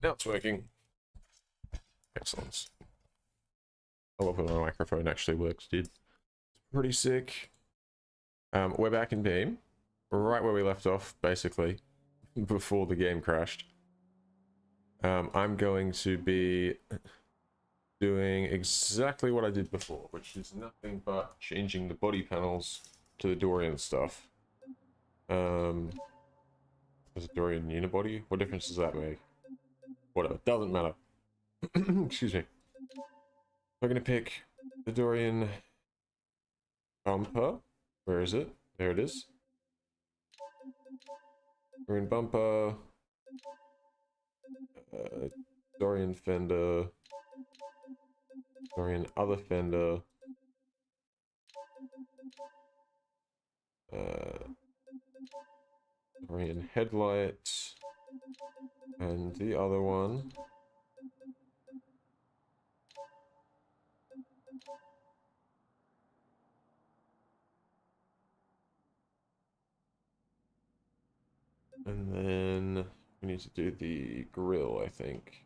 Now it's working. Excellent. I love when my microphone actually works, dude. Pretty sick. We're back in Beam. Right where we left off, basically. Before the game crashed. I'm going to be doing exactly what I did before, which is nothing but changing the body panels to the Dorian stuff. Is it Dorian unibody? What difference does that make? Whatever, doesn't matter. Excuse me. We're gonna pick the Dorian bumper. Where is it? There it is. Dorian bumper. Dorian fender. Dorian other fender. Dorian headlight. And the other one. And then we need to do the grill, I think.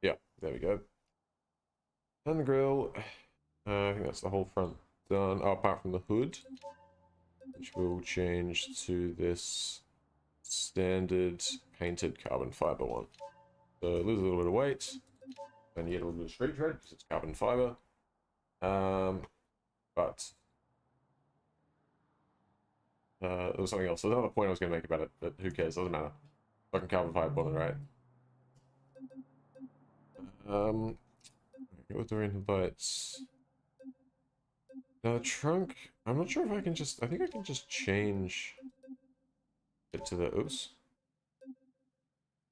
Yeah, there we go. And the grill, I think that's the whole front done. Oh, apart from the hood, which will change to this standard painted carbon fiber one. So lose a little bit of weight, and you get a little bit of street tread because it's carbon fiber. But there was something else. There's another point I was going to make about it, but who cares? Doesn't matter. Fucking carbon fiber on it, right? Go with Dorian headlights. Now the trunk, I'm not sure if I can just, I think I can just change it to the, oops.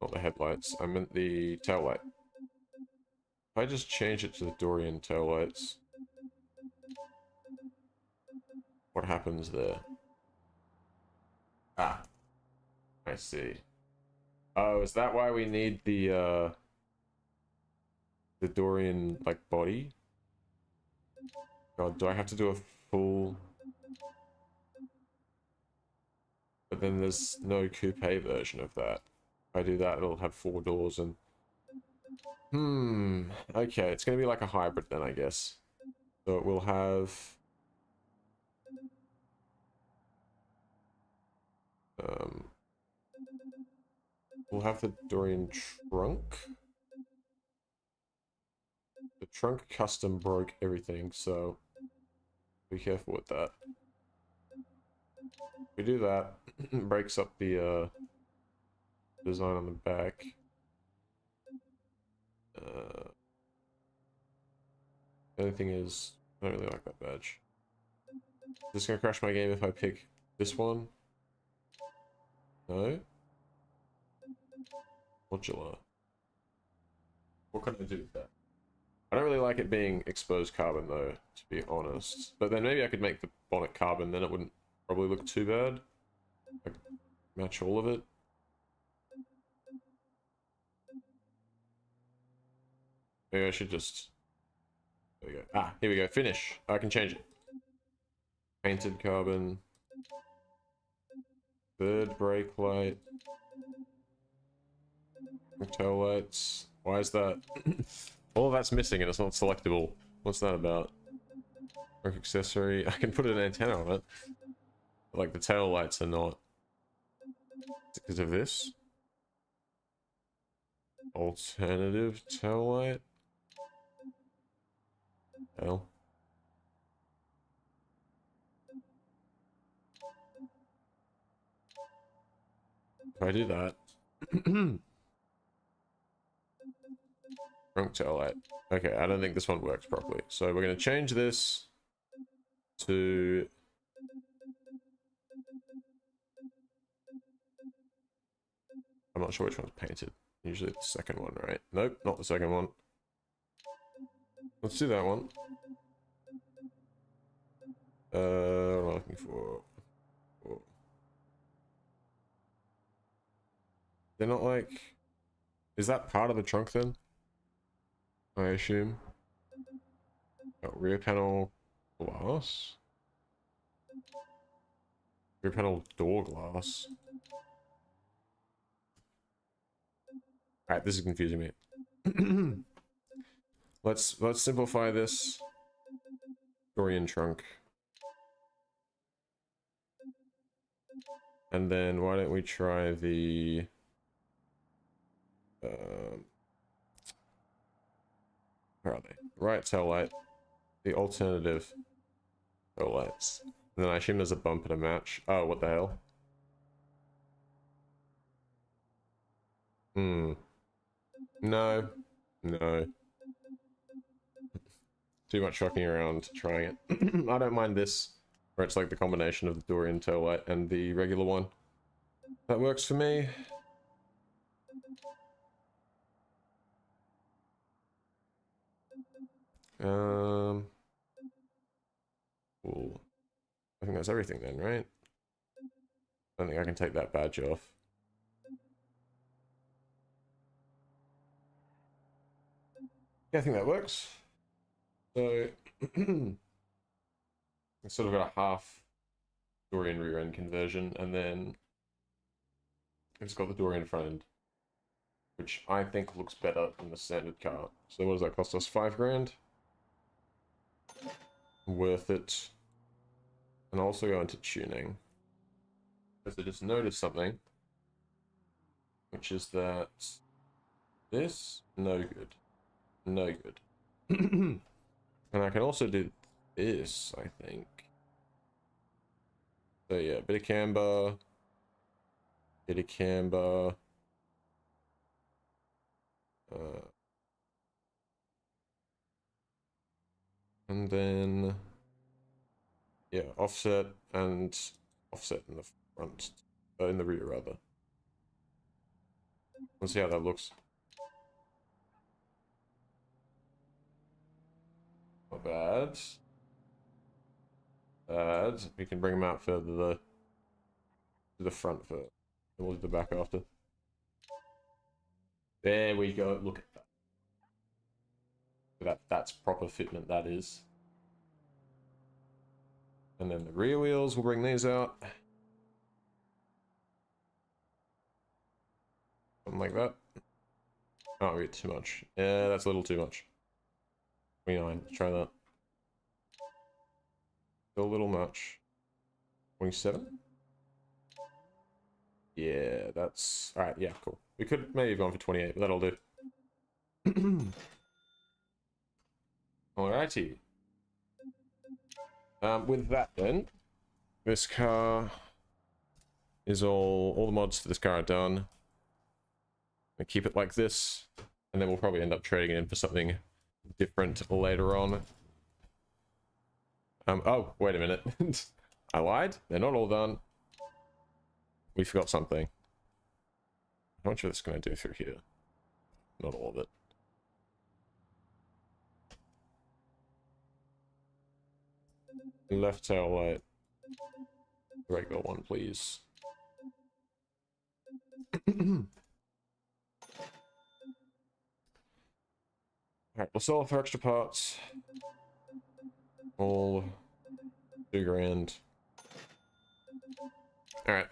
Not the headlights, I meant the tail light. If I just change it to the Dorian tail lights, what happens there? Ah, I see. Oh, is that why we need the Dorian, like, body? God, do I have to do a full... But then there's no coupe version of that. If I do that, it'll have 4 doors and... Okay, it's going to be like a hybrid then, I guess. So it will have... we'll have the Dorian trunk. The trunk custom broke everything, so be careful with that. If we do that, it breaks up the design on the back. The only thing is, I don't really like that badge. Is this gonna crash my game if I pick this one? No? Modular. What can I do with that? I don't really like it being exposed carbon though, to be honest. But then maybe I could make the bonnet carbon, then it wouldn't probably look too bad. Like, match all of it. Maybe I should just... There we go. Ah, here we go. Finish. I can change it. Painted carbon. Third brake light. Tail lights. Why is that? All of that's missing and it's not selectable. What's that about? Brake accessory. I can put an antenna on it. But, like, the tail lights are not. Because of this? Alternative tail light? Hell. If I do that. Trunk tail light. Okay, I don't think this one works properly. So we're going to change this to... I'm not sure which one's painted. Usually the second one, right? Nope, not the second one. Let's do that one. What am I looking for? Oh. They're not like... Is that part of the trunk then? I assume. Got rear panel glass. Rear panel door glass. Alright, this is confusing me. Let's simplify this. Dorian trunk. And then why don't we try the where are they? Right tail light. The alternative tail lights. And then I assume there's a bumper to match. Oh, what the hell? Hmm. No. No. Too much fucking around trying it. I don't mind this, where it's like the combination of the Dorian tail light and the regular one. That works for me. Cool. I think that's everything then, right? I don't think I can take that badge off. Yeah, I think that works. So, it's sort of got a half Dorian rear end conversion, and then it's got the Dorian front end, which I think looks better than the standard car. So what does that cost us? 5 grand? Worth it. And also go into tuning. Because I just noticed something, which is that this, no good. No good. And I can also do this, I think. So yeah, bit of camber. Bit of camber. And then, yeah, offset and offset in the front, in the rear rather. Let's see how that looks. Not bad. Bad. We can bring them out further to the front first. And we'll do the back after. There we go. Look at that. That's proper fitment, that is. And then the rear wheels, we'll bring these out. Something like that. Oh, we get too much. Yeah, that's a little too much. 29, let's try that. Still a little much. 27? Yeah, that's... Alright, yeah, cool. We could maybe have gone for 28, but that'll do. Alrighty. With that then, this car is all the mods for this car are done. I keep it like this, and then we'll probably end up trading it in for something different later on. Oh, wait a minute. I lied. They're not all done. We forgot something. How much of this can I do through here? Not all of it. Left tail light. Regular one, please. Alright, we'll sell it for extra parts. All 2 grand. Alright,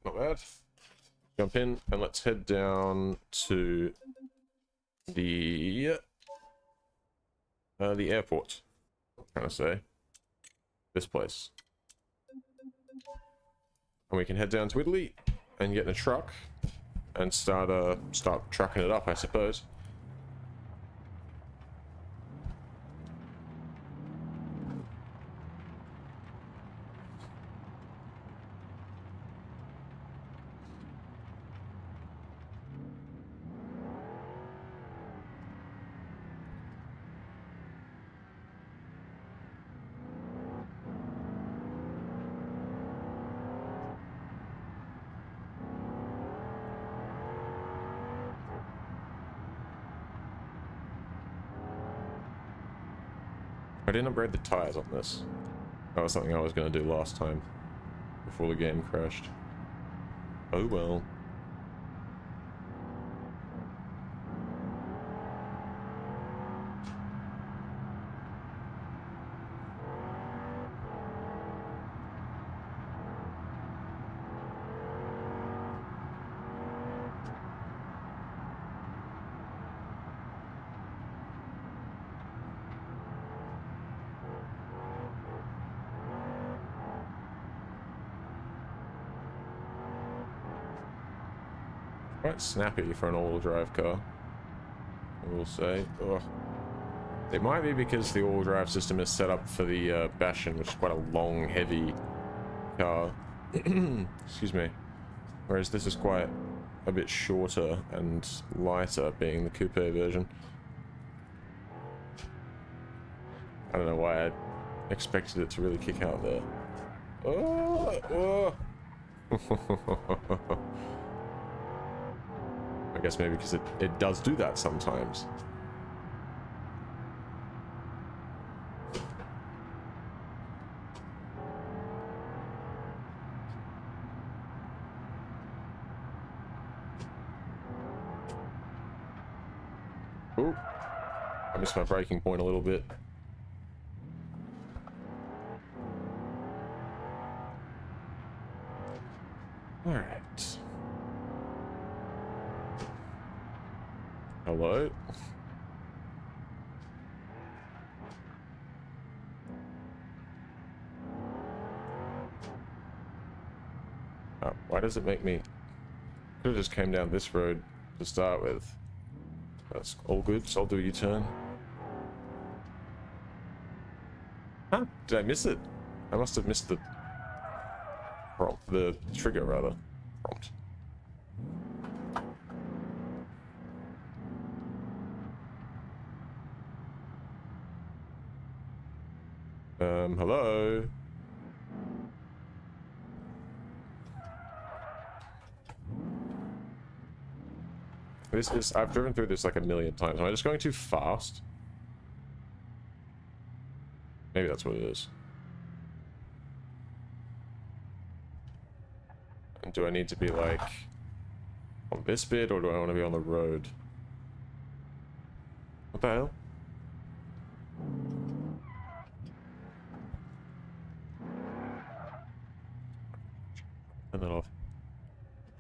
not bad. Jump in and let's head down to the airport. I'm trying to say this place, and we can head down to Italy and get in a truck and start trucking it up, I suppose. I didn't upgrade the tires on this. That was something I was going to do last time before the game crashed. Oh well. Quite snappy for an all-wheel drive car, I will say. Ugh. It might be because the all-wheel drive system is set up for the Bastion, which is quite a long, heavy car. Excuse me. Whereas this is quite a bit shorter and lighter, being the coupe version. I don't know why I expected it to really kick out there. Oh, oh. I guess maybe because it does do that sometimes. Ooh, I missed my braking point a little bit. All right. Hello? Oh, why does it make me... Could have just came down this road to start with. That's all good, so I'll do a U-turn. Huh? Did I miss it? I must have missed the prompt, the trigger rather. Prompt. Hello? This is, I've driven through this like a million times. Am I just going too fast? Maybe that's what it is. And do I need to be like on this bit, or do I want to be on the road? What the hell? Turn that off.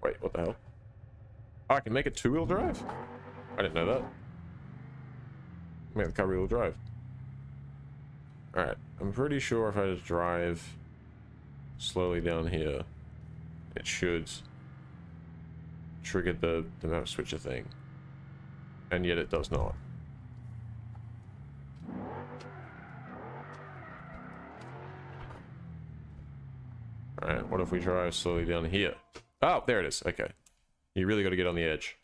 Wait, what the hell? Oh, I can make it two-wheel drive? I didn't know that. Make the car rear-wheel drive. Alright, I'm pretty sure if I just drive slowly down here, it should trigger the map switcher thing. And yet it does not. Alright, what if we drive slowly down here? Oh, there it is. Okay. You really got to get on the edge.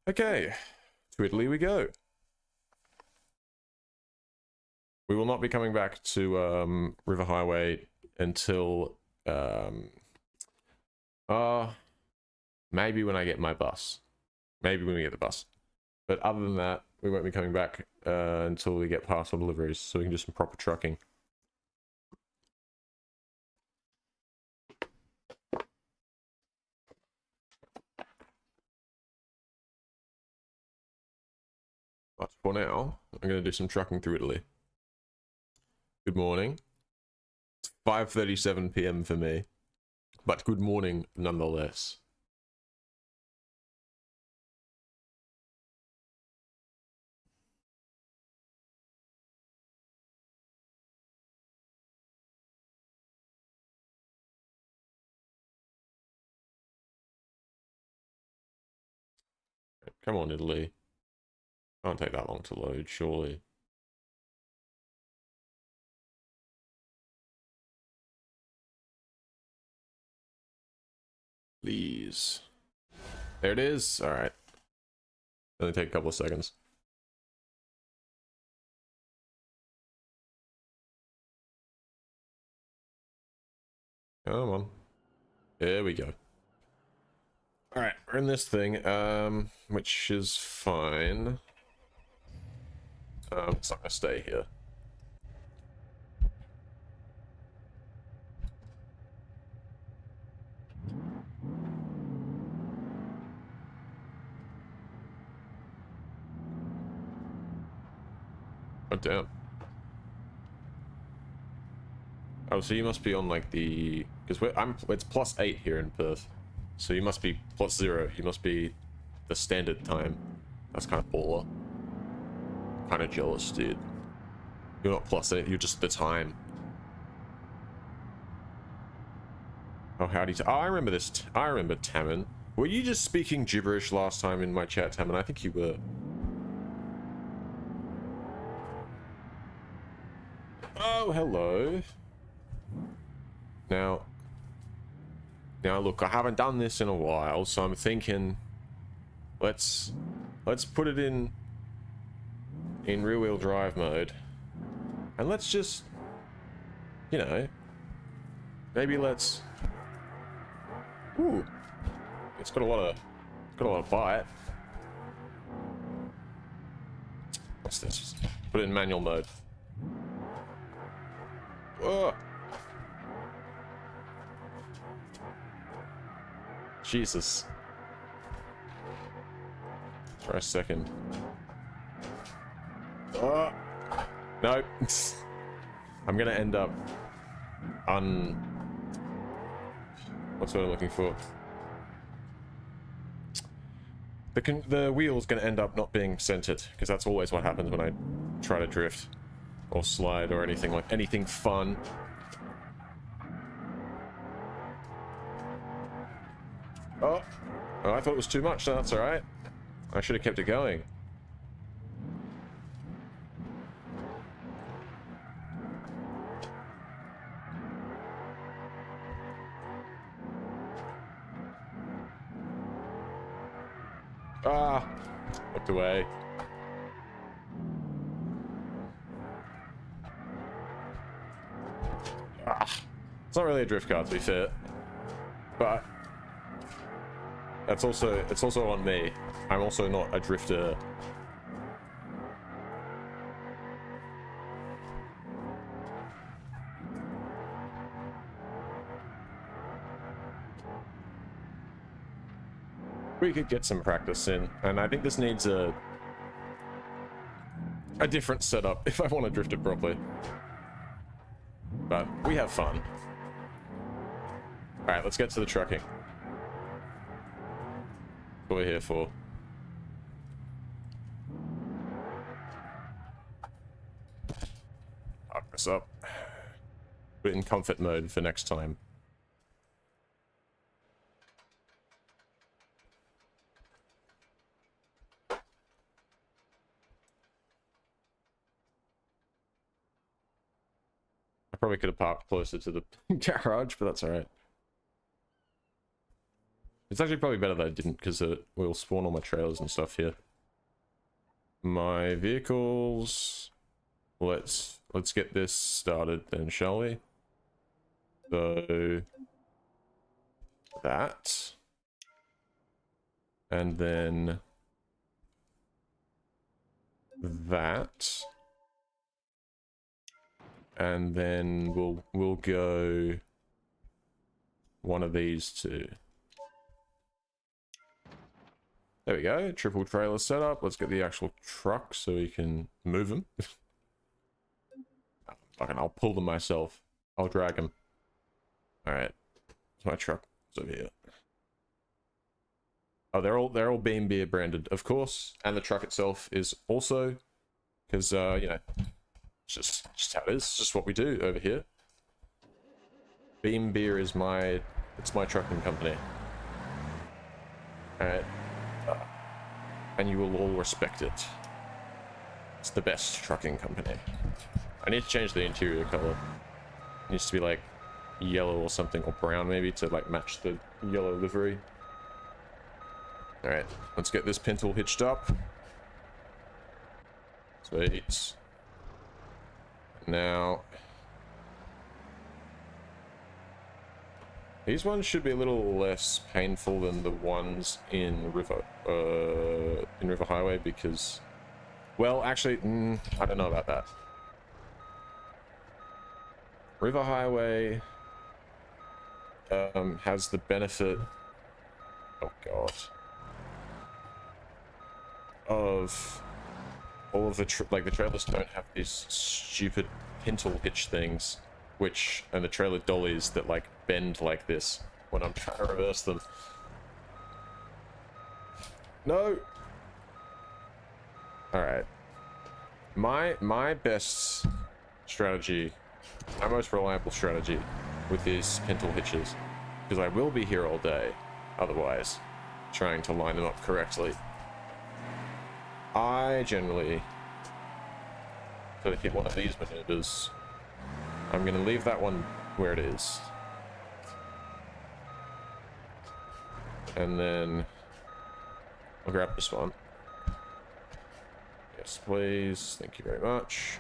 Okay. To Italy we go. We will not be coming back to River Highway until maybe when I get my bus. Maybe when we get the bus. But other than that, we won't be coming back until we get past all deliveries, so we can do some proper trucking. But for now, I'm going to do some trucking through Italy. Good morning. It's 5:37 p.m. for me, but good morning nonetheless. Come on, Italy. Can't take that long to load, surely. Please. There it is. All right. Only take a couple of seconds. Come on. There we go. All right, we're in this thing, which is fine. It's not gonna stay here. Oh damn. Oh, so you must be on like the, because it's +8 here in Perth, so you must be +0. You must be the standard time. That's kind of baller. Kind of jealous, dude. You're not +8. You're just the time. Oh, howdy. Oh, I remember this. I remember Tammin. Were you just speaking gibberish last time in my chat, Tam? And I think you were. Oh, hello. Now look, I haven't done this in a while, so I'm thinking let's put it in rear-wheel drive mode. And let's just, you know, maybe let's... Ooh. It's got a lot of bite. What's this? Put it in manual mode. Oh. Jesus. Try a second. Oh. No. I'm gonna end up what's what I'm looking for? The wheel's gonna end up not being centered, because that's always what happens when I try to drift or slide or anything fun. Oh, I thought it was too much. No, that's all right. I should have kept it going. Ah, looked away. Ah, it's not really a drift car, to be fair, but it's also on me. I'm also not a drifter. We could get some practice in, and I think this needs a different setup if I want to drift it properly. But we have fun. Alright, let's get to the trucking. What we're here for. Fuck this up. Put it in comfort mode for next time. Probably could have parked closer to the garage, but that's alright. It's actually probably better that I didn't, because we'll spawn all my trailers and stuff here. My vehicles... Let's get this started then, shall we? So... that. And then... that. And then we'll go one of these two. There we go, triple trailer setup. Let's get the actual truck so we can move them. Fucking, I'll pull them myself. I'll drag them. Alright. My truck is over here. Oh, they're all BeamNG branded, of course. And the truck itself is also, because, you know, it's just how it is. It's just what we do over here. BeamNG is my trucking company. Alright. And you will all respect it. It's the best trucking company. I need to change the interior color. It needs to be like yellow or something, or brown maybe, to like match the yellow livery. Alright, let's get this pintle hitched up. Sweet. Now, these ones should be a little less painful than the ones in River Highway, because, well, actually, I don't know about that. River Highway has the benefit, oh god, of all of the trailers don't have these stupid pintle hitch things, and the trailer dollies that like bend like this when I'm trying to reverse them. No. All right. My best strategy, my most reliable strategy with these pintle hitches, because I will be here all day otherwise, trying to line them up correctly. I generally sort of hit one of these maneuvers. I'm going to leave that one where it is. And then I'll grab this one. Yes, please. Thank you very much.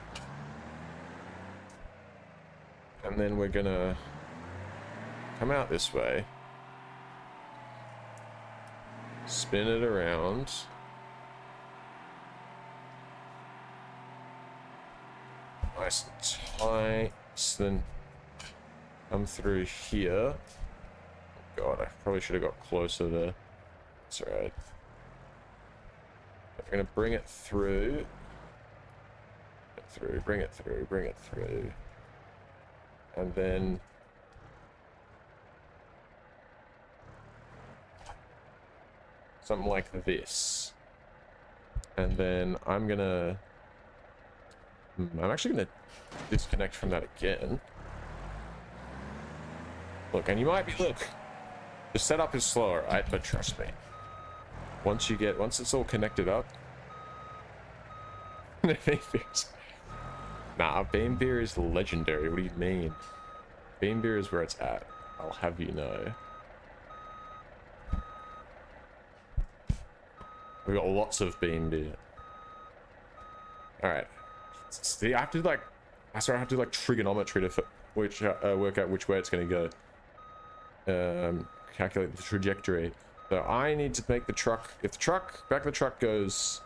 And then we're going to come out this way. Spin it around. Nice and tight. Then come through here. God, I probably should have got closer there. That's alright. We're going to bring it through. Bring it through. And then something like this. And then I'm actually gonna disconnect from that again. Look, and you might be, look, the setup is slower, right? But trust me, once it's all connected up. Nah, Beam Beer is legendary. What do you mean? Beam Beer is where it's at. I'll have you know. We've got lots of Beam Beer. Alright. See, I have to like trigonometry to work out which way it's going to go. Calculate the trajectory. So I need to make the truck, if the back of the truck goes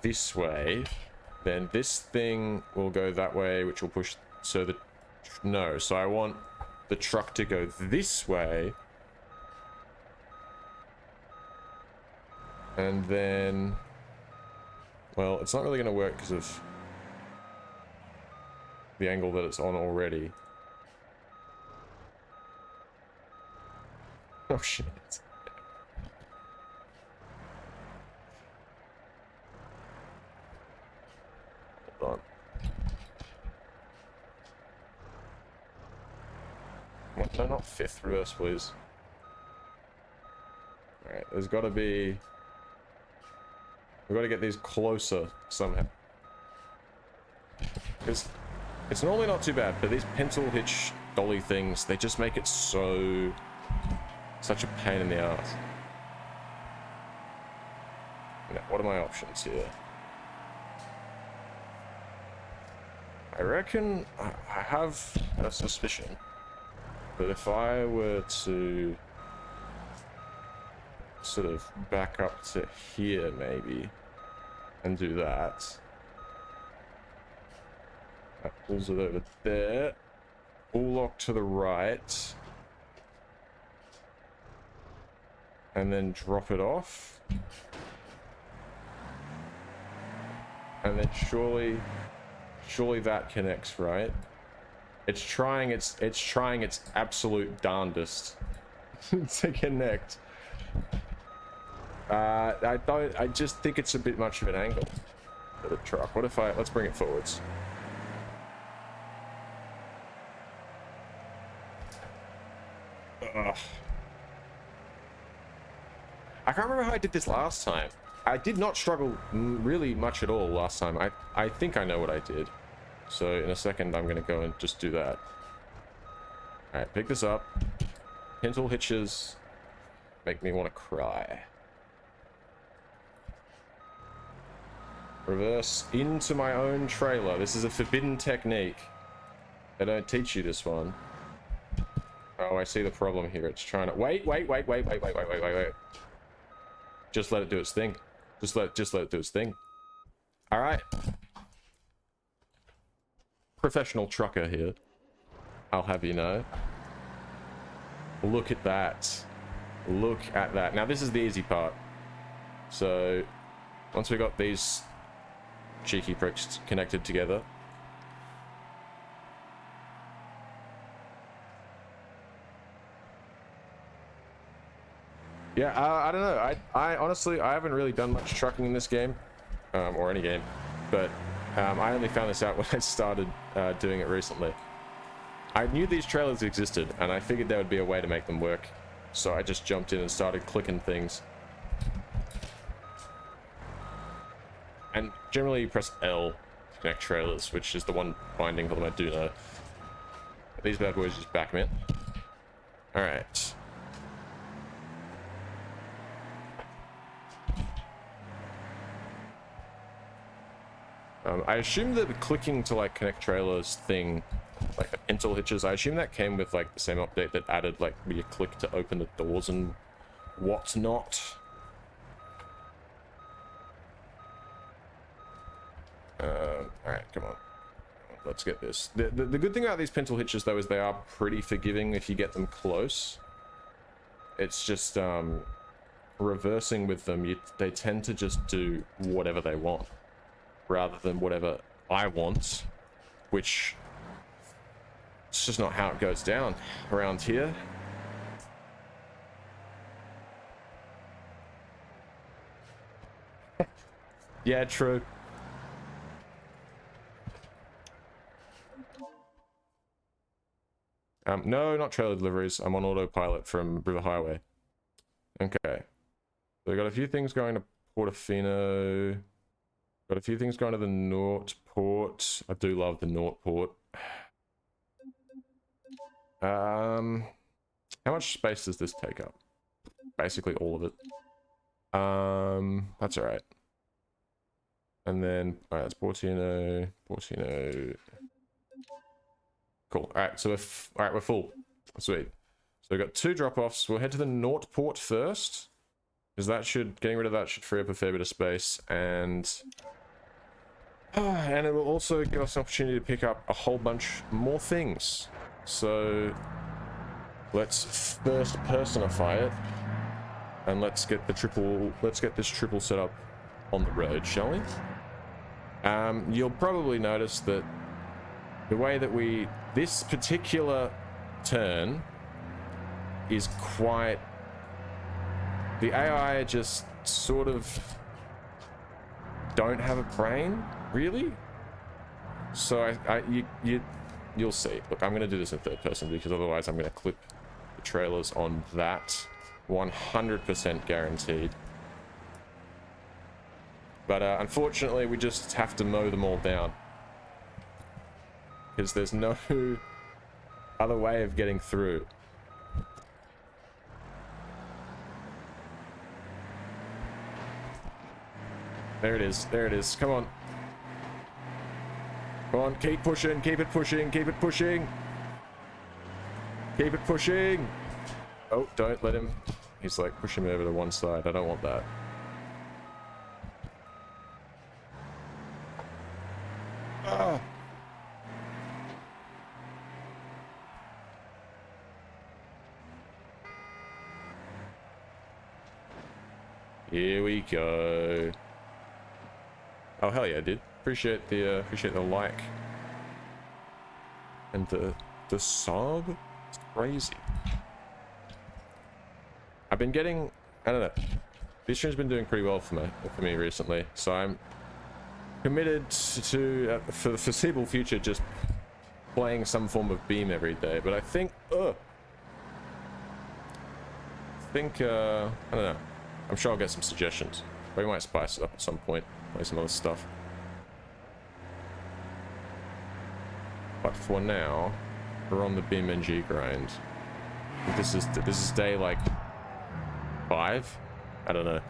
this way, then this thing will go that way, which will push, so I want the truck to go this way. And then, well, it's not really going to work because of the angle that it's on already. Oh shit. Hold on. No, not fifth reverse, please. Alright, there's got to be... We've got to get these closer somehow. Because it's normally not too bad, but these pencil hitch dolly things, they just make it such a pain in the ass. Now, what are my options here? I reckon I have a suspicion that if I were to sort of back up to here maybe and do that pulls it over there, all lock to the right, and then drop it off, and then surely that connects, right? It's trying its absolute darndest to connect. I just think it's a bit much of an angle for the truck. What if let's bring it forwards. Ugh. I can't remember how I did this last time. I did not struggle really much at all last time. I think I know what I did. So in a second, I'm going to go and just do that. Alright, pick this up. Pencil hitches make me want to cry. Reverse into my own trailer. This is a forbidden technique. They don't teach you this one. Oh, I see the problem here. It's trying to... Wait. Just let it do its thing. Just let it do its thing. Alright. Professional trucker here. I'll have you know. Look at that. Look at that. Now, this is the easy part. So, once we got these cheeky pricks connected together, yeah, I don't know. I honestly, I haven't really done much trucking in this game, or any game, but I only found this out when I started doing it recently. I knew these trailers existed, and I figured there would be a way to make them work so I just jumped in and started clicking things. And generally you press L to connect trailers, which is the one binding column I do know. These bad boys just back them in. Alright. I assume that the clicking to like connect trailers thing, like the pintle hitches, I assume that came with like the same update that added like where you click to open the doors and whatnot. Alright, come on. Let's get this. The good thing about these pintle hitches though is they are pretty forgiving if you get them close. It's just reversing with them, they tend to just do whatever they want rather than whatever I want, which it's just not how it goes down around here. Yeah, true. No, not trailer deliveries. I'm on autopilot from River Highway. Okay. So we got a few things going to Portofino. Got a few things going to the Nort port. I do love the Nort port. How much space does this take up? Basically all of it. That's alright. And then, alright, it's Portofino. Cool. Alright, so we're full. Sweet. So we've got 2 drop-offs. We'll head to the Nort port first, because that should, getting rid of that should free up a fair bit of space, and it will also give us an opportunity to pick up a whole bunch more things. So let's first personify it, and let's get this triple set up on the road, shall we? You'll probably notice that the way that this particular turn is quite, the AI just sort of don't have a brain, really. So you'll see. Look, I'm going to do this in third person because otherwise I'm going to clip the trailers on that. 100% guaranteed. But unfortunately, we just have to mow them all down, because there's no other way of getting through. There it is. There it is. Come on. Come on. Keep pushing. Keep it pushing. Keep it pushing. Keep it pushing. Oh, don't let him. He's like pushing me over to one side. I don't want that. Ah. Here we go. Oh hell yeah, dude! Appreciate the like and the sub. It's crazy. I've been getting, I don't know. This stream's been doing pretty well for me recently, so I'm committed to for the foreseeable future just playing some form of Beam every day. But I think, I don't know. I'm sure I'll get some suggestions. We might spice it up at some point, play some other stuff. But for now, we're on the BeamNG grind. This is day like 5. I don't know.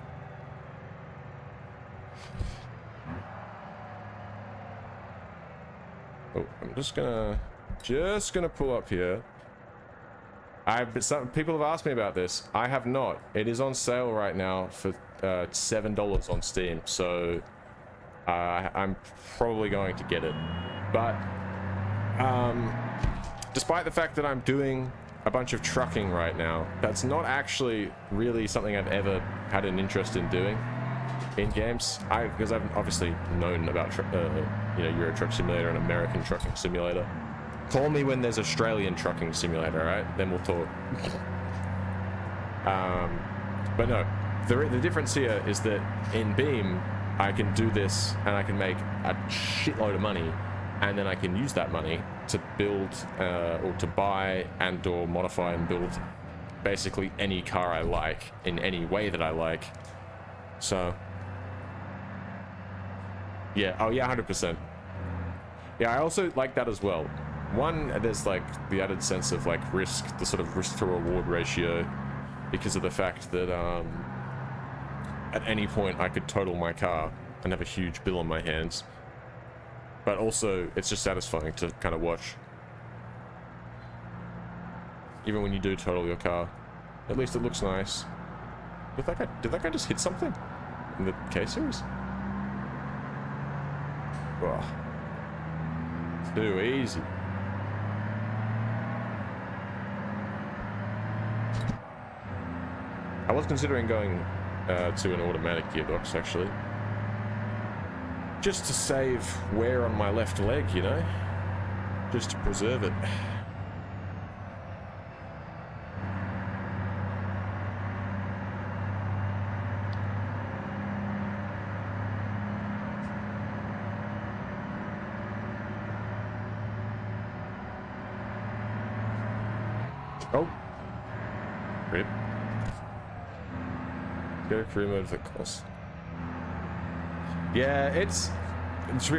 Oh, I'm just gonna pull up here. Some people have asked me about this. I have not. It is on sale right now for $7 on Steam, so I'm probably going to get it. But despite the fact that I'm doing a bunch of trucking right now, that's not actually really something I've ever had an interest in doing in games. Because I've obviously known about Euro Truck Simulator and American Trucking Simulator. Call me when there's Australian Trucking Simulator, alright? Then we'll talk. But no, the difference here is that in Beam, I can do this and I can make a shitload of money, and then I can use that money to build or to buy and or modify and build basically any car I like in any way that I like. So yeah, oh yeah, 100%. Yeah, I also like that as well. One, there's like the added sense of like risk, the sort of risk to reward ratio, because of the fact that at any point I could total my car and have a huge bill on my hands. But also, it's just satisfying to kind of watch. Even when you do total your car, at least it looks nice. Did that guy just hit something in the K-Series? Oh, too easy. I was considering going to an automatic gearbox, actually. Just to save wear on my left leg, you know? Just to preserve it. Oh. Rip. Go career mode for course. Yeah,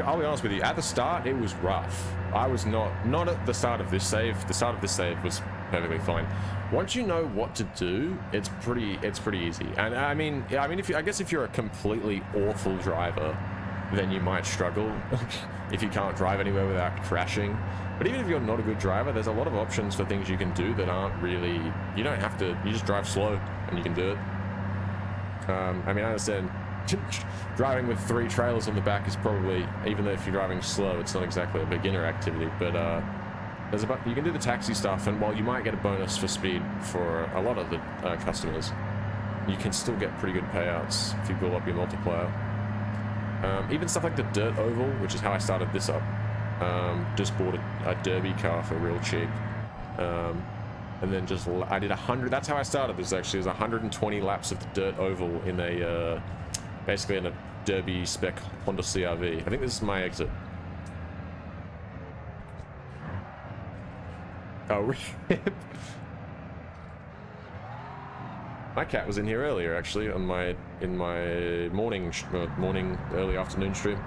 I'll be honest with you, at the start it was rough. I was not at the start of this save. The start of this save was perfectly fine. Once you know what to do, it's pretty easy. And I mean I guess if you're a completely awful driver, then you might struggle if you can't drive anywhere without crashing. But even if you're not a good driver, there's a lot of options for things you can do that aren't really, you don't have to, you just drive slow and you can do it. I mean, I understand driving with 3 trailers on the back is probably, even though if you're driving slow, it's not exactly a beginner activity, but you can do the taxi stuff, and while you might get a bonus for speed for a lot of the customers, you can still get pretty good payouts if you build up your multiplier. Even stuff like the dirt oval, which is how I started this up. Just bought a derby car for real cheap. And then I did 100, that's how I started this actually, is 120 laps of the dirt oval in a, basically in a derby spec Honda CR-V. I think this is my exit. Oh, rip. My cat was in here earlier actually, in my morning, early afternoon stream.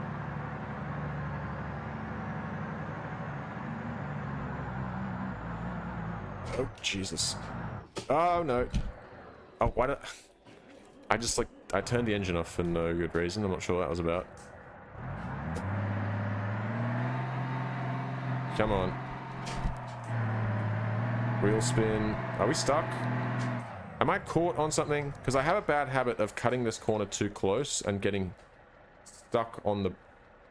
Oh, Jesus. Oh, no. Oh, why did... I turned the engine off for no good reason. I'm not sure what that was about. Come on. Wheel spin. Are we stuck? Am I caught on something? Because I have a bad habit of cutting this corner too close and getting stuck on the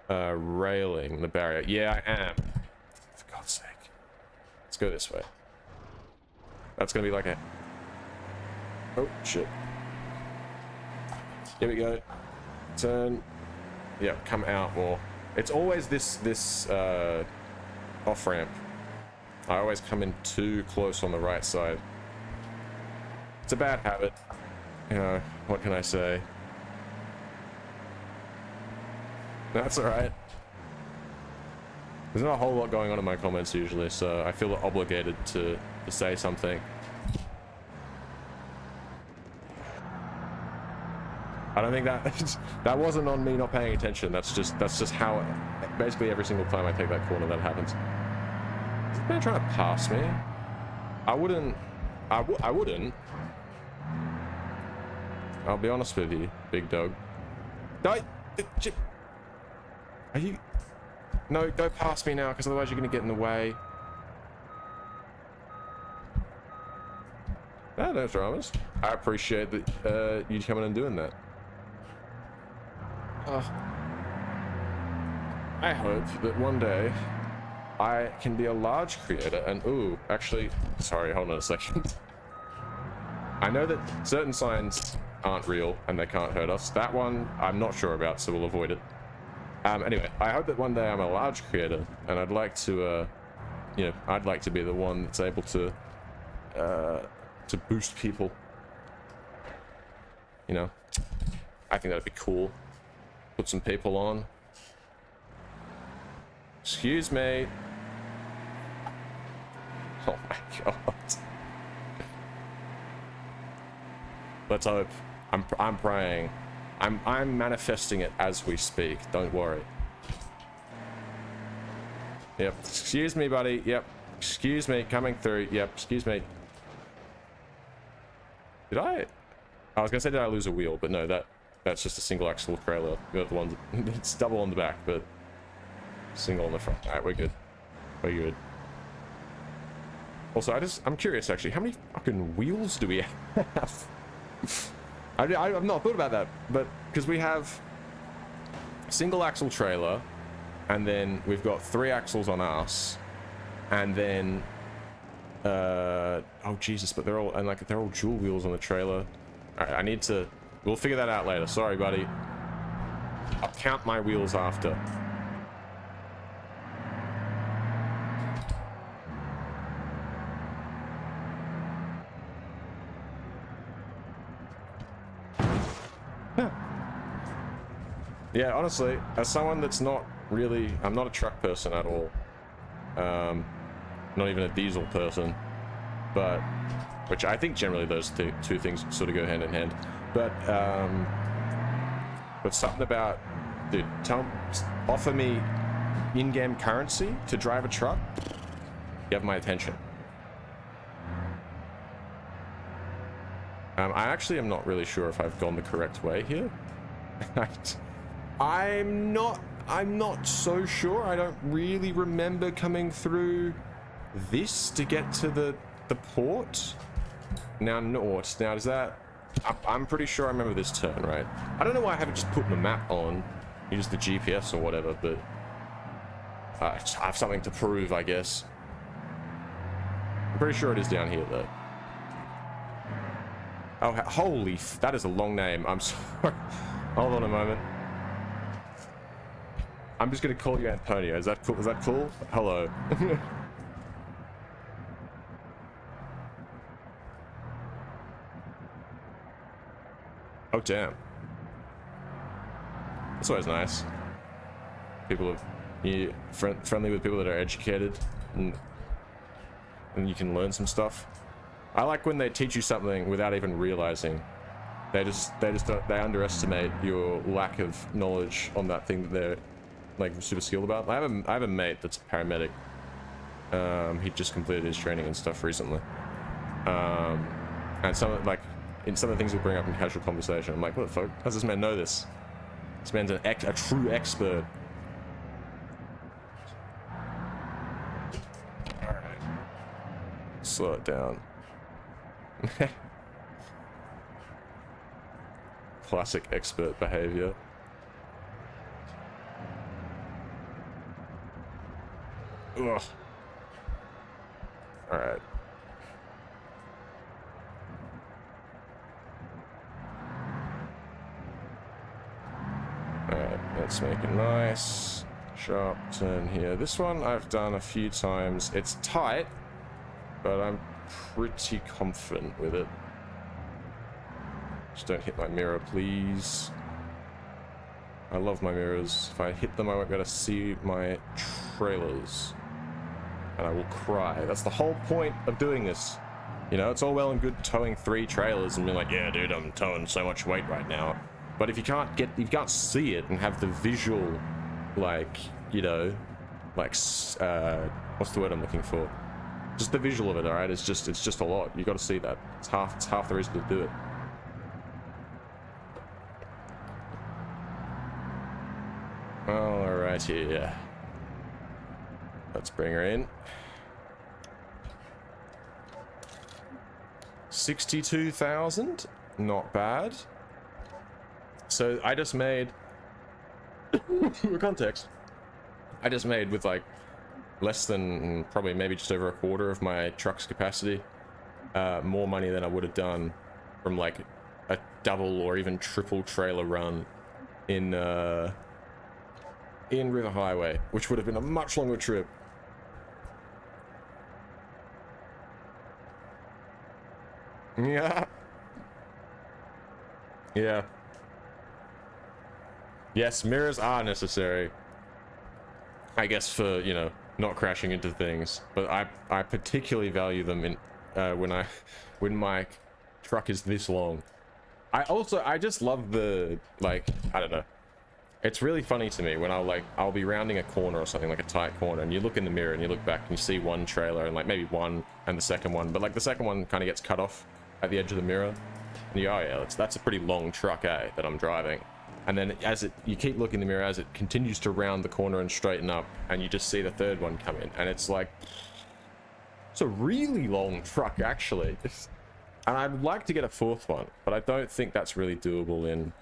railing, the barrier. Yeah, I am. For God's sake. Let's go this way. That's gonna be like a... Oh, shit. Here we go. Turn. Yeah, come out more. It's always this off-ramp. I always come in too close on the right side. It's a bad habit. You know, what can I say? That's alright. There's not a whole lot going on in my comments usually, so I feel obligated to say something. I don't think that wasn't on me not paying attention. That's just how basically every single time I take that corner that happens. Is the man trying to pass me? I wouldn't. I'll be honest with you, big dog. Are you? No, go past me now, because otherwise you're gonna get in the way. No dramas. I appreciate that you coming and doing that. I hope that one day I can be a large creator and ooh, actually, sorry, hold on a second. I know that certain signs aren't real and they can't hurt us. That one I'm not sure about, so we'll avoid it. Anyway, I hope that one day I'm a large creator and I'd like to, you know, I'd like to be the one that's able to boost people. You know, I think that'd be cool. Put some people on. Excuse me. Oh my god. Let's hope. I'm praying. I'm manifesting it as we speak. Don't worry. Yep. Excuse me, buddy. Yep. Excuse me. Coming through. Yep. Excuse me. Did I was gonna say, did I lose a wheel? But no, that's just a single axle trailer. The other one, it's double on the back, but single on the front. All right, we're good. We're good. Also, I'm curious actually, how many fucking wheels do we have? I've not thought about that, but because we have single axle trailer, and then we've got 3 axles on us, and then oh Jesus, but they're all dual wheels on the trailer. All right, we'll figure that out later. Sorry, buddy. I'll count my wheels after. Yeah, honestly, as someone that's not really, I'm not a truck person at all. Not even a diesel person, but which I think generally those two things sort of go hand in hand. But something about, dude, offer me in-game currency to drive a truck. You have my attention. I actually am not really sure if I've gone the correct way here. I'm not so sure. I don't really remember coming through this to get to the port. Now north. Now does that? I'm pretty sure I remember this turn, right? I don't know why I haven't just put the map on, use the GPS or whatever, but I have something to prove, I guess. I'm pretty sure it is down here though. Oh, holy! That is a long name. I'm sorry. Hold on a moment. I'm just gonna call you Antonio. Is that cool? Is that cool? Hello. Oh damn. That's always nice. People are friendly with people that are educated, and you can learn some stuff. I like when they teach you something without even realizing. They underestimate your lack of knowledge on that thing that they're like super skilled about. I have a mate that's a paramedic. He just completed his training and stuff recently. And some of the things we bring up in casual conversation, I'm like, what the fuck? How does this man know this? This man's a true expert. All right, slow it down. Classic expert behavior. Ugh. All right. Alright, let's make it nice. Sharp turn here. This one I've done a few times. It's tight, but I'm pretty confident with it. Just don't hit my mirror, please. I love my mirrors. If I hit them, I won't be able to see my trailers. And I will cry. That's the whole point of doing this. You know, it's all well and good towing 3 trailers and being like, yeah, dude, I'm towing so much weight right now. But if you can't see it and have the visual, like, you know, like, what's the word I'm looking for? Just the visual of it, all right? It's just a lot. You got to see that. It's half the reason to do it. All right, here. Let's bring her in. 62,000, not bad. So I just made, for context, I just made with like less than probably maybe just over a quarter of my truck's capacity, more money than I would have done from like a double or even triple trailer run in River Highway, which would have been a much longer trip. Yeah. Yeah. Yes, mirrors are necessary. I guess for, you know, not crashing into things. But I particularly value them in when my truck is this long. I just love the, like, I don't know. It's really funny to me when I'll be rounding a corner or something, like a tight corner, and you look in the mirror and you look back and you see one trailer and like maybe one and the second one, but like the second one kind of gets cut off at the edge of the mirror. And you, oh yeah, that's a pretty long truck, eh, that I'm driving. And then you keep looking in the mirror as it continues to round the corner and straighten up, and you just see the third one come in, and it's like, it's a really long truck actually. And I'd like to get a fourth one, but I don't think that's really doable in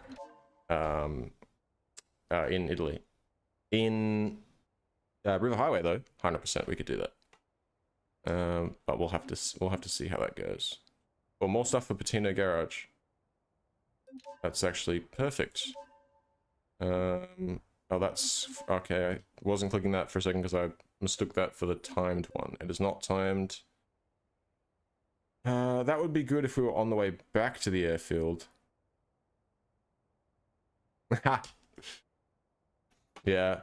Italy. In River Highway though, 100% we could do that. But we'll have to see how that goes. Well, more stuff for Patino Garage. That's actually perfect. Oh, that's okay. I wasn't clicking that for a second because I mistook that for the timed one. It is not timed. That would be good if we were on the way back to the airfield. Yeah,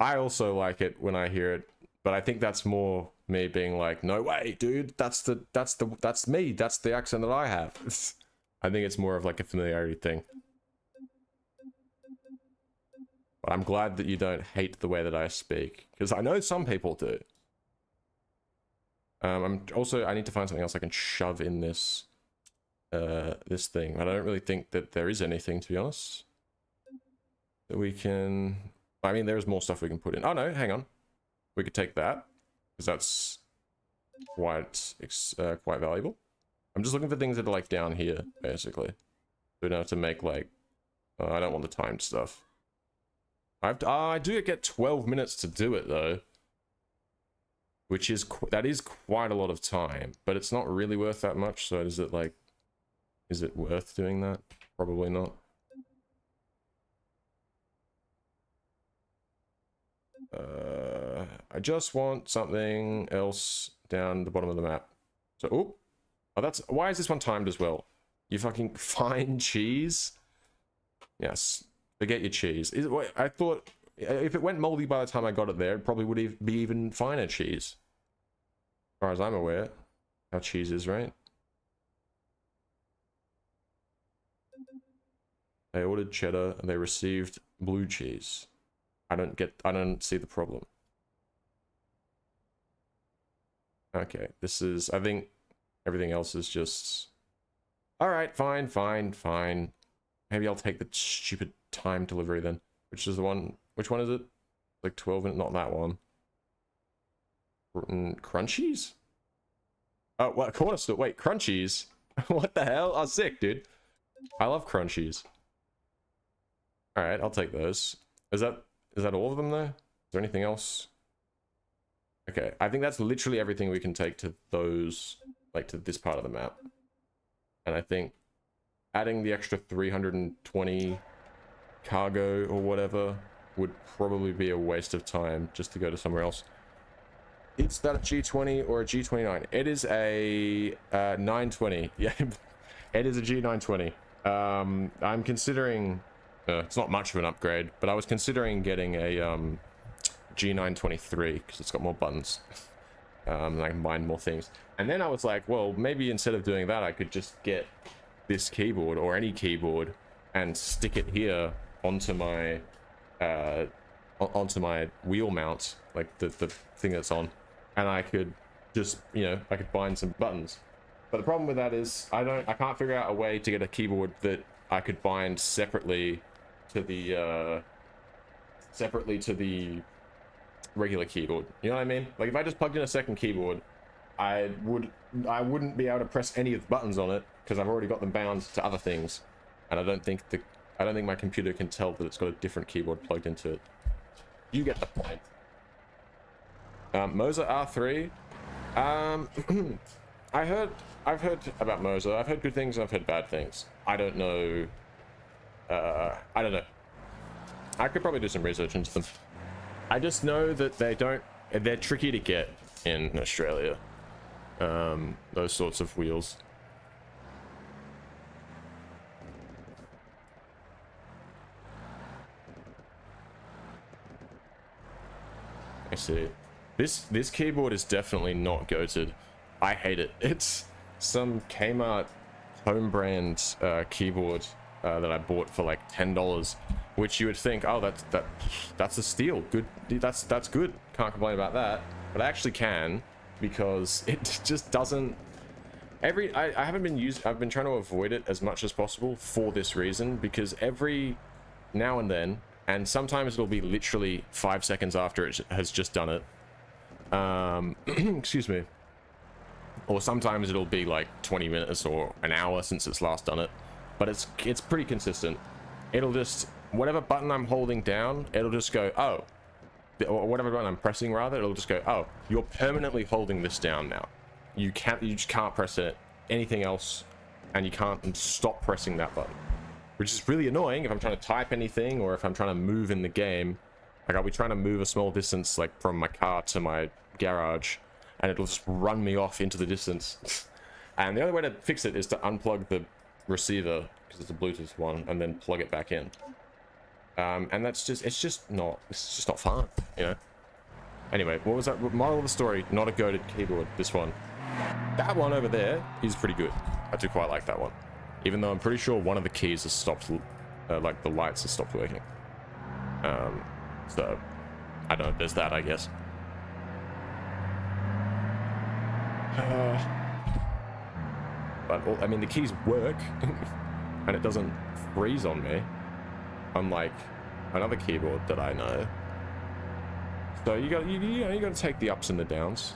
I also like it when I hear it, but I think that's more me being like, no way, dude, that's me, that's the accent that I have. I think it's more of like a familiarity thing. But I'm glad that you don't hate the way that I speak, because I know some people do. I need to find something else I can shove in this this thing. I don't really think that there is anything, to be honest, that we can. I mean, there's more stuff we can put in. Oh no, hang on. We could take that, because that's quite valuable. I'm just looking for things that are like down here, basically. We don't have to make like. I don't want the timed stuff. I do get 12 minutes to do it though, which is that is quite a lot of time, but it's not really worth that much. So is it worth doing that? Probably not. I just want something else down the bottom of the map. So, that's why is this one timed as well? You fucking fine cheese? Yes. Forget your cheese. I thought if it went moldy by the time I got it there, it probably would be even finer cheese. As far as I'm aware, how cheese is, right? They ordered cheddar and they received blue cheese. I don't see the problem. Okay, I think everything else is just... Alright, fine. Maybe I'll take the stupid time delivery then. Which is the one... Which one is it? Like 12 minutes, not that one. Crunchies? Oh, what? Corner store. Wait, crunchies? What the hell? Oh, sick, dude. I love crunchies. Alright, I'll take those. Is that all of them though? Is there anything else? Okay, I think that's literally everything we can take to those, like to this part of the map. And I think adding the extra 320 cargo or whatever would probably be a waste of time just to go to somewhere else. Is that a G20 or a G29? It is a 920. Yeah, it is a G920. I'm considering... it's not much of an upgrade, but I was considering getting a G923 because it's got more buttons. And I can bind more things. And then I was like, well, maybe instead of doing that, I could just get this keyboard or any keyboard and stick it here onto my wheel mount, like the thing that's on, and I could just, I could bind some buttons. But the problem with that is I can't figure out a way to get a keyboard that I could bind separately to the regular keyboard. You know what I mean? Like if I just plugged in a second keyboard, I wouldn't be able to press any of the buttons on it because I've already got them bound to other things, and I don't think my computer can tell that it's got a different keyboard plugged into it. You get the point. Moza R3. I've heard about Moza. I've heard good things and I've heard bad things. I don't know. I don't know. I could probably do some research into them. I just know that they're tricky to get in Australia. Those sorts of wheels. I see. This keyboard is definitely not goated. I hate it. It's some Kmart home brand keyboard that I bought for like $10, which you would think, oh, that's a steal. Good, that's good. Can't complain about that. But I actually can, because it just doesn't. I haven't been I've been trying to avoid it as much as possible for this reason, because every now and then, and sometimes it'll be literally 5 seconds after it has just done it. Excuse me. Or sometimes it'll be like 20 minutes or an hour since it's last done it. But it's pretty consistent. It'll just, whatever button I'm holding down, it'll just go, oh. Or whatever button I'm pressing rather, it'll just go, oh, you're permanently holding this down now. You just can't press it anything else, and you can't stop pressing that button, which is really annoying if I'm trying to type anything or if I'm trying to move in the game. Like, I'll be trying to move a small distance, like from my car to my garage, and it'll just run me off into the distance. And the only way to fix it is to unplug the receiver, because it's a Bluetooth one, and then plug it back in. And that's just, it's just not fun, you know. Anyway, what was that? Moral of the story, not a goated keyboard, this one. That one over there is pretty good. I do quite like that one. Even though I'm pretty sure one of the keys has stopped, like the lights have stopped working. So, I don't know, there's that, I guess. But, I mean, the keys work, and it doesn't freeze on me. Unlike another keyboard that I know. So you got to take the ups and the downs.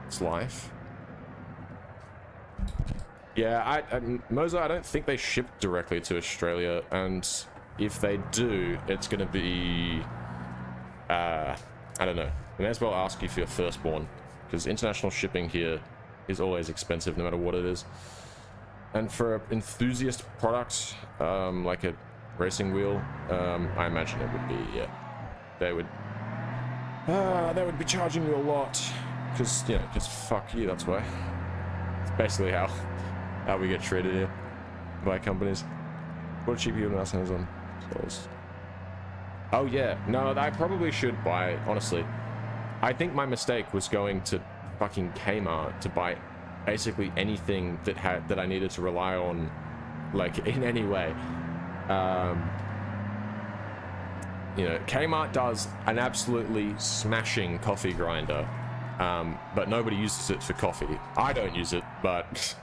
It's life. Yeah, Moza, I don't think they ship directly to Australia, and if they do, it's going to be, I don't know. I may as well ask you for your firstborn, because international shipping here is always expensive, no matter what it is. And for an enthusiast product, like a racing wheel, I imagine it would be, yeah, they would be charging you a lot, because, you know, just fuck you, that's why. It's basically how we get treated here by companies. What a cheap you and on. Oh yeah, no, I probably should buy, honestly. I think my mistake was going to fucking Kmart to buy basically anything that I needed to rely on, like, in any way. You know, Kmart does an absolutely smashing coffee grinder, but nobody uses it for coffee. I don't use it, but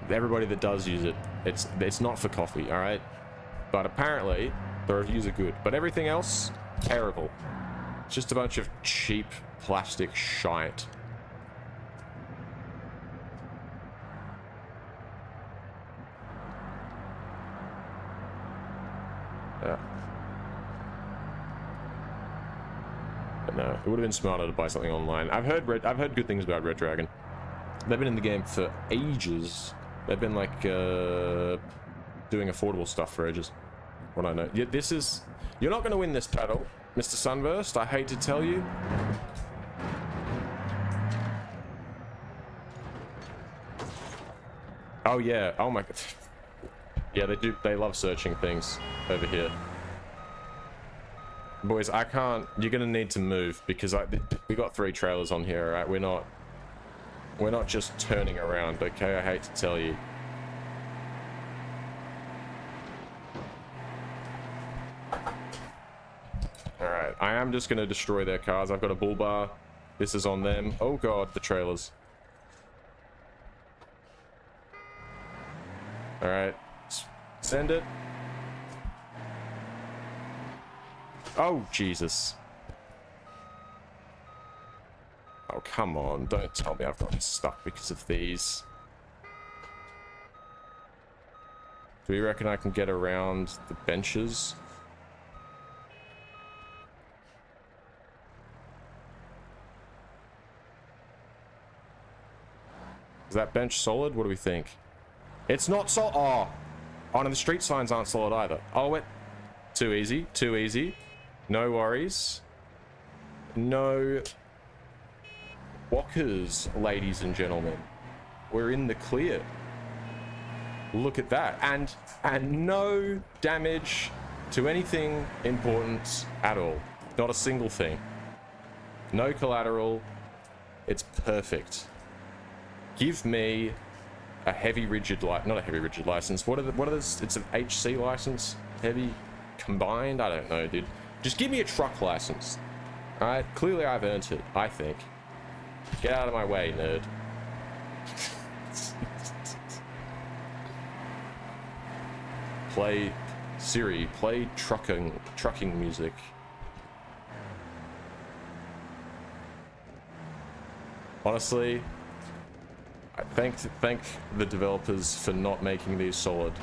everybody that does use it, it's not for coffee, all right? But apparently the reviews are good, but everything else, terrible. It's just a bunch of cheap plastic shite. Yeah. But no, it would have been smarter to buy something online. I've heard good things about Red Dragon. They've been in the game for ages. They've been like doing affordable stuff for ages. What I know. Yeah, this is. You're not going to win this battle, Mr. Sunburst. I hate to tell you. Oh yeah. Oh my god. Yeah, they do. They love searching things over here. Boys, I can't. You're gonna need to move because we got 3 trailers on here. Right? We're not just turning around. Okay, I hate to tell you. All right, I am just gonna destroy their cars. I've got a bull bar. This is on them. Oh god, the trailers. All right. Send it. Oh, Jesus. Oh, come on. Don't tell me I've gotten stuck because of these. Do you reckon I can get around the benches? Is that bench solid? What do we think? It's not solid. Oh. Oh, and the street signs aren't solid either. Oh, wait. Too easy. Too easy. No worries. No walkers, ladies and gentlemen. We're in the clear. Look at that. And no damage to anything important at all. Not a single thing. No collateral. It's perfect. Give me a heavy rigid not a heavy rigid license. What are the, it's an HC license, heavy combined. I don't know, dude. Just give me a truck license. All right, clearly I've earned it. I think. Get out of my way, nerd. Play Siri. Play trucking music. Honestly, I thank the developers for not making these solid.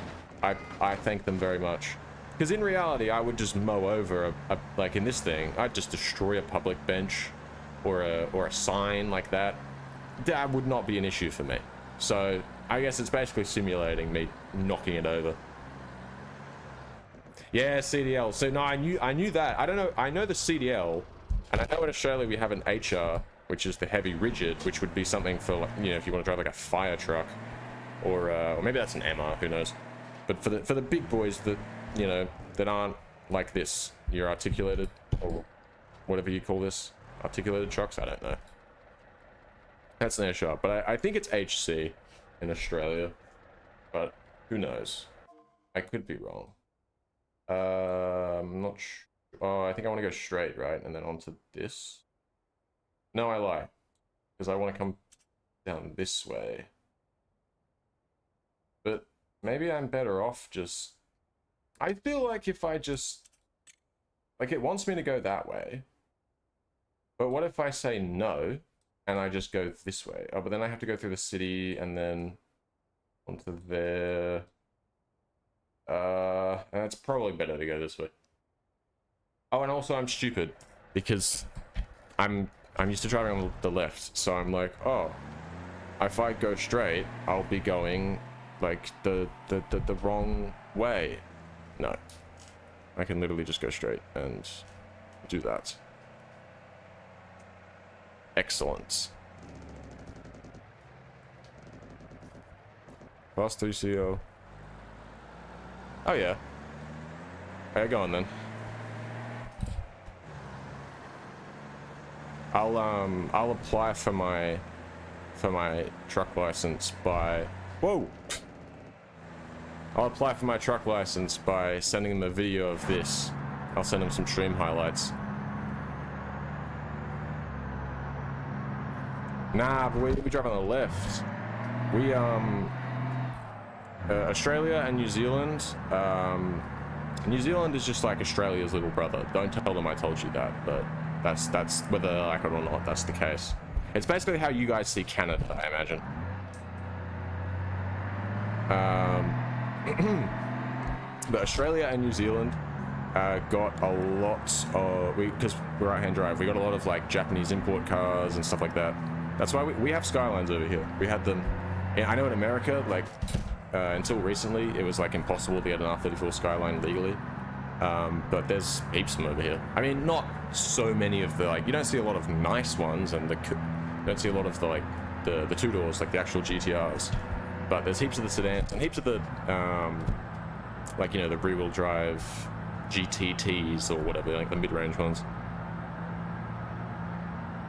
I thank them very much. Because in reality, I would just mow over like in this thing, I'd just destroy a public bench or a sign like that. That would not be an issue for me. So I guess it's basically simulating me knocking it over. Yeah, CDL. So no, I knew that. I don't know. I know the CDL, and I know in Australia we have an HR, which is the heavy rigid, which would be something for, like, you know, if you want to drive like a fire truck, or maybe that's an MR, who knows. But for the big boys that, you know, that aren't like this, your articulated, or whatever you call this, articulated trucks, I don't know. That's an air shop, but I think it's HC in Australia, but who knows? I could be wrong. I'm not sure. Oh, I think I want to go straight, right? And then onto this. No, I lie. Because I want to come down this way. But maybe I'm better off just... I feel like if I just... Like, it wants me to go that way. But what if I say no, and I just go this way? Oh, but then I have to go through the city, and then onto there. And it's probably better to go this way. Oh, and also I'm stupid, because I'm used to driving on the left, so I'm like, oh, if I go straight, I'll be going like the wrong way. No, I can literally just go straight and do that. Excellent. Class 3 CO. Oh yeah. Okay, go on then. I'll apply for my truck license by... Whoa! I'll apply for my truck license by sending them a video of this. I'll send them some stream highlights. Nah, but we drive on the left. We, Australia and New Zealand, New Zealand is just like Australia's little brother. Don't tell them I told you that, but that's whether they like it or not, that's the case. It's basically how you guys see Canada, I imagine. But Australia and New Zealand got a lot of, because we're right-hand drive, we got a lot of like Japanese import cars and stuff like that. That's why we have Skylines over here. We had them, I know in America, like until recently, it was like impossible to get an R34 Skyline legally. But there's heaps of them over here. I mean, not so many of the, like, you don't see a lot of nice ones, and you don't see a lot of the, like, the two doors, like the actual GTRs. But there's heaps of the sedans and heaps of the, like, you know, the rear-wheel drive GTTs or whatever, like the mid-range ones.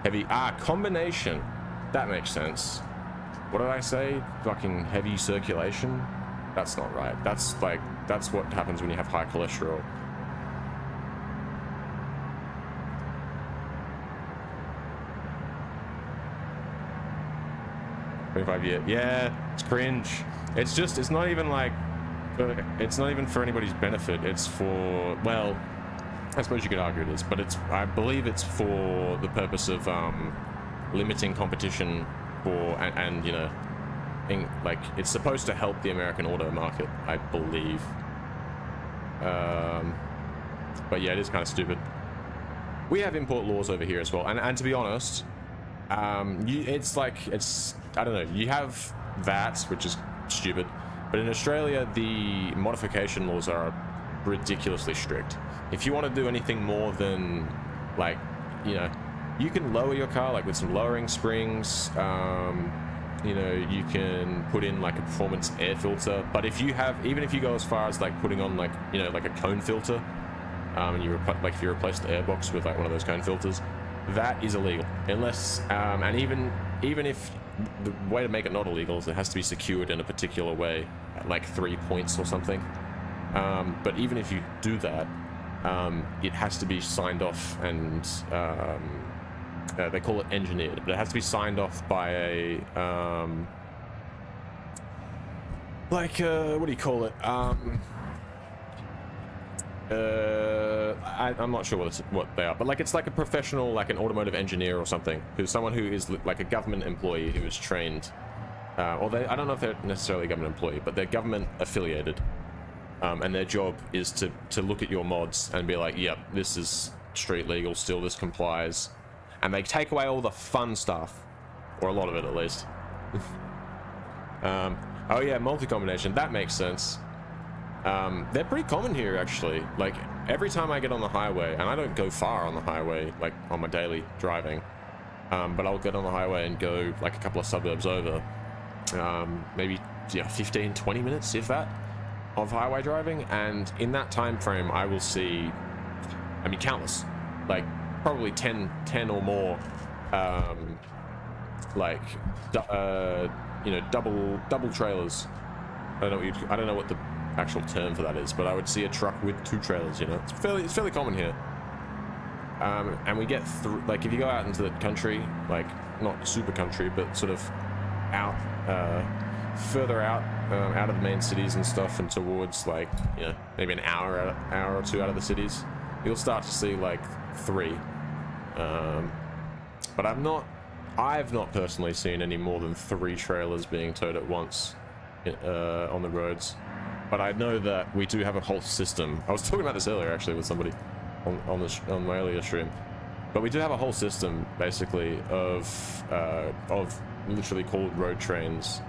Heavy, combination. That makes sense. What did I say? Fucking heavy circulation? That's not right. That's like, that's what happens when you have high cholesterol. Yeah, it's cringe. It's just, it's not even like, it's not even for anybody's benefit. It's for, well, I suppose you could argue it is, but it's, I believe it's for the purpose of limiting competition for, and you know, like, it's supposed to help the American auto market, I believe. But yeah, it is kind of stupid. We have import laws over here as well, and to be honest, it's like, it's, I don't know, you have that, which is stupid, but in Australia, the modification laws are ridiculously strict. If you want to do anything more than, like, you know, you can lower your car, like with some lowering springs, you know, you can put in like a performance air filter, but if you have, even if you go as far as like putting on like, you know, like a cone filter, and you like if you replace the airbox with like one of those cone filters, that is illegal. Unless, and even if the way to make it not illegal is it has to be secured in a particular way, at like 3 points or something. But even if you do that, it has to be signed off and they call it engineered, but it has to be signed off by a what do you call it? I'm not sure what they are, but like it's like a professional, like an automotive engineer or something, who's someone who is like a government employee who is trained, or I don't know if they're necessarily a government employee, but they're government affiliated, and their job is to look at your mods and be like, yep, this is street legal still, this complies, and they take away all the fun stuff, or a lot of it at least. Oh yeah, multi-combination, that makes sense. They're pretty common here, actually. Like, every time I get on the highway, and I don't go far on the highway, like, on my daily driving, but I'll get on the highway and go, like, a couple of suburbs over, maybe, yeah, 15, 20 minutes, if that, of highway driving, and in that time frame, I will see, I mean, countless, like, probably 10 or more, like, you know, double trailers. I don't know what the actual term for that is, but I would see a truck with 2 trailers, you know. It's fairly common here. And we get through, like, if you go out into the country, like, not super country, but sort of out, further out of the main cities and stuff, and towards, like, you know, maybe an hour or 2 out of the cities, you'll start to see, like, 3. But I've not personally seen any more than 3 trailers being towed at once on the roads. But I know that we do have a whole system. I was talking about this earlier, actually, with somebody on my earlier stream. But we do have a whole system, basically, of literally called road trains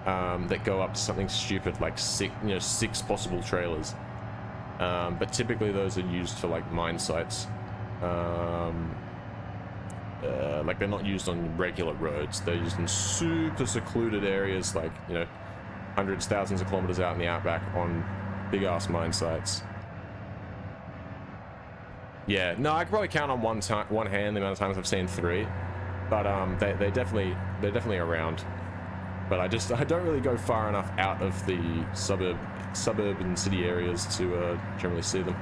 that go up to something stupid like 6 possible trailers. But typically those are used for like mine sites. Like they're not used on regular roads. They're used in super secluded areas, like, you know, hundreds, thousands of kilometers out in the outback on big ass mine sites. Yeah, no, I could probably count on one hand the amount of times I've seen 3, but they're definitely around. But I don't really go far enough out of the suburban city areas to generally see them.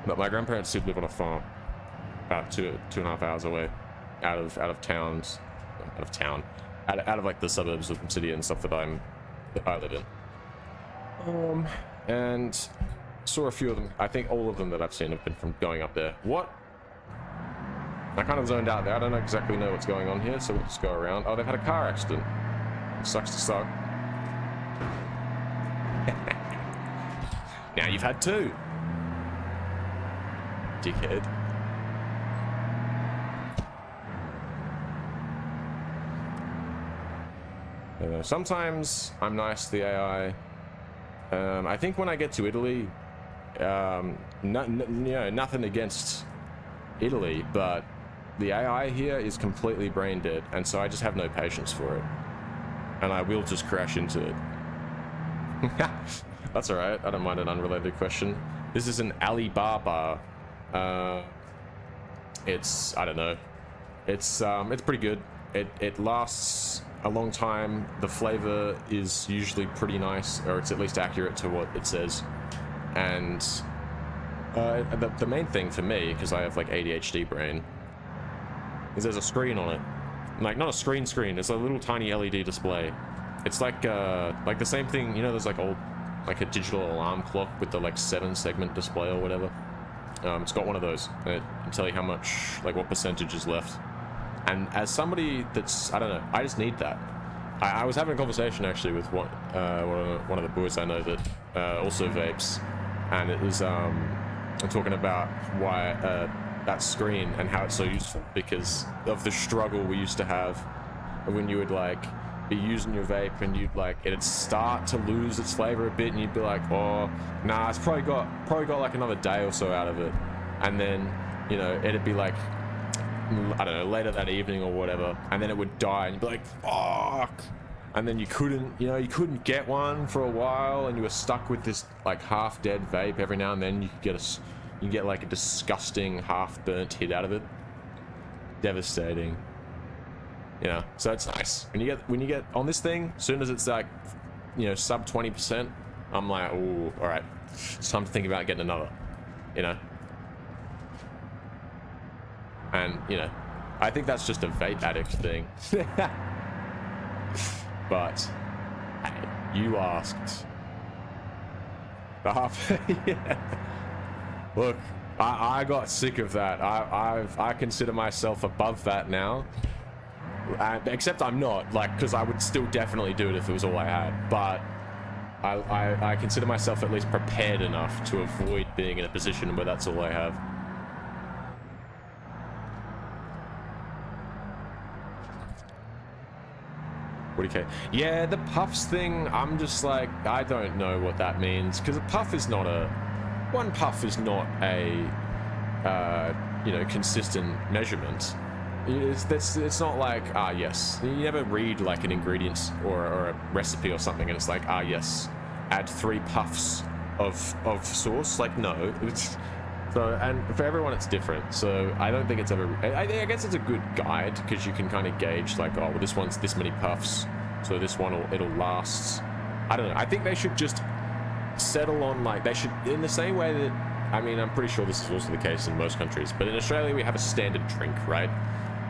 But my grandparents did live on a farm, about 2.5 hours away, out of town, out of like the suburbs of the city and stuff that I live in. And saw a few of them. I think all of them that I've seen have been from going up there. What? I kind of zoned out there. I don't exactly know what's going on here, so we'll just go around. Oh, they've had a car accident. Sucks to suck. Now you've had 2. Dickhead. Sometimes I'm nice to the AI. I think when I get to Italy, nothing against Italy, but the AI here is completely brain dead, and so I just have no patience for it, and I will just crash into it. That's all right. I don't mind an unrelated question. This is an Alibaba. It's, I don't know. It's pretty good. It lasts a long time. The flavor is usually pretty nice, or it's at least accurate to what it says. And the main thing for me, because I have like ADHD brain, is there's a screen on it. Like, not a screen, it's a little tiny LED display. It's like the same thing, you know, there's like like a digital alarm clock with the like 7-segment display or whatever. It's got one of those, and it can tell you how much, like what percentage is left. And as somebody that's, I don't know, I just need that. I was having a conversation actually with one of the boys I know that also vapes, and it was talking about why that screen and how it's so useful, because of the struggle we used to have when you would like be using your vape and you'd like it'd start to lose its flavor a bit, and you'd be like, oh nah, it's probably got like another day or so out of it, and then, you know, it'd be like, I don't know, later that evening or whatever, and then it would die, and you'd be like, fuck. and then you couldn't get one for a while, and you were stuck with this like half-dead vape. Every now and then you could get like a disgusting half-burnt hit out of it. Devastating. You know, so it's nice when you get on this thing. As soon as it's like, you know, sub 20%, I'm like, oh, all right, it's time to think about getting another. You know, and you know, I think that's just a vape addict thing. But hey, you asked. Yeah. Look, I got sick of that. I consider myself above that now. Except I'm not, like, because I would still definitely do it if it was all I had. But I consider myself at least prepared enough to avoid being in a position where that's all I have. What do you care? Yeah, the puffs thing, I'm just like, I don't know what that means, because a puff is not a... One puff is not a, you know, consistent measurement. It's not like, yes. You never read like an ingredient or a recipe or something and it's like, yes, add 3 puffs of sauce. Like, no. So, and for everyone it's different. So I don't think it's ever, I guess it's a good guide because you can kind of gauge like, oh, well, this one's this many puffs. So this one, it'll last. I don't know. I think they should just settle on like, they should, in the same way that, I mean, I'm pretty sure this is also the case in most countries, but in Australia we have a standard drink, right?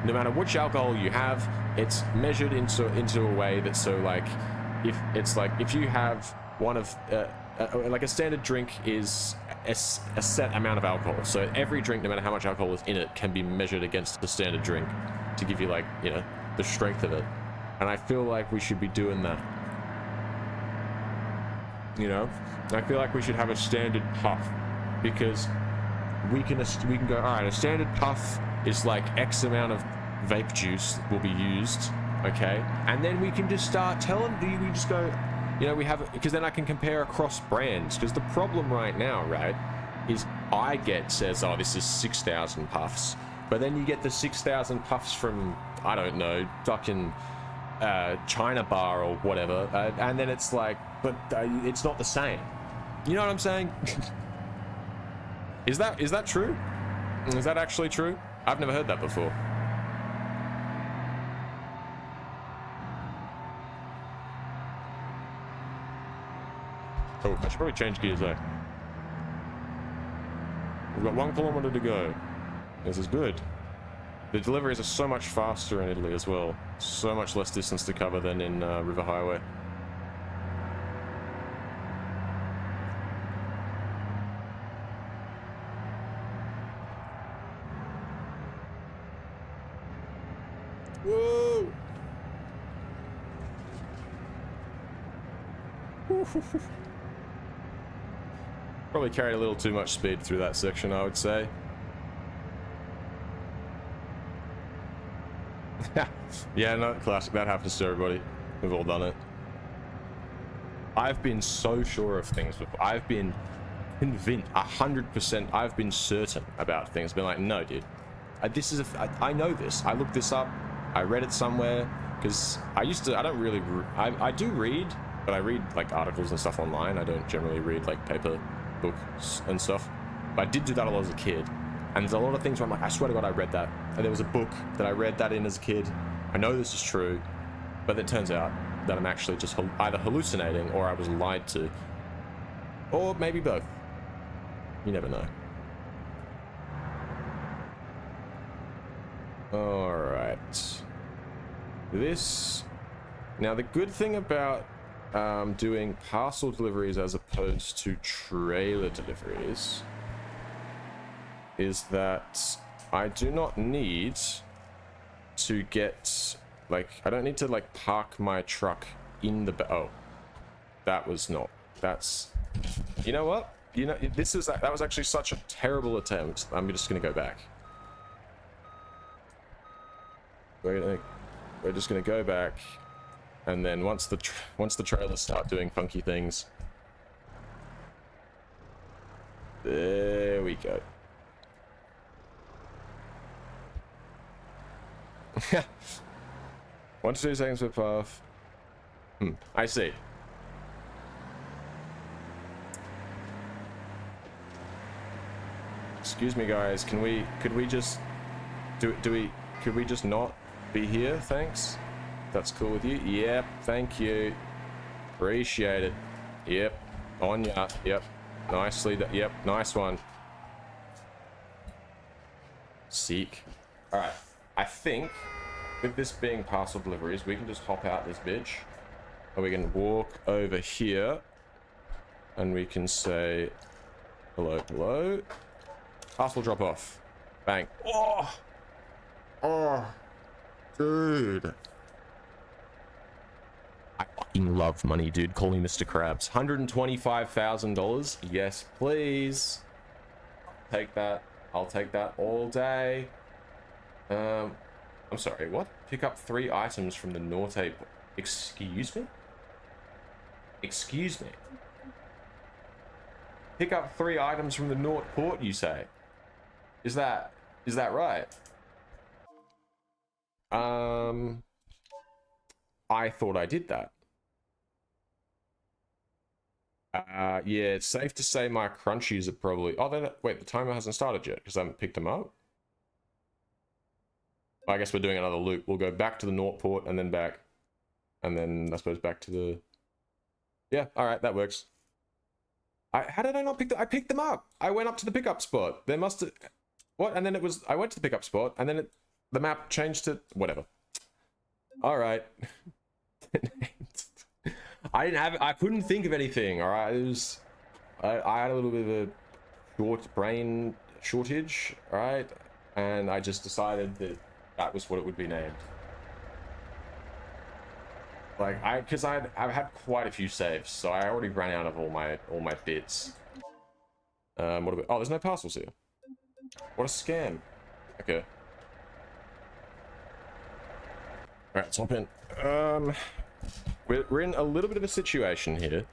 No matter which alcohol you have, it's measured into a way that's so like, if you have one of like a standard drink is a set amount of alcohol. So every drink, no matter how much alcohol is in it, can be measured against the standard drink to give you like, you know, the strength of it. And I feel like we should be doing that. You know, I feel like we should have a standard puff because we can go, all right, a standard puff is like X amount of vape juice will be used, okay? And then we can just start telling, we just go, you know, we have, because then I can compare across brands. Because the problem right now, right, is says, oh, this is 6,000 puffs. But then you get the 6,000 puffs from, I don't know, fucking China bar or whatever. And then it's like, but it's not the same. You know what I'm saying? Is that true? Is that actually true? I've never heard that before. Oh, I should probably change gears though. We've got 1 kilometer to go. This is good. The deliveries are so much faster in Italy as well. So much less distance to cover than in River Highway. Whoa! Probably carried a little too much speed through that section, I would say. Yeah, no, classic. That happens to everybody. We've all done it. I've been so sure of things before. I've been convinced, 100%. I've been certain about things. Been like, no, dude. I know this. I looked this up. I read it somewhere. Because I don't really, I do read, but I read like articles and stuff online. I don't generally read like paper books and stuff. But I did do that a lot as a kid. And there's a lot of things where I'm like, I swear to God, I read that. And there was a book that I read that in as a kid. I know this is true, but it turns out that I'm actually just either hallucinating or I was lied to. Or maybe both. You never know. Alright. Now the good thing about doing parcel deliveries as opposed to trailer deliveries is that I do not need to get, like, I don't need to like park my truck in the oh, that was not, that's, you know what, you know, that was actually such a terrible attempt. I'm just gonna go back. We're just gonna go back, and then once the trailers start doing funky things, there we go. 1 to 2 seconds per path. I see. Excuse me, guys. Could we just could we just not be here? Thanks. That's cool with you. Yep. Thank you. Appreciate it. Yep. On ya. Yep. Nicely done. Yep. Nice one. Seek. All right. I think with this being parcel deliveries, we can just hop out this bitch, and we can walk over here, and we can say, hello, hello. Parcel drop off. Bang. Oh. Oh. Dude. I fucking love money, dude. Call me Mr. Krabs. $125,000. Yes, please. Take that. I'll take that all day. I'm sorry, what? Pick up 3 items from the Norte... Excuse me? Excuse me? Pick up 3 items from the North Port, you say? Is that right? I thought I did that. Yeah, it's safe to say my crunchies are probably... Oh, wait, the timer hasn't started yet because I haven't picked them up. I guess we're doing another loop. We'll go back to the North Port and then back. And then, I suppose, back to the... Yeah, alright, that works. How did I not pick them? I picked them up! I went up to the pickup spot. There must have... What? And then it was... I went to the pickup spot, and then the map changed to... Whatever. Alright. I couldn't think of anything, alright? It was... I had a little bit of a short brain shortage, alright? And I just decided that that was what it would be named. Like, because I've had quite a few saves, so I already ran out of all my bits. What about... Oh, there's no parcels here. What a scam. Okay. Alright, let's hop in. We're in a little bit of a situation here.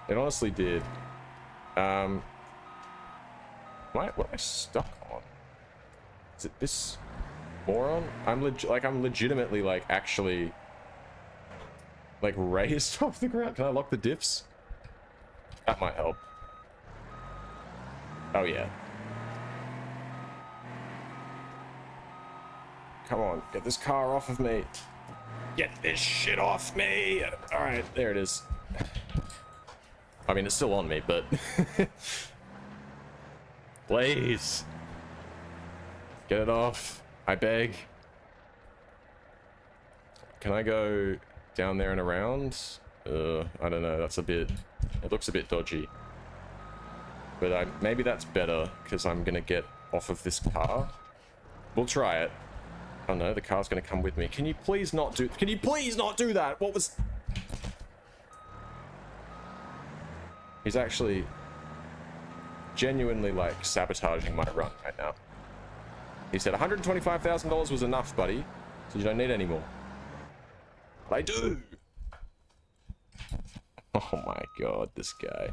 It honestly did. What am I stuck on? Is it this moron? I'm legitimately, like, actually, like, raised off the ground. Can I lock the diffs? That might help. Oh, yeah. Come on, get this car off of me. Get this shit off me! Alright, there it is. I mean, it's still on me, but... Please. Get it off. I beg. Can I go down there and around? I don't know. That's a bit... It looks a bit dodgy. But maybe that's better, because I'm going to get off of this car. We'll try it. Oh no, the car's going to come with me. Can you please not do... Can you please not do that? What was... He's actually genuinely, like, sabotaging my run right now. He said $125,000 was enough, buddy, so you don't need any more. But I do! Oh my god, this guy.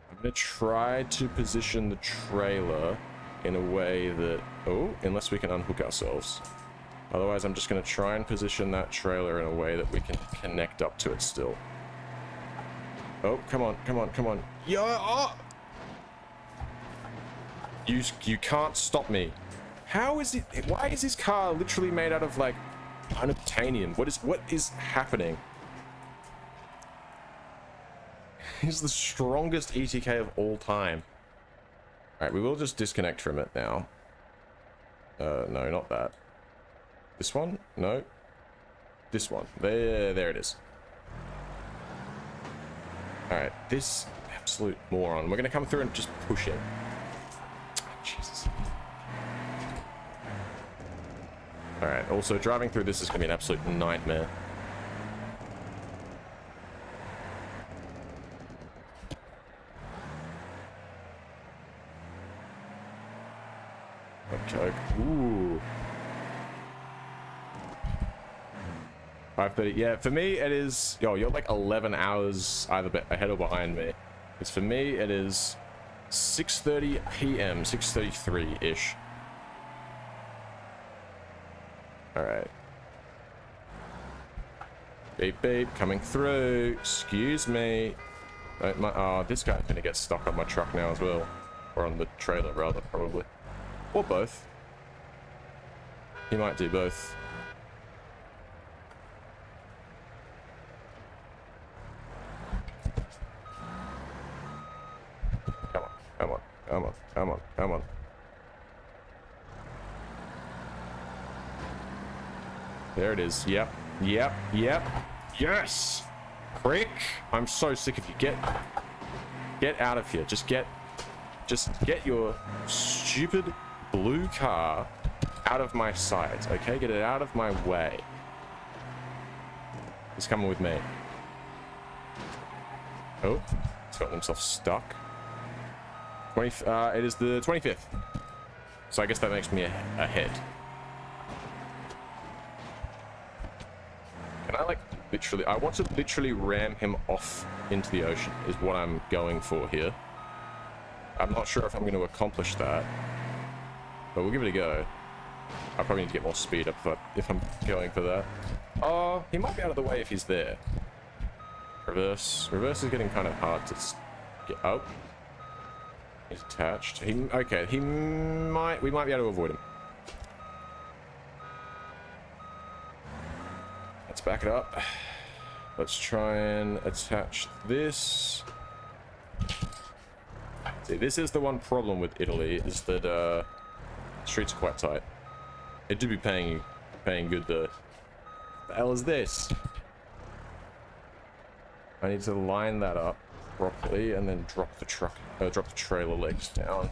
I'm gonna try to position the trailer in a way that... Oh, unless we can unhook ourselves. Otherwise, I'm just gonna try and position that trailer in a way that we can connect up to it still. Oh, come on, come on, come on. Yo, oh! You can't stop me. How is it... Why is this car literally made out of, like, unobtainium? What is happening? He's the strongest ETK of all time. Alright, we will just disconnect from it now. No, not that. This one? No. This one. There it is. Alright, this absolute moron. We're gonna come through and just push it. Oh, Jesus. Alright, also driving through this is gonna be an absolute nightmare. Okay. Ooh. 5:30. Yeah, for me it is... Yo, you're like 11 hours either ahead or behind me. Because for me it is 6:30 p.m. 6:33-ish. All right. Beep beep, coming through. Excuse me. Oh, this guy's gonna get stuck on my truck now as well, or on the trailer rather, probably, or both. He might do both. Come on, come on, come on, come on, come on. There it is. Yep, yep, yep. Yes! Prick! I'm so sick of you. Get out of here. Just get your stupid blue car out of my sight, okay? Get it out of my way. He's coming with me. Oh, he's got himself stuck. It is the 25th. So I guess that makes me ahead. Can I, like, literally... I want to literally ram him off into the ocean, is what I'm going for here. I'm not sure if I'm going to accomplish that, but we'll give it a go. I probably need to get more speed up if I'm going for that. Oh, he might be out of the way if he's there. Reverse. Reverse is getting kind of hard to get... Oh. He's attached. Okay, we might be able to avoid him. Let's back it up. Let's try and attach this. See, this is the one problem with Italy, is that streets are quite tight. It do be paying good though. What the hell is this? I need to line that up properly and then drop the trailer legs down.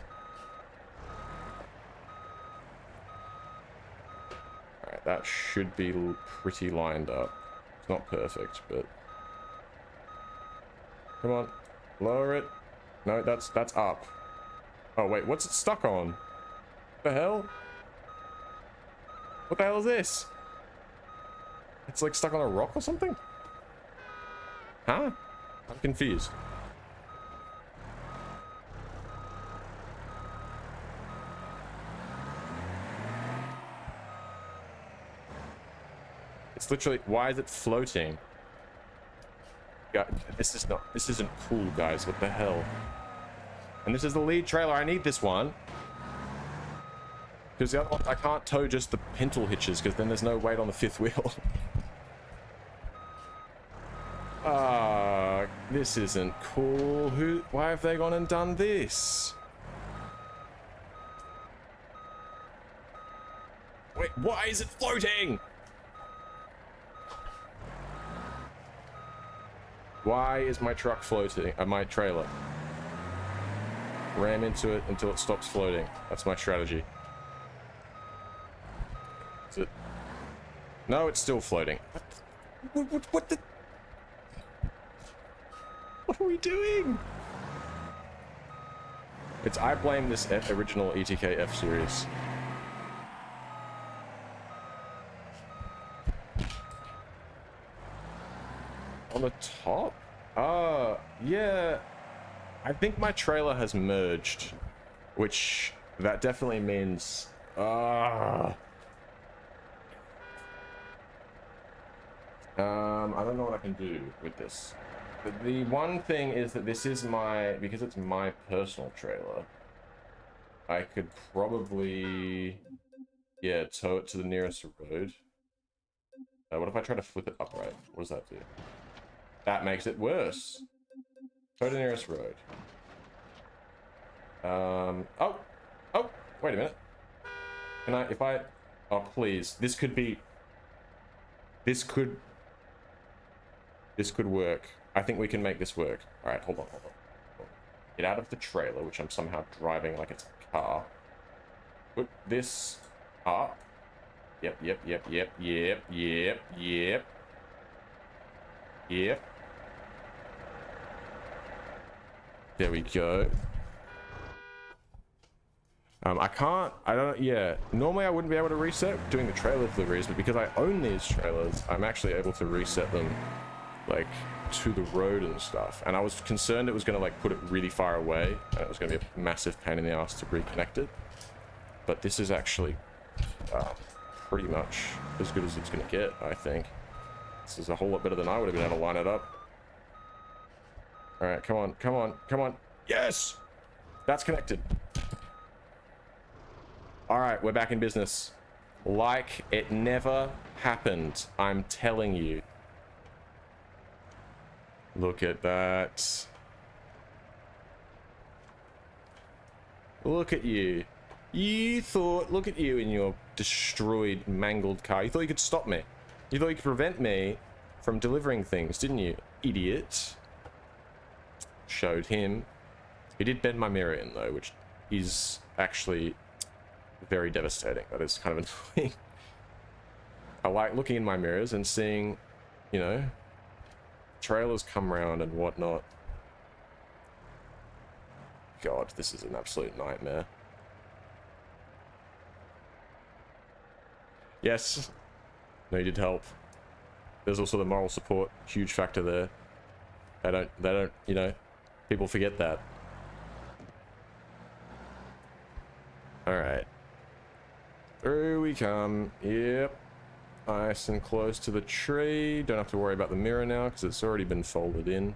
Alright, that should be pretty lined up. It's not perfect, but... Come on, lower it. No, that's up. Oh wait, what's it stuck on? What the hell? What the hell is this? It's like stuck on a rock or something? Huh? I'm confused. It's literally, why is it floating? God, this isn't cool, guys. What the hell? And this is the lead trailer. I need this one. Because the other one, I can't tow just the pintle hitches, because then there's no weight on the fifth wheel. This isn't cool. Why have they gone and done this? Wait, why is it floating? Why is my truck floating? My trailer. Ram into it until it stops floating. That's my strategy. Is it? No, it's still floating. What the? What are we doing? I blame this original ETK F series. On the top? Yeah. I think my trailer has merged, which that definitely means I don't know what I can do with this. The one thing is that this is because it's my personal trailer, I could probably, yeah, tow it to the nearest road. What if I try to flip it upright? What does that do? That makes it worse. Tow to the nearest road. Oh, wait a minute. Can I, oh please, this could work. I think we can make this work. All right, hold on. Get out of the trailer, which I'm somehow driving like it's a car. Put this up. Yep. There we go. Normally I wouldn't be able to reset doing the trailer deliveries, but because I own these trailers, I'm actually able to reset them, like, to the road and stuff, and I was concerned it was going to like put it really far away and it was going to be a massive pain in the ass to reconnect it. But this is actually pretty much as good as it's going to get, I think. This is a whole lot better than I would have been able to line it up. All right, come on, come on, come on. Yes! That's connected. All right, we're back in business. Like it never happened, I'm telling you. Look at that. Look at you. You thought, look at you in your destroyed, mangled car. You thought you could stop me. You thought you could prevent me from delivering things, didn't you? Idiot. Showed him. He did bend my mirror in though, which is actually very devastating. That is kind of annoying. I like looking in my mirrors and seeing, you know, trailers come around and whatnot. God, this is an absolute nightmare. Yes, needed help. There's also the moral support, huge factor there. They don't, you know, people forget that. All right. Through we come. Yep. Nice and close to the tree. Don't have to worry about the mirror now because it's already been folded in.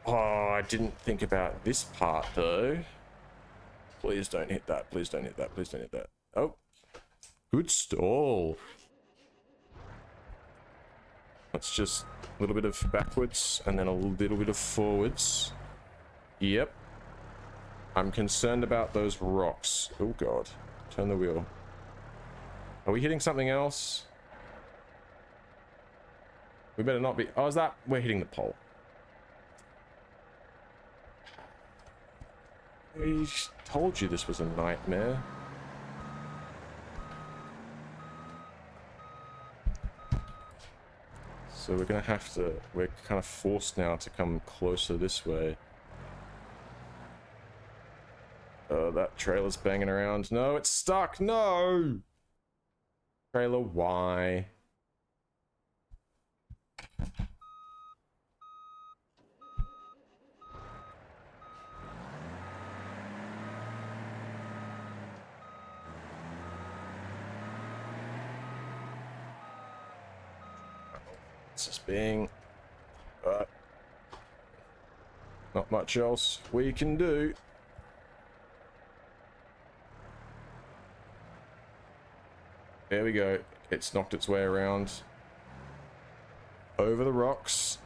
Oh, I didn't think about this part though. Please don't hit that. Please don't hit that. Please don't hit that. Oh. Good stall. Let's just a little bit of backwards and then a little bit of forwards. Yep. I'm concerned about those rocks. Oh god. Turn the wheel. Are we hitting something else? We better not be. Oh, is that? We're hitting the pole. I told you this was a nightmare. So we're gonna have to. We're kind of forced now to come closer this way. Oh, that trailer's banging around. No, it's stuck. No! Trailer, why? It's just being... not much else we can do. There we go. It's knocked its way around. Over the rocks.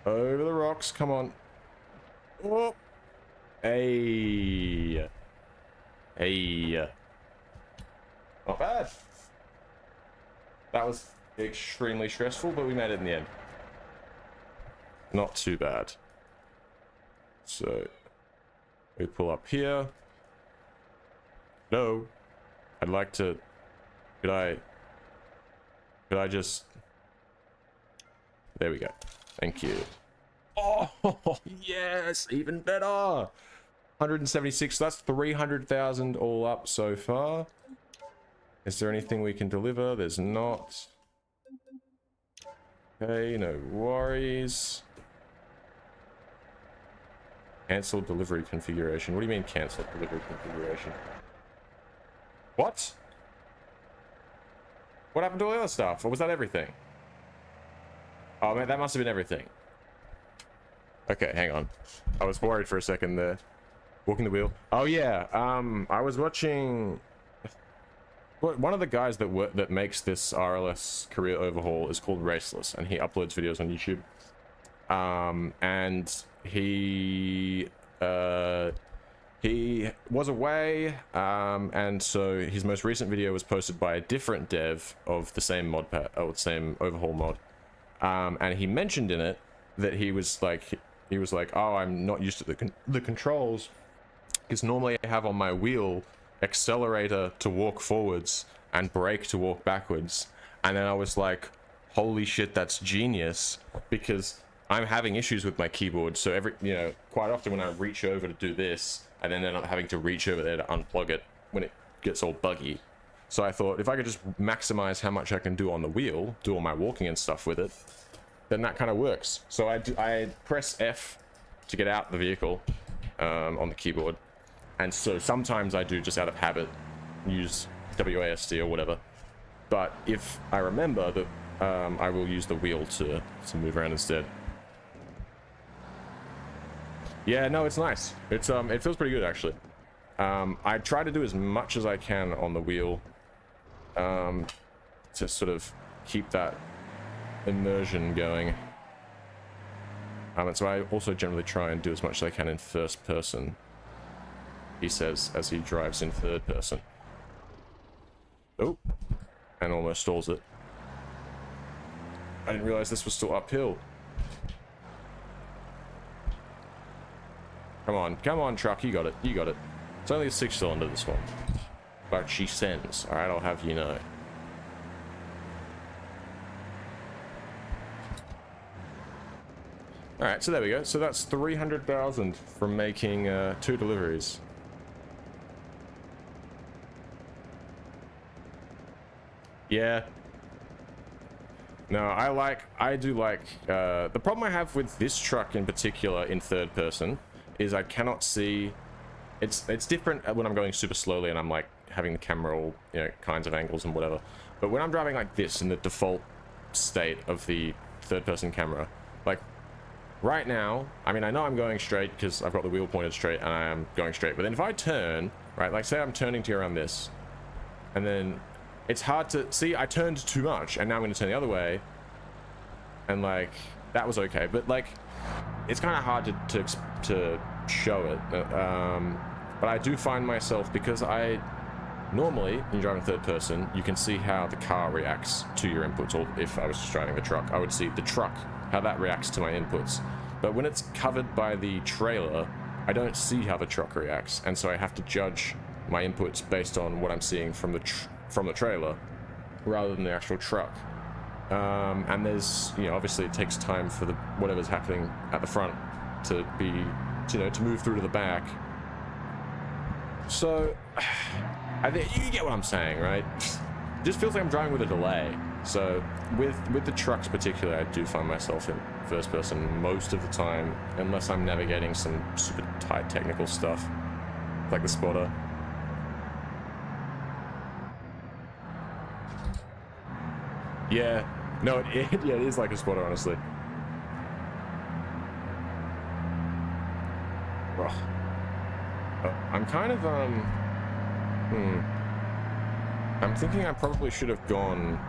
Over the rocks. Come on. Oh. Hey. Hey. Not bad. That was extremely stressful, but we made it in the end. Not too bad. So, we pull up here. No. I'd like to... Could I just... There we go. Thank you. Oh, yes! Even better! 176, that's 300,000 all up so far. Is there anything we can deliver? There's not. Okay, no worries. Cancel delivery configuration. What do you mean cancel delivery configuration? What? What happened to all the other stuff? Or was that everything? Oh man, that must have been everything. Okay, hang on. I was worried for a second there. Walking the wheel. Oh yeah, I was watching... One of the guys that makes this RLS career overhaul is called Raceless, and he uploads videos on YouTube. And he was away, and so his most recent video was posted by a different dev of the same mod pack, or the same overhaul mod. And he mentioned in it that he was like, oh, I'm not used to the controls, because normally I have on my wheel accelerator to walk forwards and brake to walk backwards. And then I was like, holy shit, that's genius, because I'm having issues with my keyboard. So quite often when I reach over to do this, and then I'm having to reach over there to unplug it when it gets all buggy. So I thought if I could just maximize how much I can do on the wheel, do all my walking and stuff with it, then that kind of works. So I press F to get out the vehicle on the keyboard. And so sometimes I do, just out of habit, use WASD or whatever. But if I remember that I will use the wheel to move around instead. Yeah, no, it's nice. It's it feels pretty good actually. I try to do as much as I can on the wheel to sort of keep that immersion going. And so I also generally try and do as much as I can in first person, he says, as he drives in third person. Oh, and almost stalls it. I didn't realize this was still uphill. Come on, truck, you got it, you got it. It's only a 6-cylinder, this one. But she sends, alright, I'll have you know. Alright, so there we go. So that's 300,000 from making 2 deliveries. Yeah. No, I do like, the problem I have with this truck in particular in third person is I cannot see, it's different when I'm going super slowly and I'm like having the camera all, you know, kinds of angles and whatever. But when I'm driving like this in the default state of the third person camera, like right now, I mean, I know I'm going straight because I've got the wheel pointed straight and I am going straight. But then if I turn, right, like say I'm turning to around this, and then it's hard to see, I turned too much and now I'm going to turn the other way. And like, that was okay. But like, it's kind of hard to show it. But I do find myself, because I normally, when you drive in third person, you can see how the car reacts to your inputs. Or if I was just driving the truck, I would see the truck, how that reacts to my inputs. But when it's covered by the trailer, I don't see how the truck reacts. And so I have to judge my inputs based on what I'm seeing from the trailer rather than the actual truck. And there's, you know, obviously it takes time for the whatever's happening at the front to be, you know, to move through to the back. So I think you get what I'm saying, right? It just feels like I'm driving with a delay. So with the trucks particularly, I do find myself in first person most of the time, unless I'm navigating some super tight technical stuff like the spotter. Yeah, no, it is like a spotter, honestly. I'm kind of, I'm thinking I probably should have gone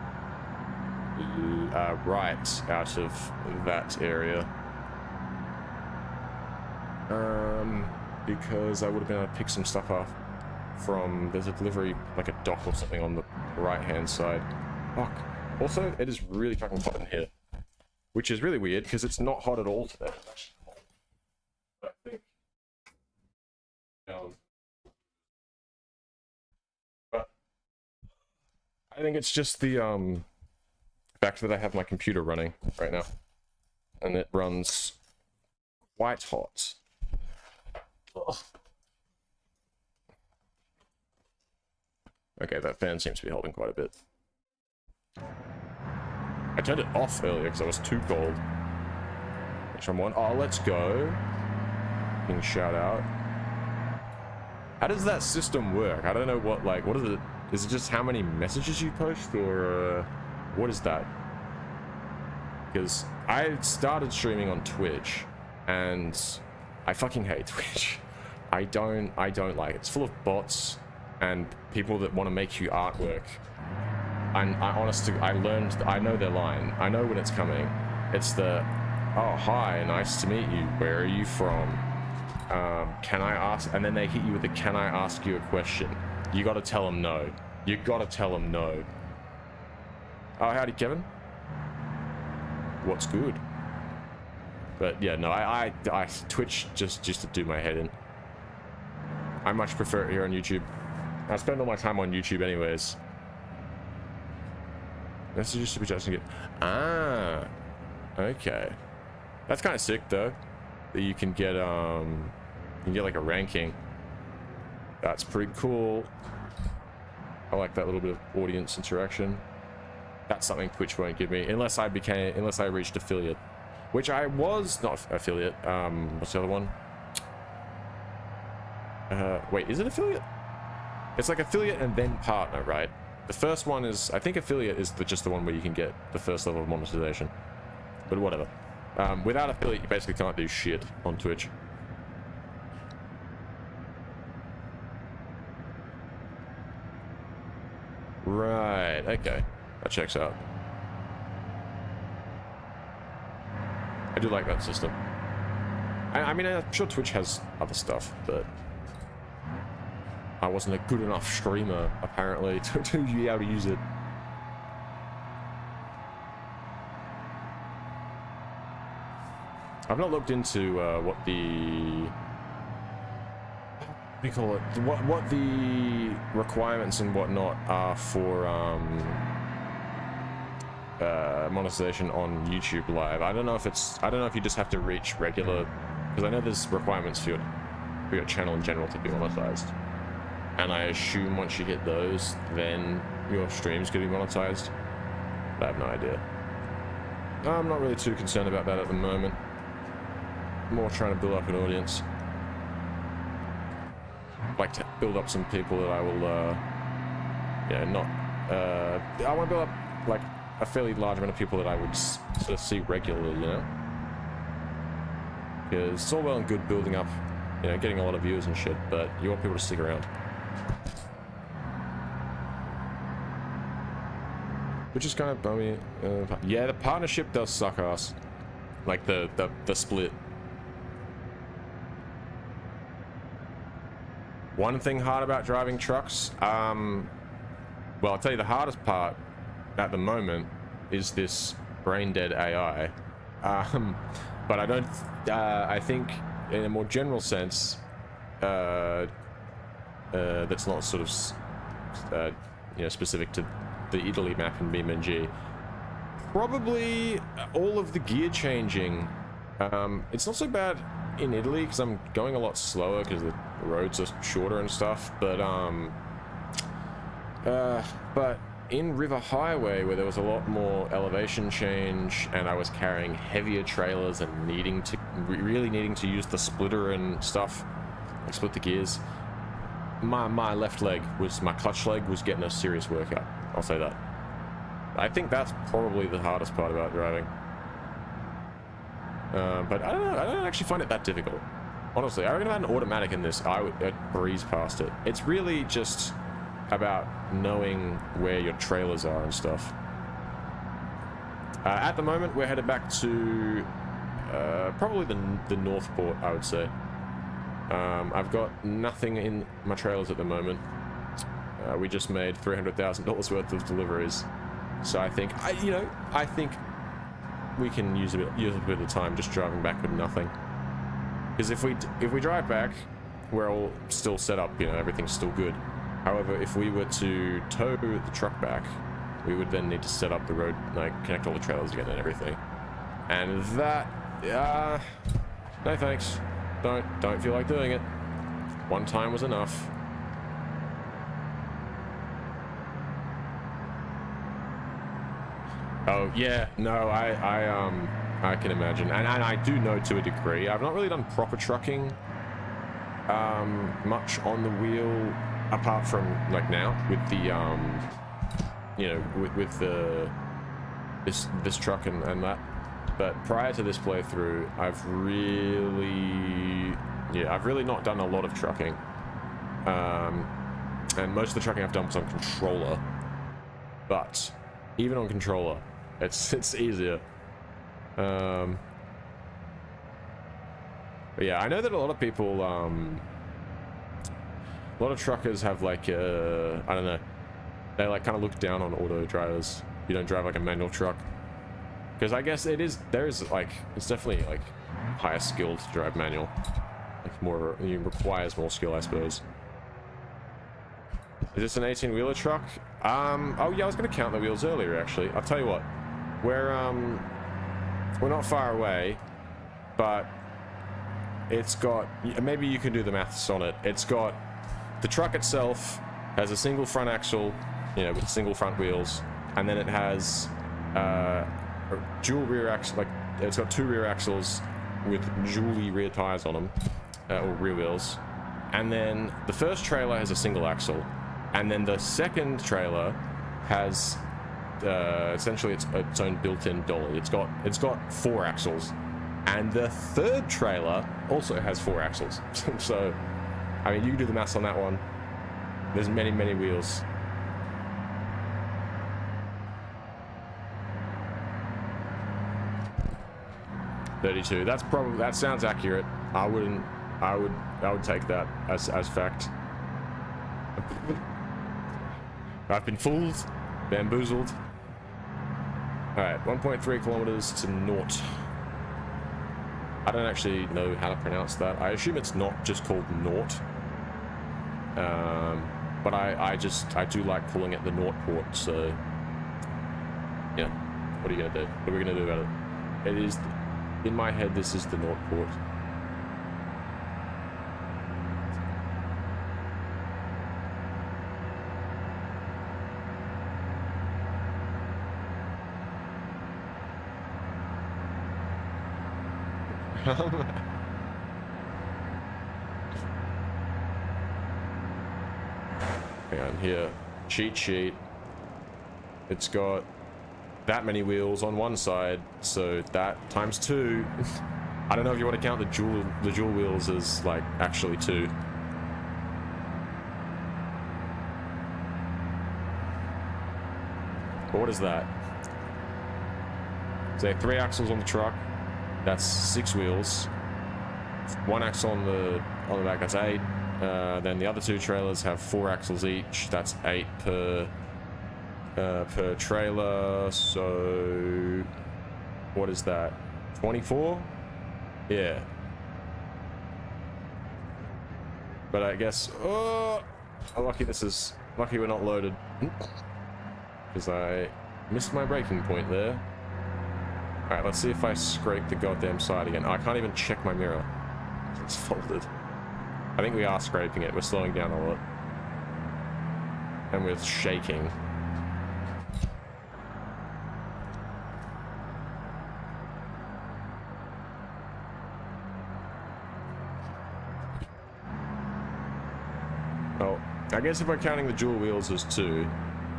right out of that area. Because I would have been able to pick some stuff up from, there's a delivery, like a dock or something on the right-hand side. Fuck. Also, it is really fucking hot in here, which is really weird because it's not hot at all today. I think, but I think it's just the fact that I have my computer running right now, and it runs quite hot. Ugh. Okay, that fan seems to be helping quite a bit. I turned it off earlier because I was too cold. Which I'm on. Oh, let's go. King shout out. How does that system work? I don't know what, like, what is it? Is it just how many messages you post, or what is that? Because I started streaming on Twitch, and I fucking hate Twitch. I don't like it. It's full of bots and people that want to make you artwork. And I know their line. I know when it's coming. It's the, oh, hi, nice to meet you. Where are you from? Can I ask? And then they hit you with the, can I ask you a question? You got to tell them no. You got to tell them no. Oh, howdy, Kevin. What's good? But yeah, no, I Twitch just to do my head in. I much prefer it here on YouTube. I spend all my time on YouTube anyways. Messages to be judged and get. Ah, okay. That's kind of sick though. That you can get like a ranking. That's pretty cool. I like that little bit of audience interaction. That's something Twitch won't give me unless I reached affiliate, which I was not affiliate. What's the other one? Wait, is it affiliate? It's like affiliate and then partner, right? The first one is, I think affiliate is just the one where you can get the first level of monetization. But whatever. Without affiliate, you basically can't do shit on Twitch. Right, okay. That checks out. I do like that system. I mean, I'm sure Twitch has other stuff, but I wasn't a good enough streamer, apparently, to be able to use it. I've not looked into what the... What do you call it? What the requirements and whatnot are for monetization on YouTube Live. I don't know if you just have to reach regular, because I know there's requirements for your channel in general to be monetized. And I assume once you get those, then your stream's gonna be monetized. But I have no idea. I'm not really too concerned about that at the moment. More trying to build up an audience. Like to build up some people that I will, I want to build up like a fairly large amount of people that I would sort of see regularly, you know? Because it's all well and good building up, you know, getting a lot of views and shit, but you want people to stick around. Which is kind of, I mean, yeah, the partnership does suck ass. Like the split. One thing hard about driving trucks, well, I'll tell you the hardest part at the moment is this brain dead AI. But I don't, I think in a more general sense, that's not sort of, you know, specific to the Italy map in BeamNG. Probably all of the gear changing. It's not so bad in Italy because I'm going a lot slower because the roads are shorter and stuff, but in River Highway, where there was a lot more elevation change and I was carrying heavier trailers and really needing to use the splitter and stuff, like split the gears, my left leg my clutch leg was getting a serious workout. I'll say that. I think that's probably the hardest part about driving. But I don't know, I don't actually find it that difficult. Honestly, I reckon if I had an automatic in this, I'd breeze past it. It's really just about knowing where your trailers are and stuff. At the moment, we're headed back to probably the North Port, I would say. I've got nothing in my trailers at the moment. We just made $300,000 worth of deliveries, so I think I think we can use a bit of time just driving back with nothing. Because if we drive back, we're all still set up, you know, everything's still good. However, if we were to tow the truck back, we would then need to set up the road, like connect all the trailers again and everything. And that, no thanks. Don't feel like doing it. One time was enough. Oh yeah, no, I can imagine, and I do know to a degree. I've not really done proper trucking much on the wheel, apart from like now with the you know, with the this truck and that. But prior to this playthrough, I've really not done a lot of trucking, and most of the trucking I've done was on controller. But even on controller, it's easier. But yeah, I know that a lot of people, a lot of truckers have like, I don't know, they like kind of look down on auto drivers. You don't drive like a manual truck, because I guess it's definitely like higher skill to drive manual. Like it requires more skill, I suppose. Is this an 18-wheeler truck? Oh yeah, I was gonna count the wheels earlier actually. I'll tell you what, we're not far away, but it's got, maybe you can do the maths on it. It's got the truck itself, has a single front axle, you know, with single front wheels, and then it has dual rear axle, like it's got 2 rear axles with dually rear tires on them, or rear wheels. And then the first trailer has a single axle, and then the second trailer has essentially its own built-in dolly. It's got 4 axles, and the third trailer also has 4 axles. So, I mean, you can do the maths on that one. There's many wheels. $32. That's probably, that sounds accurate. I would take that as fact. I've been fooled, bamboozled. Alright, 1.3 kilometers to naught. I don't actually know how to pronounce that. I assume it's not just called naught. But I do like calling it the naught port, so yeah. What are you gonna do? What are we gonna do about it? It is, in my head, this is the naught port. Hang on, here, cheat sheet. It's got that many wheels on one side, so that times 2. I don't know if you want to count the dual wheels as like actually 2. But what is that? So 3 axles on the truck. That's 6 wheels. 1 axle on the back. That's 8. Then the other 2 trailers have 4 axles each. That's 8 per trailer. So what is that? 24? Yeah. But I guess, oh, lucky we're not loaded, because I missed my braking point there. Alright, let's see if I scrape the goddamn side again. Oh, I can't even check my mirror. It's folded. I think we are scraping it. We're slowing down a lot. And we're shaking. Well, I guess if we're counting the dual wheels as 2,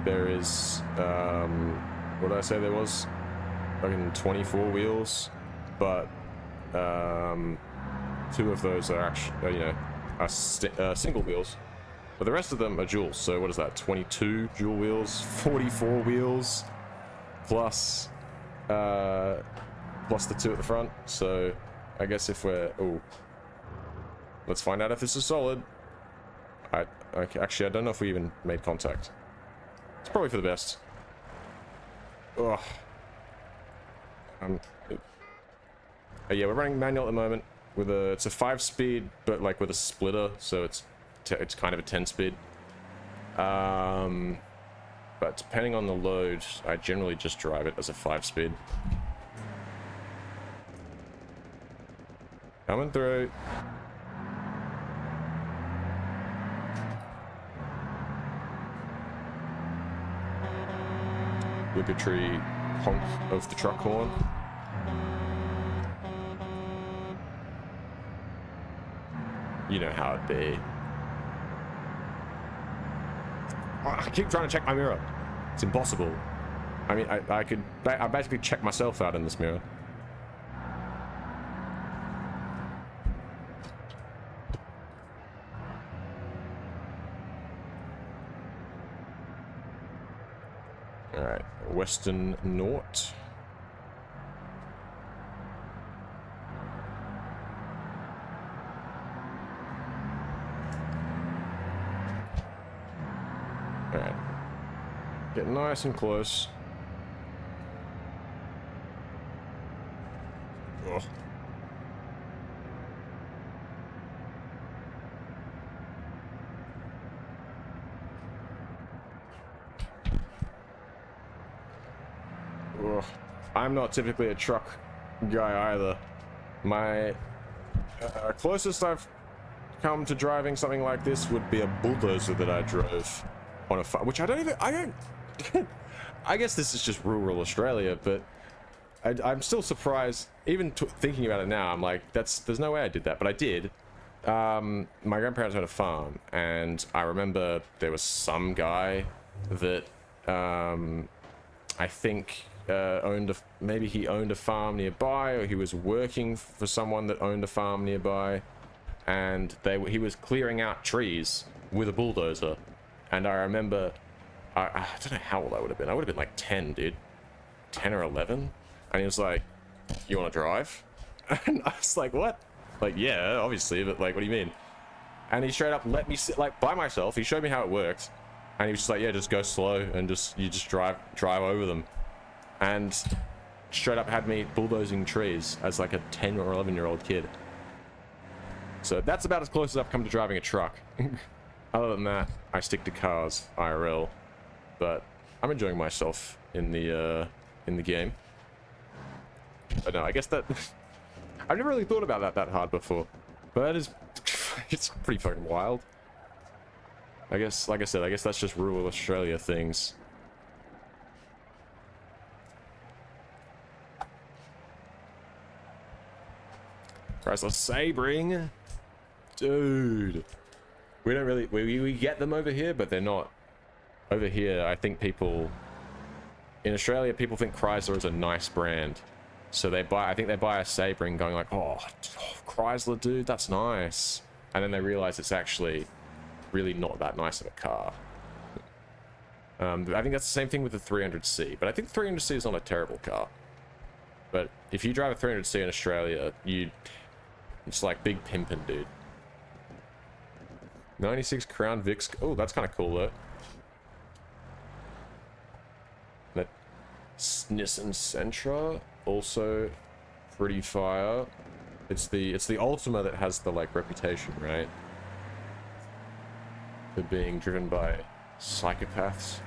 there is, what did I say there was? Fucking 24 wheels, but 2 of those are actually, you know, are single wheels, but the rest of them are dual. So what is that? 22 dual wheels, 44 wheels, plus the 2 at the front. So I guess if we're, oh, let's find out if this is solid. Actually, I don't know if we even made contact. It's probably for the best. Ugh. Yeah, we're running manual at the moment with it's a 5-speed, but like with a splitter, so it's kind of a 10-speed. But depending on the load, I generally just drive it as a 5-speed. Coming through. Obligatory honk of the truck horn. You know how it be. Oh, I keep trying to check my mirror. It's impossible. I mean, I basically check myself out in this mirror. Alright, Western Naught. Alright. Get nice and close. Ugh. Ugh. I'm not typically a truck guy either. My closest I've come to driving something like this would be a bulldozer that I drove on a farm, which I don't I guess this is just rural Australia, but I'm still surprised, even thinking about it now, I'm like, there's no way I did that, but I did. My grandparents had a farm, and I remember there was some guy that, I think, maybe he owned a farm nearby, or he was working for someone that owned a farm nearby, and he was clearing out trees with a bulldozer. And I remember, I don't know how old I would have been. I would have been like 10, dude. 10 or 11. And he was like, you want to drive? And I was like, what? Like, yeah, obviously, but like, what do you mean? And he straight up let me sit like by myself. He showed me how it worked. And he was just like, yeah, just go slow and you just drive over them. And straight up had me bulldozing trees as like a 10 or 11-year-old kid. So that's about as close as I've come to driving a truck. Other than that, I stick to cars, IRL. But I'm enjoying myself in the game. But no, I guess that... I've never really thought about that hard before. But that is... it's pretty fucking wild. I guess, like I said, I guess that's just rural Australia things. Chrysler Sebring. Dude. We don't really... We get them over here, but they're not... Over here, I think people... In Australia, people think Chrysler is a nice brand. So they buy... I think they buy a Sebring going like, oh, Chrysler, dude, that's nice. And then they realize it's actually really not that nice of a car. I think that's the same thing with the 300C. But I think the 300C is not a terrible car. But if you drive a 300C in Australia, it's like big pimpin', dude. 96 Crown Vics. Oh, that's kind of cool, though. That Nissan Sentra, also pretty fire. It's the Ultima that has the like reputation, right? For being driven by psychopaths.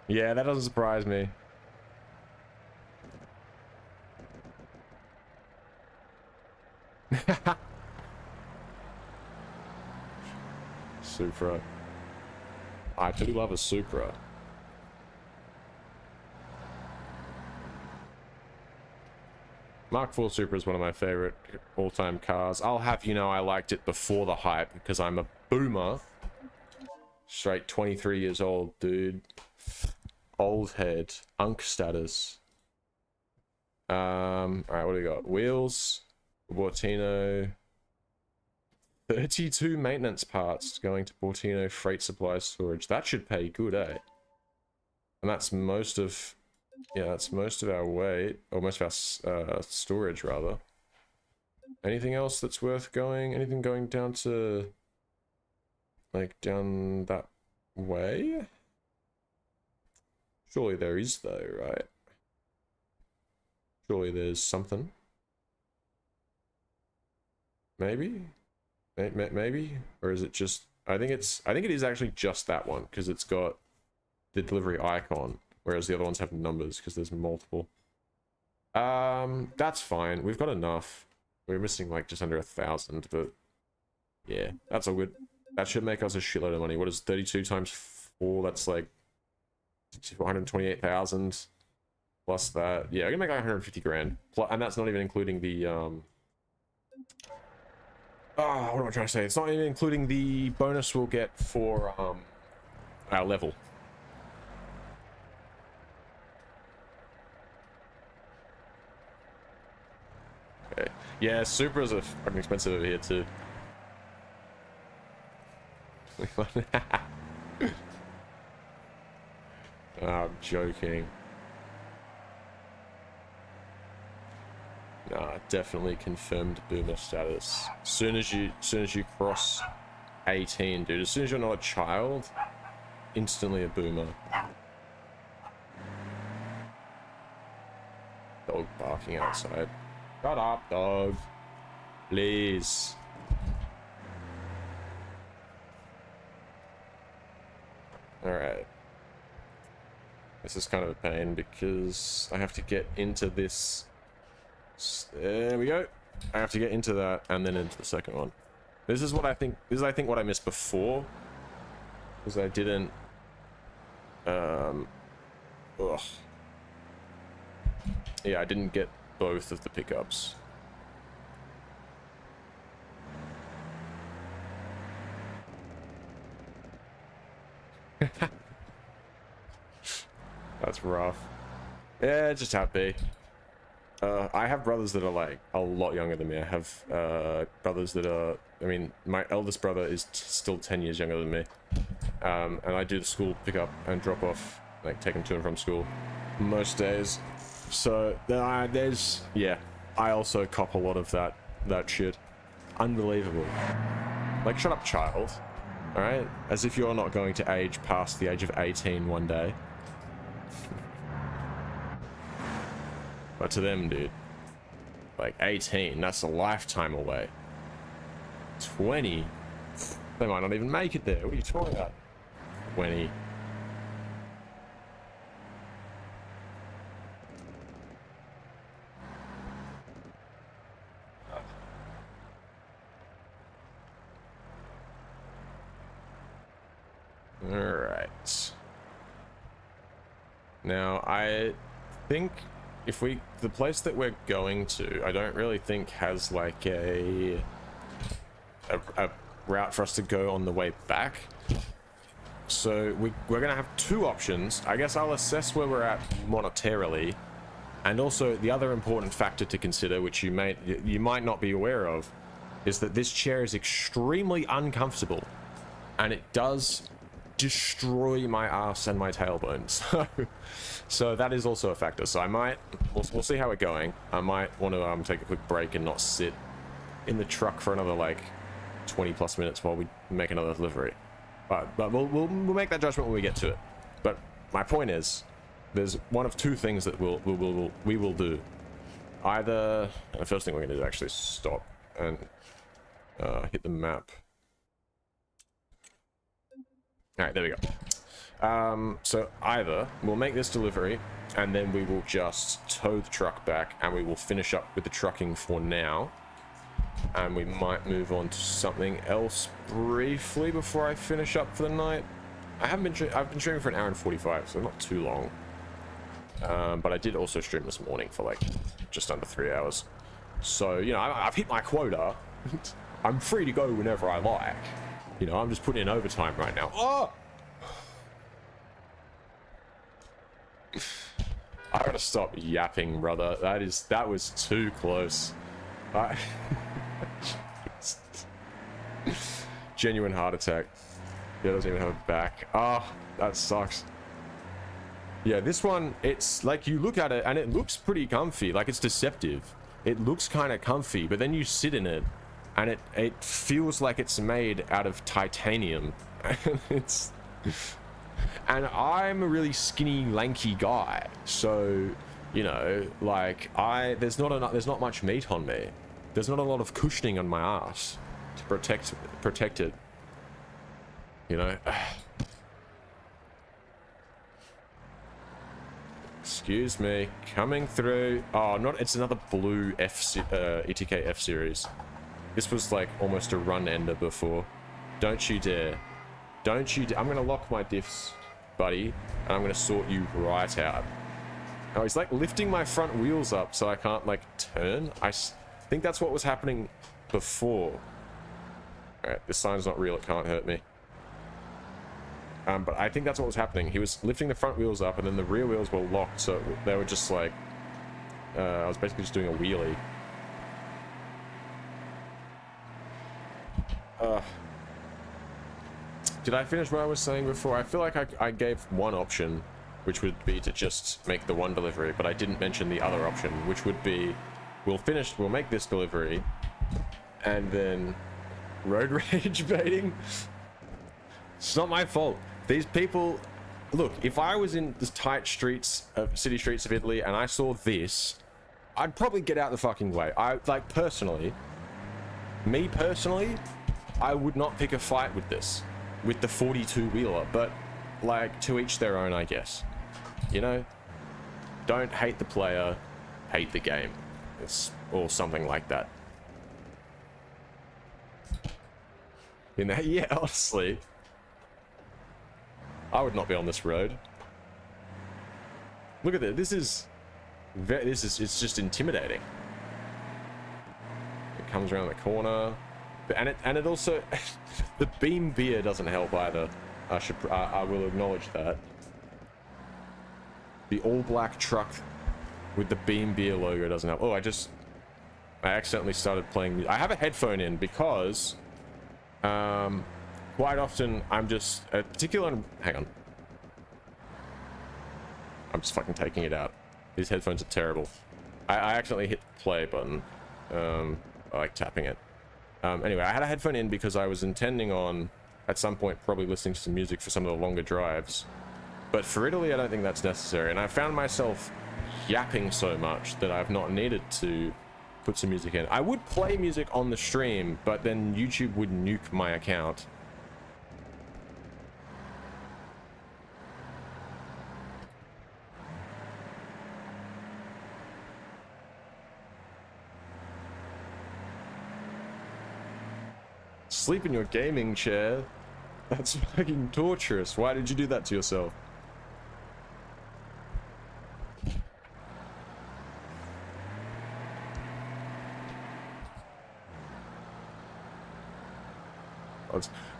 Yeah, that doesn't surprise me. Supra. I do love a Supra. Mark IV Supra is one of my favorite all-time cars. I'll have you know I liked it before the hype because I'm a boomer. Straight 23 years old, dude. Old head. Unk status. Alright, what do we got? Wheels. Bortino. 32 maintenance parts going to Bortino Freight Supply Storage. That should pay good, eh? And that's most of... Yeah, that's most of our weight. Or most of our storage, rather. Anything else that's worth going? Anything going down to... Like, down that way? Surely there is, though, right? Surely there's something. Maybe? Maybe? Or is it just... I think it is actually just that one, because it's got the delivery icon, whereas the other ones have numbers, because there's multiple. That's fine. We've got enough. We're missing, like, just under 1,000, but... Yeah, that's all good. That should make us a shitload of money. What is 32 times 4? That's, like... 128,000. Plus that. Yeah, we're gonna make like 150 grand. And that's not even including the, what am I trying to say? It's not even including the bonus we'll get for our level. Okay. Yeah, Supras are fucking expensive over here too. Oh, I'm joking. Nah, definitely confirmed boomer status. Soon as you cross 18, dude. As soon as you're not a child, instantly a boomer. Dog barking outside. Shut up, dog. Please. Alright. This is kind of a pain because I have to get into this. There we go. I have to get into that and then into the second one. This is what I think. This is, I think, what I missed before, because I didn't. Ugh. Yeah, I didn't get both of the pickups. That's rough. Yeah, just happy. I have brothers that are like a lot younger than me. I have brothers that are, I mean, my eldest brother is still 10 years younger than me. And I do the school pickup and drop off, like take him to and from school most days. So there's, yeah, I also cop a lot of that shit. Unbelievable. Like, shut up, child. All right? As if you're not going to age past the age of 18 one day. But to them, dude, like 18, that's a lifetime away. 20, they might not even make it there. What are you talking about? 20. All right. Now, I think if the place that we're going to, I don't really think has like a route for us to go on the way back. So we're gonna have two options. I guess I'll assess where we're at monetarily, and also the other important factor to consider, which you might not be aware of, is that this chair is extremely uncomfortable, and it does destroy my ass and my tailbone. So that is also a factor. So we'll see how we're going. I might want to take a quick break and not sit in the truck for another like 20 plus minutes while we make another delivery. But we'll make that judgment when we get to it. But my point is, there's one of two things that we will do. Either, and the first thing we're going to do is actually stop and hit the map. All right, there we go. So either we'll make this delivery and then we will just tow the truck back and we will finish up with the trucking for now. And we might move on to something else briefly before I finish up for the night. I've been streaming for 1 hour and 45, so not too long. But I did also stream this morning for like just under 3 hours. So, you know, I've hit my quota. I'm free to go whenever I like. You know, I'm just putting in overtime right now. Oh! I gotta stop yapping, brother. That was too close. Genuine heart attack. Yeah, doesn't even have a back. Ah, that sucks. Yeah, this one, it's like you look at it and it looks pretty comfy. Like, it's deceptive. It looks kind of comfy, but then you sit in it and it feels like it's made out of titanium. And I'm a really skinny, lanky guy, so you know, like there's not much meat on me. There's not a lot of cushioning on my ass to protect it. You know. Excuse me, coming through. Oh, it's another blue ETK F series. This was like almost a run ender before. Don't you dare. Don't you dare. I'm gonna lock my diffs, buddy, and I'm gonna sort you right out. Oh, he's like lifting my front wheels up so I can't like turn. I think that's what was happening before. Alright, this sign's not real, it can't hurt me. But I think that's what was happening. He was lifting the front wheels up and then the rear wheels were locked, so they were just like... I was basically just doing a wheelie. Did I finish what I was saying before? I feel like I gave one option, which would be to just make the one delivery, but I didn't mention the other option, which would be we'll make this delivery and then road rage baiting. It's not my fault. These people, look, if I was in the tight streets of city streets of Italy and I saw this, I'd probably get out the fucking way. Me personally, I would not pick a fight with this, with the 42 wheeler, but like to each their own, I guess. you know, don't hate the player, hate the game. Or something like that. Yeah, honestly, I would not be on this road. Look at that. This is it's just intimidating. It comes around the corner, and it also the Beam beer doesn't help either. I will acknowledge that. The all black truck with the Beam beer logo doesn't help. Oh, I accidentally started playing. I have a headphone in because quite often I'm just hang on. I'm just fucking taking it out. These headphones are terrible. I accidentally hit the play button. I like tapping it. Anyway, I had a headphone in because I was intending on, at some point, probably listening to some music for some of the longer drives. But for Italy, I don't think that's necessary. And I found myself yapping so much that I've not needed to put some music in. I would play music on the stream, but then YouTube would nuke my account. Sleep in your gaming chair? That's fucking torturous. Why did you do that to yourself?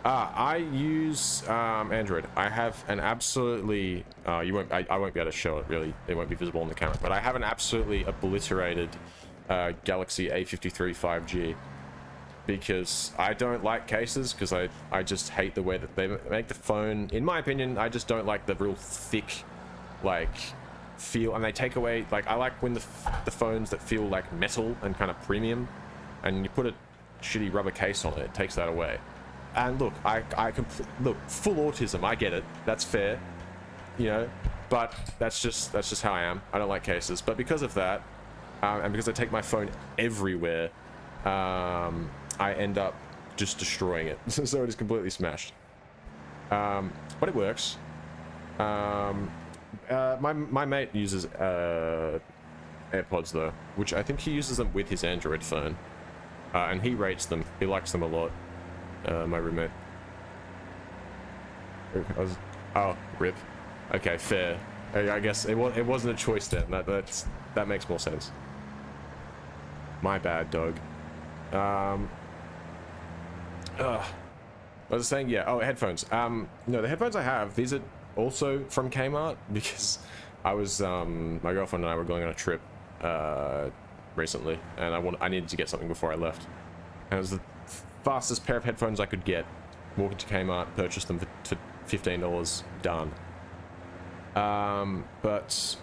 I use Android. I have an absolutely I won't be able to show it really. It won't be visible on the camera, but I have an absolutely obliterated Galaxy A53 5G because I don't like cases because I just hate the way that they make the phone. In my opinion, I just don't like the real thick like feel, and they take away like I like when the phones that feel like metal and kind of premium, and you put a shitty rubber case on it, it takes that away. And look, look, full autism, I get it, that's fair, you know, but that's just how I am. I don't like cases, but because of that, and because I take my phone everywhere, I end up just destroying it. So it is completely smashed. But it works. My mate uses AirPods though, which I think he uses them with his Android phone, and he rates them. He likes them a lot. My roommate. Oh, rip. Okay, fair. I guess it wasn't a choice then. That makes more sense. My bad, dog. I was saying, yeah. Oh, headphones. No, the headphones I have, these are also from Kmart because I was my girlfriend and I were going on a trip recently, and I needed to get something before I left. And it was the fastest pair of headphones I could get. Walk into Kmart, purchase them for $15, done. But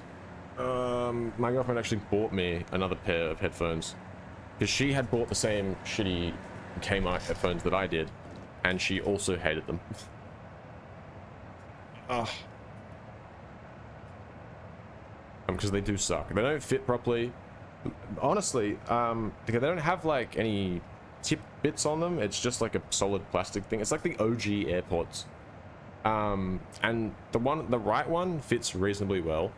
my girlfriend actually bought me another pair of headphones because she had bought the same shitty Kmart headphones that I did, and she also hated them. Because they do suck. They don't fit properly. Honestly, because they don't have like any tip bits on them. It's just like a solid plastic thing. It's like the OG AirPods. And the right one fits reasonably well,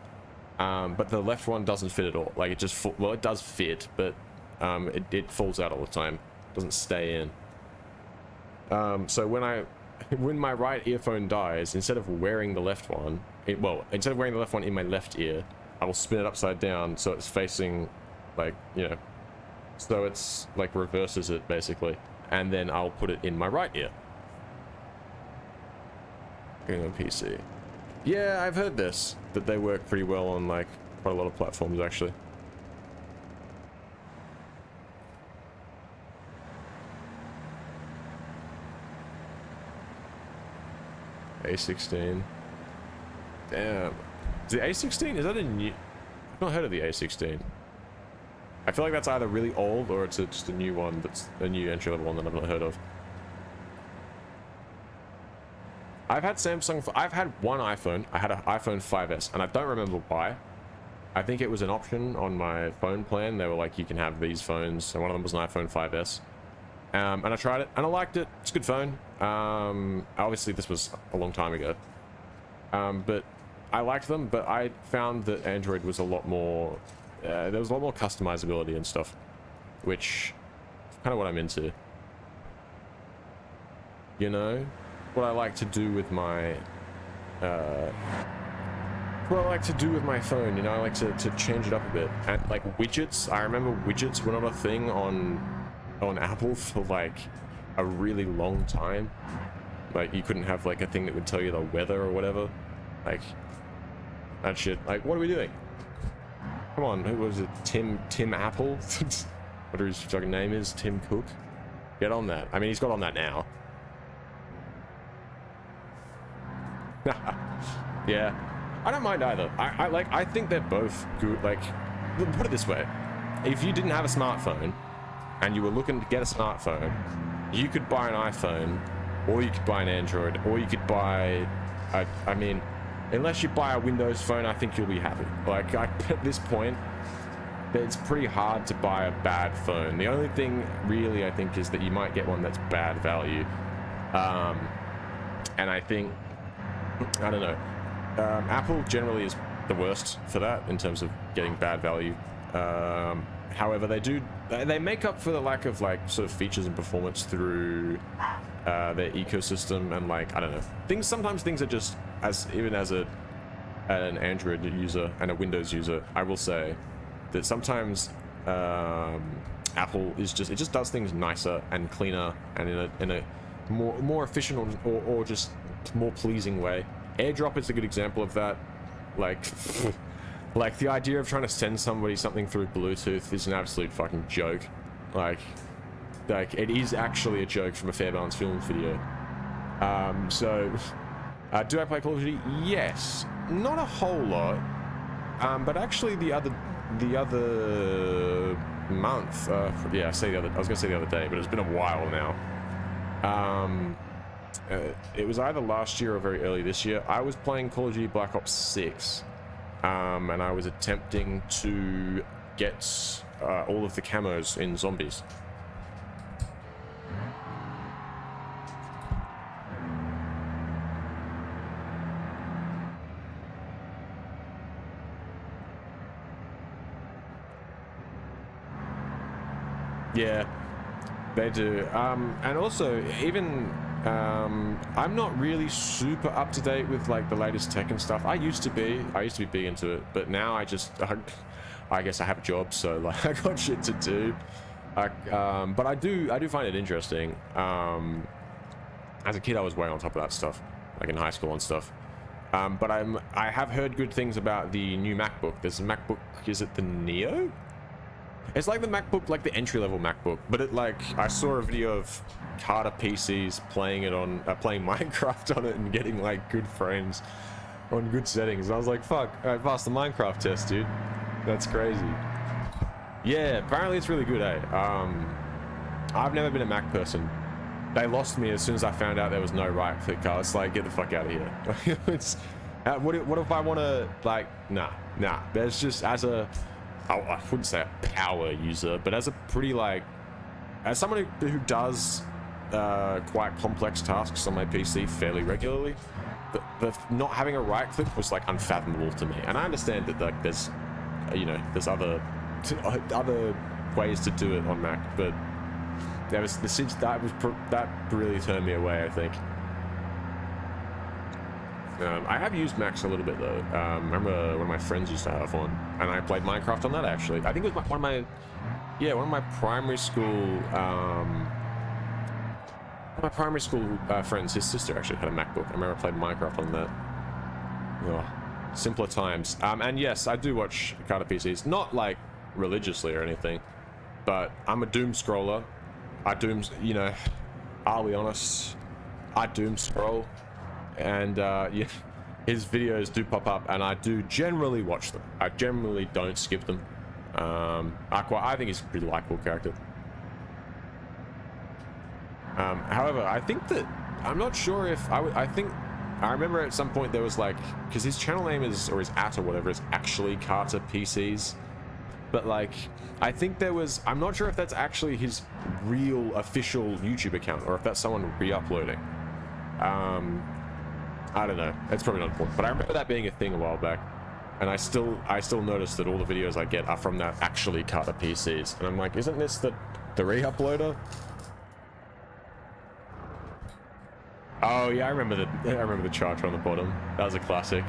but the left one doesn't fit at all. Like it just, well, it does fit, but it falls out all the time. It doesn't stay in. So when my right earphone dies, instead of wearing the left one, instead of wearing the left one in my left ear, I will spin it upside down so it's facing, like, you know, so it's like reverses it basically, and then I'll put it in my right ear. Going on PC. Yeah, I've heard this, that they work pretty well on like quite a lot of platforms actually. A16. Damn. The A16, is that a new... I've not heard of the A16. I feel like that's either really old or it's just a new one that's a new entry-level one that I've not heard of. I've had I've had one iPhone. I had an iPhone 5S, and I don't remember why. I think it was an option on my phone plan. They were like, you can have these phones, and one of them was an iPhone 5S. And I tried it, and I liked it. It's a good phone. Obviously, this was a long time ago. But I liked them, but I found that Android was a lot more, there was a lot more customizability and stuff, which is kind of what I'm into. You know, what I like to do with my, what I like to do with my phone, you know, I like to change it up a bit. And like widgets, I remember widgets were not a thing on Apple for like a really long time. Like you couldn't have like a thing that would tell you the weather or whatever. Like that shit. Like, what are we doing? Come on, who was it? Tim Apple? Whatever his fucking name is, Tim Cook. Get on that. I mean, he's got on that now. Yeah, I don't mind either. I think they're both good. Like, put it this way: if you didn't have a smartphone and you were looking to get a smartphone, you could buy an iPhone, or you could buy an Android, or you could buy. I mean, unless you buy a Windows phone, I think you'll be happy. Like, at this point, it's pretty hard to buy a bad phone. The only thing really I think is that you might get one that's bad value, and I think. I don't know. Apple generally is the worst for that in terms of getting bad value. However, they make up for the lack of like sort of features and performance through their ecosystem and like, I don't know. Sometimes things are just even as an Android user and a Windows user, I will say that sometimes Apple is it just does things nicer and cleaner and in a more efficient or just more pleasing way. AirDrop is a good example of that. Like the idea of trying to send somebody something through Bluetooth is an absolute fucking joke. Like it is actually a joke from a Fair Balance Films video. So do I play Call of Duty? Yes, not a whole lot. But actually the other month, yeah, I was gonna say the other day, but it's been a while now. It was either last year or very early this year. I was playing Call of Duty Black Ops 6, and I was attempting to get all of the camos in zombies. Yeah, they do. And also, even I'm not really super up to date with like the latest tech and stuff. I used to be big into it, but now I guess I have a job, so like I got shit to do. But I do find it interesting. As a kid, I was way on top of that stuff, like in high school and stuff. But I have heard good things about the new MacBook. There's a MacBook. Is it the Neo? It's like the MacBook, like the entry-level MacBook, but it like I saw a video of Carter PCs playing Minecraft on it and getting like good frames on good settings. And I was like, fuck, I passed the Minecraft test, dude. That's crazy. Yeah, apparently it's really good, eh? I've never been a Mac person. They lost me as soon as I found out there was no right-click. I was like, get the fuck out of here. It's what if I want to like? Nah. There's just I wouldn't say a power user, but as a pretty like, as someone who does quite complex tasks on my PC fairly regularly, the not having a right click was like unfathomable to me. And I understand that like there's other ways to do it on Mac, but that really turned me away, I think. I have used Macs a little bit though. I remember one of my friends used to have one, and I played Minecraft on that actually. I think it was one of my primary school friends. His sister actually had a MacBook. I remember I played Minecraft on that. Oh, simpler times. And yes, I do watch Carter PCs, not like religiously or anything, but I'm a doom scroller. Are we honest? I doom scroll. And yeah, his videos do pop up, and I do generally watch them. I generally don't skip them. I think he's a pretty likable character. However, I think that I'm not sure if I remember at some point there was like, because his channel name is, or his @ or whatever, is actually Carter PCs, but like I think I'm not sure if that's actually his real official YouTube account or if that's someone re-uploading. I don't know. It's probably not important, but I remember that being a thing a while back, and I still notice that all the videos I get are from that actually Carter PCs, and I'm like, isn't this the re-uploader? Oh yeah, I remember the charger on the bottom. That was a classic.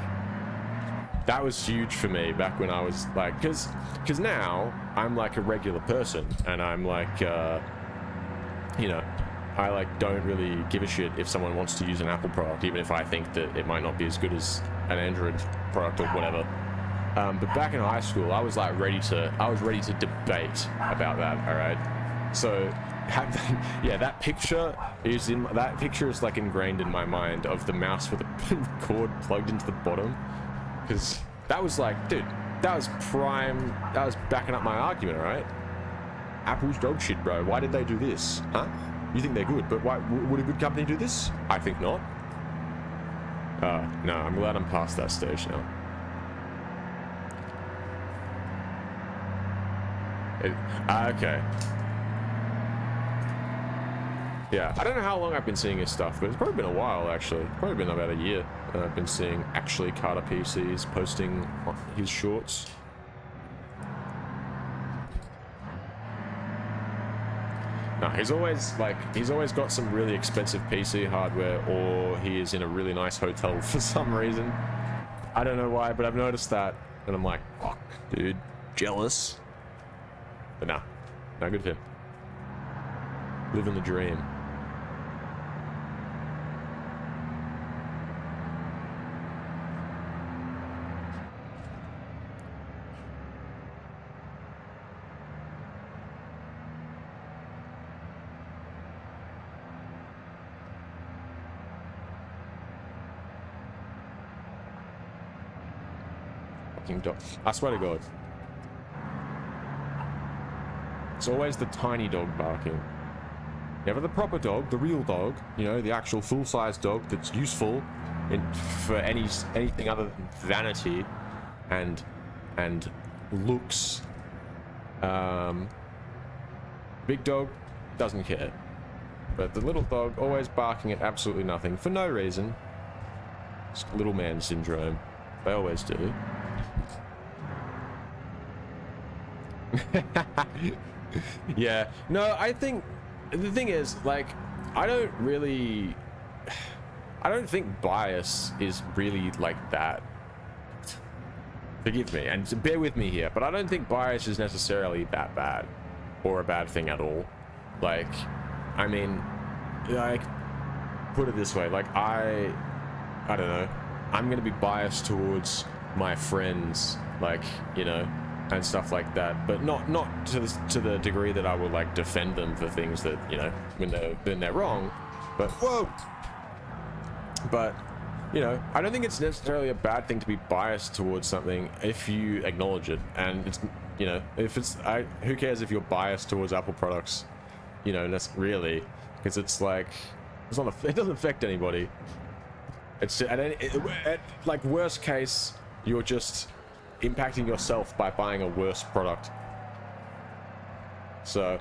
That was huge for me back when I was like, because now I'm like a regular person, and I'm like, you know, I like don't really give a shit if someone wants to use an Apple product, even if I think that it might not be as good as an Android product or whatever. But back in high school, I was like ready to debate about that. All right, so yeah, that picture is like ingrained in my mind of the mouse with a cord plugged into the bottom, because that was like, dude, that was backing up my argument. All right, Apple's dog shit, bro. Why did they do this? Huh? You think they're good, but why would a good company do this? I think not. No, I'm glad I'm past that stage now. Okay. Yeah, I don't know how long I've been seeing his stuff, but it's probably been a while, actually. Probably been about a year. I've been seeing actually Carter PCs posting his shorts. No, he's always got some really expensive PC hardware, or he is in a really nice hotel for some reason. I don't know why, but I've noticed that, and I'm like, fuck, dude, jealous. But nah, no, good for him. Living the dream. Dog. I swear to God, it's always the tiny dog barking. Never the proper dog, the real dog, you know, the actual full-size dog that's useful for anything other than vanity and looks. Big dog doesn't care, but the little dog always barking at absolutely nothing for no reason. It's little man syndrome. They always do. Yeah, no, I think the thing is, like, I don't think bias is really like that. Forgive me and bear with me here, but I don't think bias is necessarily that bad or a bad thing at all. Like, I mean, like, put it this way, like, I don't know, I'm gonna be biased towards my friends, like, you know, and stuff like that, but not to the degree that I will like defend them for things that, you know, when they're wrong. But whoa, but you know, I don't think it's necessarily a bad thing to be biased towards something if you acknowledge it. And it's, you know, if it's who cares if you're biased towards Apple products, you know, that's really, because it's like it doesn't affect anybody. It's at like worst case, you're just impacting yourself by buying a worse product. So,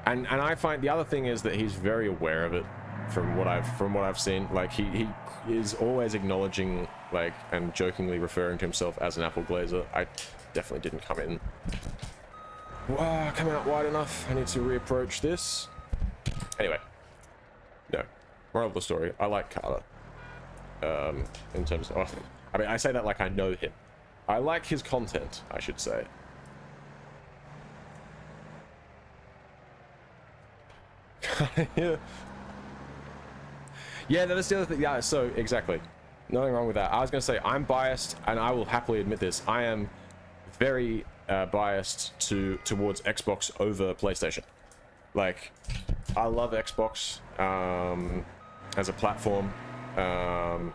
and I find the other thing is that he's very aware of it, from what I've seen. Like he is always acknowledging, like, and jokingly referring to himself as an Apple glazer. I definitely didn't come out wide enough. I need to reapproach this. Anyway, no, moral of the story, I like Carter. In terms of, I mean, I say that like I know him. I like his content, I should say. Yeah, that's the other thing. Yeah, so exactly. Nothing wrong with that. I was going to say, I'm biased, and I will happily admit this. I am very biased towards Xbox over PlayStation. Like, I love Xbox as a platform, and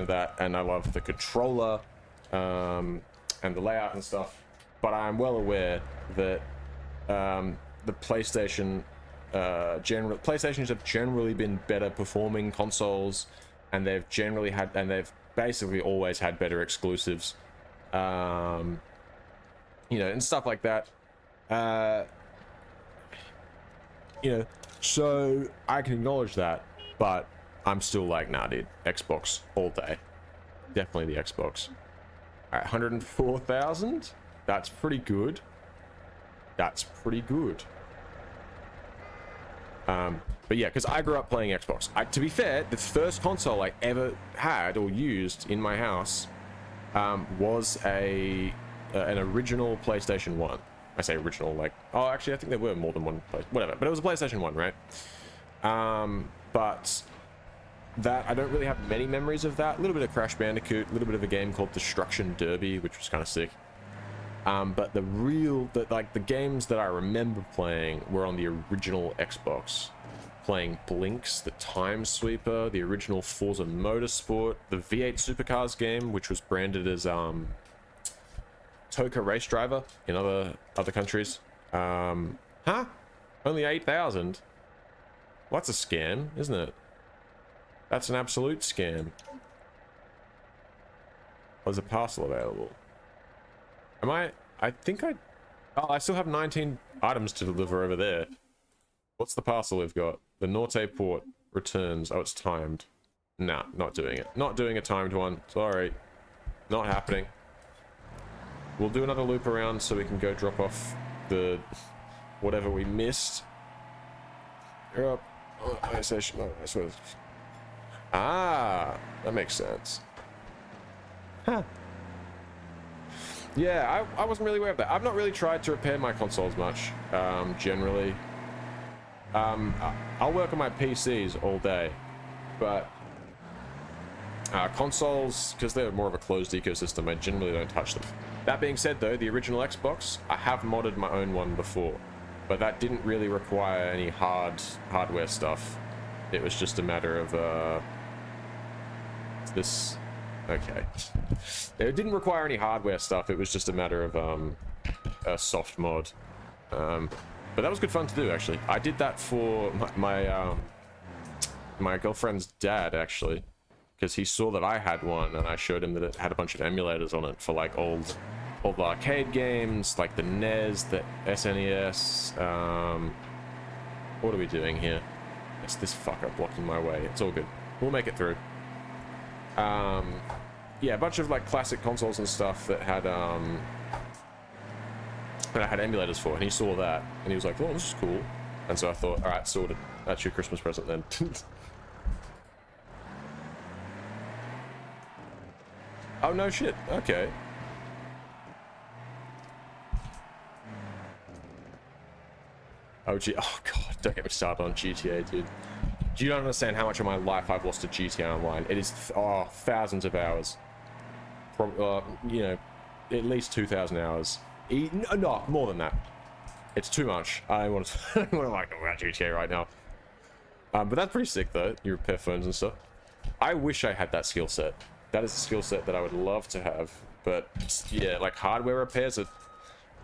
I love the controller. And the layout and stuff, but I'm well aware that the PlayStations have generally been better performing consoles, and they've basically always had better exclusives, you know, and stuff like that. You know, so I can acknowledge that, but I'm still like, nah, dude, Xbox all day. Definitely the Xbox. All right, 104,000. That's pretty good. That's pretty good. But yeah, because I grew up playing Xbox. To be fair, the first console I ever had or used in my house was an original PlayStation 1. I say original, like, oh, actually, I think there were more than one, whatever. But it was a PlayStation 1, right? But that, I don't really have many memories of that. A little bit of Crash Bandicoot, a little bit of a game called Destruction Derby, which was kind of sick. But the games that I remember playing were on the original Xbox. Playing Blinks, the Time Sweeper, the original Forza Motorsport, the V8 Supercars game, which was branded as Toka Race Driver in other countries. Huh? Only 8,000? Well, that's a scam, isn't it? That's an absolute scam. There's a parcel available. I think I still have 19 items to deliver over there. What's the parcel we've got? The Norte Port returns. Oh, it's timed. Nah, not doing it. Not doing a timed one. Sorry. Not happening. We'll do another loop around so we can go drop off the whatever we missed. You're up. Ah, that makes sense. Huh. Yeah, I wasn't really aware of that. I've not really tried to repair my consoles much, generally. I'll work on my PCs all day, but consoles, because they're more of a closed ecosystem, I generally don't touch them. That being said, though, the original Xbox, I have modded my own one before, but that didn't really require any hardware stuff. It was just a matter of this. Okay. It didn't require any hardware stuff. It was just a matter of a soft mod. But that was good fun to do, actually. I did that for my girlfriend's dad, actually, because he saw that I had one, and I showed him that it had a bunch of emulators on it for like old arcade games, like the NES, the SNES. What are we doing here? It's this fucker blocking my way. It's all good. We'll make it through. Yeah, a bunch of like classic consoles and stuff that had that I had emulators for, and he saw that and he was like, oh, this is cool. And so I thought, all right, sorted. That's your Christmas present then. Oh no shit. Okay. Oh god, don't get me started on GTA, dude. You don't understand how much of my life I've lost to GTA Online. It is thousands of hours. You know, at least 2,000 hours. No, more than that. It's too much. I want to like about GTA right now. But that's pretty sick though. You repair phones and stuff. I wish I had that skill set. That is a skill set that I would love to have. But yeah, like hardware repairs are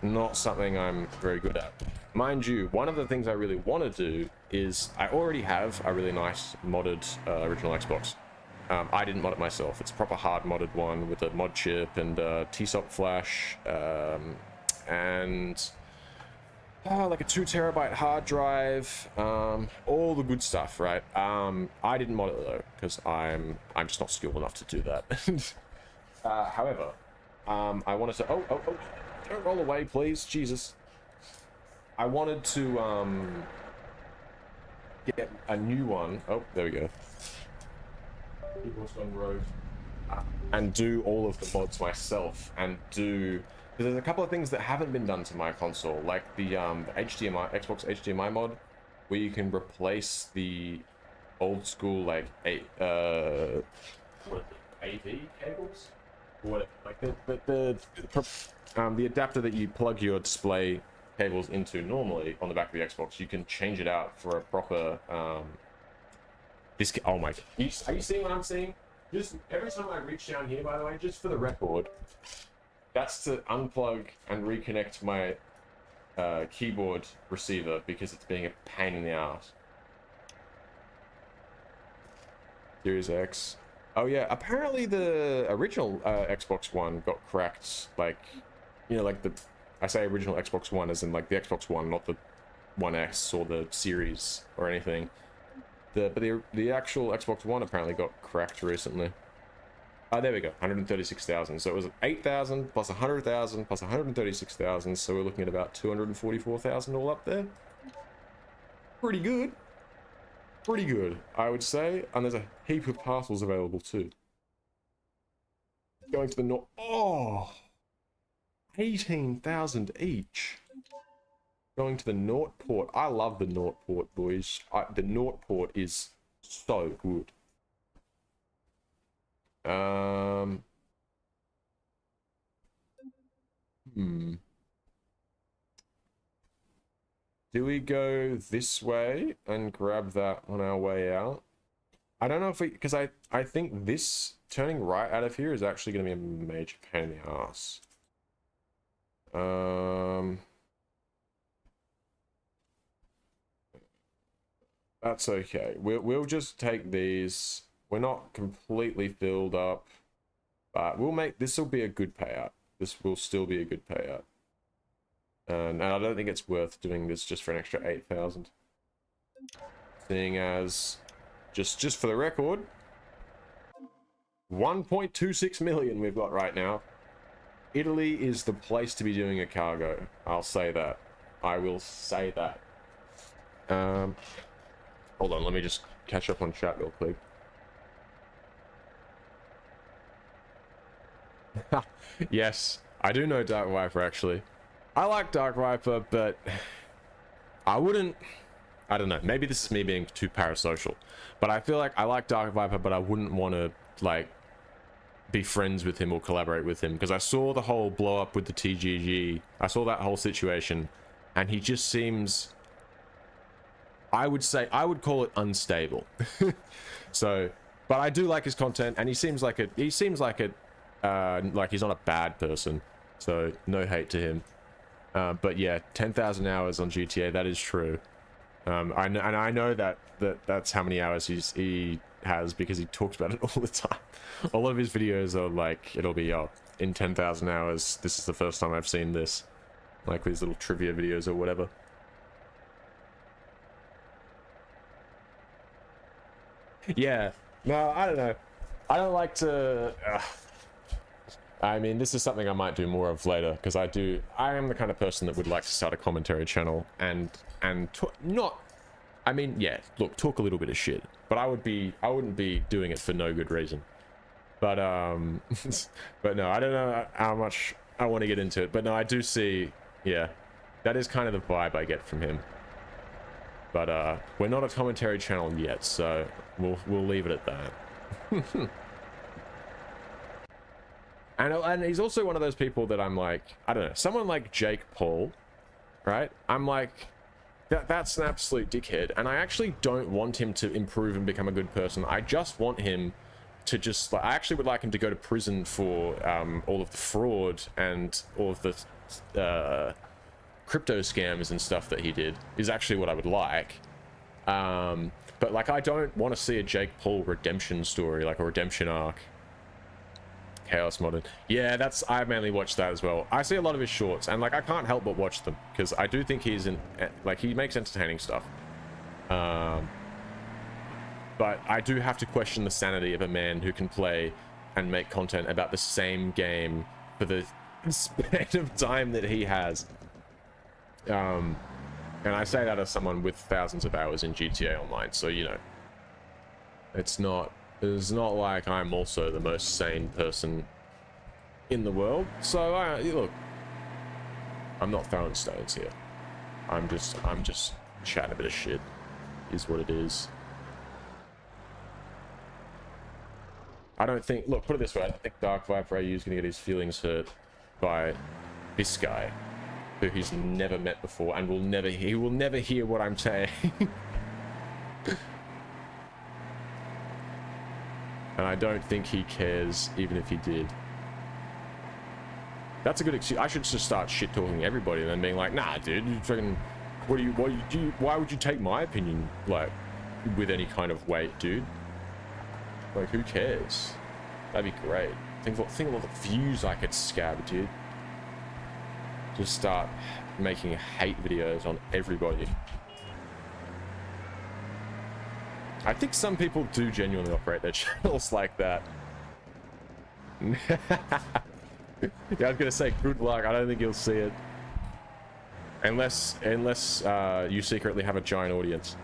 not something I'm very good at. Mind you, one of the things I really want to do is I already have a really nice modded original Xbox. I didn't mod it myself. It's a proper hard modded one with a mod chip and TSOP flash and like a 2 terabyte hard drive, all the good stuff, right? I didn't mod it though because I'm just not skilled enough to do that. However, I wanted to don't roll away, please. Jesus. I wanted to get a new one. Oh, there we go. And do all of the mods myself, and do, because there's a couple of things that haven't been done to my console, like the HDMI, Xbox HDMI mod, where you can replace the old school like AV cables, what, like the adapter that you plug your display cables into normally on the back of the Xbox. You can change it out for a proper this. Oh my god, are you seeing what I'm seeing? Just every time I reach down here, by the way, just for the record, that's to unplug and reconnect my keyboard receiver because it's being a pain in the ass. Series X. Oh yeah, apparently the original Xbox One got cracked, like, you know, like the, I say original Xbox One as in like the Xbox One, not the One X or the Series or anything. the actual Xbox One apparently got cracked recently. Oh, there we go, 136,000. So it was 8,000 plus 100,000 plus 136,000. So we're looking at about 244,000 all up there. Pretty good. Pretty good, I would say. And there's a heap of parcels available too. Going to the north. Oh, 18,000 each. Going to the Northport. I love the Northport, boys. The Northport is so good. Do we go this way and grab that on our way out? I don't know if we, because I think this turning right out of here is actually going to be a major pain in the ass. That's okay. We'll just take these. We're not completely filled up, but we'll make, this will be a good payout. This will still be a good payout. And I don't think it's worth doing this just for an extra 8,000. Seeing as, just for the record, 1.26 million we've got right now. Italy is the place to be doing a cargo. I'll say that. I will say that. Hold on, let me just catch up on chat real quick. Yes, I do know Dark Viper actually. I like Dark Viper, but I wouldn't, I don't know, maybe this is me being too parasocial, but I feel like I like Dark Viper, but I wouldn't want to like be friends with him or collaborate with him, because I saw the whole blow up with the TGG. I saw that whole situation, and he just seems, I would call it unstable. So, but I do like his content, and he seems like he's not a bad person, so no hate to him. But yeah, 10,000 hours on GTA, that is true. I know that's how many hours he has, because he talks about it all the time. All of his videos are like, it'll be in 10,000 hours, this is the first time I've seen this, like these little trivia videos or whatever. Yeah, no, I don't know. I don't like to... I mean, this is something I might do more of later, because I am the kind of person that would like to start a commentary channel and not... I mean, yeah, look, talk a little bit of shit, but I wouldn't be doing it for no good reason. But, but no, I don't know how much I want to get into it, but no, I do see, yeah, that is kind of the vibe I get from him. But, we're not a commentary channel yet, so we'll leave it at that. And he's also one of those people that I'm like, I don't know, someone like Jake Paul, right? I'm like, that's an absolute dickhead, and I actually don't want him to improve and become a good person. I just want him to just, like, I actually would like him to go to prison for all of the fraud and all of the crypto scams and stuff that he did, is actually what I would like. But like, I don't want to see a Jake Paul redemption story, like a redemption arc. Chaos Modern. Yeah, I mainly watch that as well. I see a lot of his shorts, and like, I can't help but watch them, because I do think he makes entertaining stuff. But I do have to question the sanity of a man who can play and make content about the same game for the span of time that he has. And I say that as someone with thousands of hours in GTA Online, so you know, it's not like I'm also the most sane person in the world. So look, I'm not throwing stones here. I'm just chatting a bit of shit, is what it is. I don't think, look, put it this way, I don't think Dark Viper AU is gonna get his feelings hurt by this guy, who he's never met before, and he will never hear what I'm saying. And I don't think he cares, even if he did. That's a good excuse. I should just start shit talking everybody and then being like, nah, dude, you fucking, why would you take my opinion, like, with any kind of weight, dude? Like, who cares? That'd be great. Think of all the views I could scab, dude. Just start making hate videos on everybody. I think some people do genuinely operate their channels like that. Yeah, I was gonna say good luck. I don't think you'll see it. Unless you secretly have a giant audience.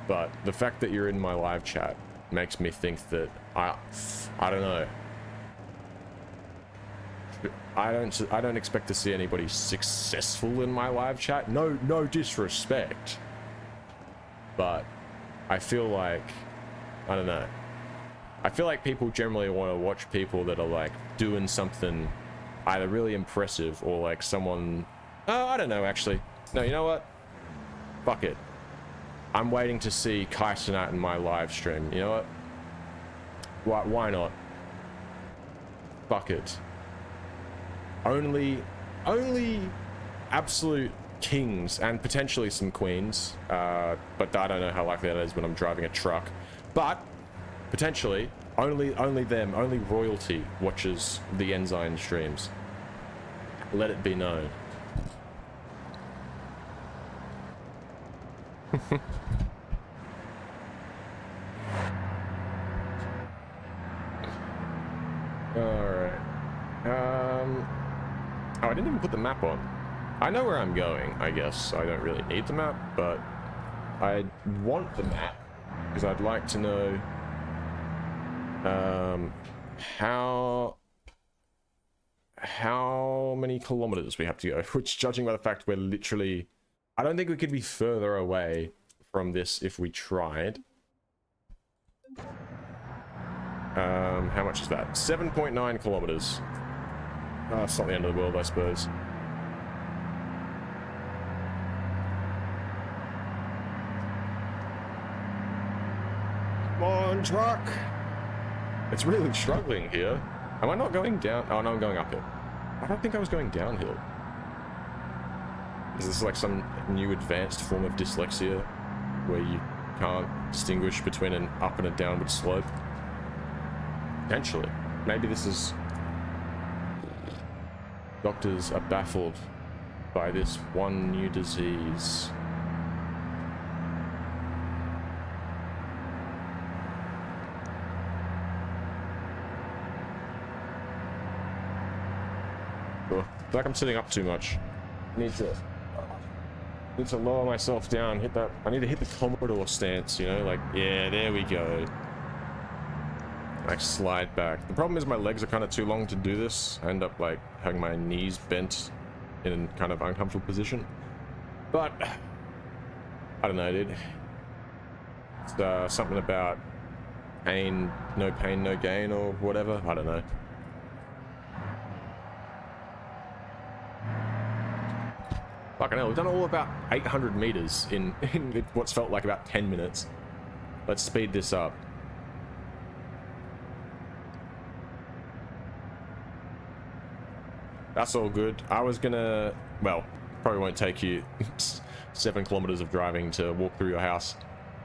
But the fact that you're in my live chat makes me think that I don't know. I don't expect to see anybody successful in my live chat. No disrespect. But I feel like, I don't know. I feel like people generally want to watch people that are like doing something either really impressive or like someone, oh, I don't know actually. No, you know what? Fuck it. I'm waiting to see Kai Cenat in my live stream. You know what? Why not? Fuck it. Only absolute kings and potentially some queens, but I don't know how likely that is when I'm driving a truck. But potentially, only royalty watches the Enzyme streams. Let it be known. Alright. Oh, I didn't even put the map on. I know where I'm going, I guess. I don't really need the map, but I want the map because I'd like to know how many kilometers we have to go, which, judging by the fact we're literally, I don't think we could be further away from this if we tried. How much is that? 7.9 kilometers. It's not the end of the world, I suppose. Come on, truck! It's really struggling here. Am I not going down? Oh, no, I'm going uphill. I don't think I was going downhill. Is this like some new advanced form of dyslexia where you can't distinguish between an up and a downward slope? Potentially. Maybe this is... Doctors are baffled by this one new disease. Oh, I feel like I'm sitting up too much. I need to lower myself down, hit that. I need to hit the Commodore stance, you know, like, yeah, there we go. Like, slide back. The problem is my legs are kind of too long to do this. I end up like having my knees bent in a kind of uncomfortable position. But I don't know, dude. It's something about pain, no gain, or whatever. I don't know. Fucking hell, we've done all about 800 meters in what's felt like about 10 minutes. Let's speed this up. That's all good. I was gonna, well, probably won't take you 7 kilometers of driving to walk through your house.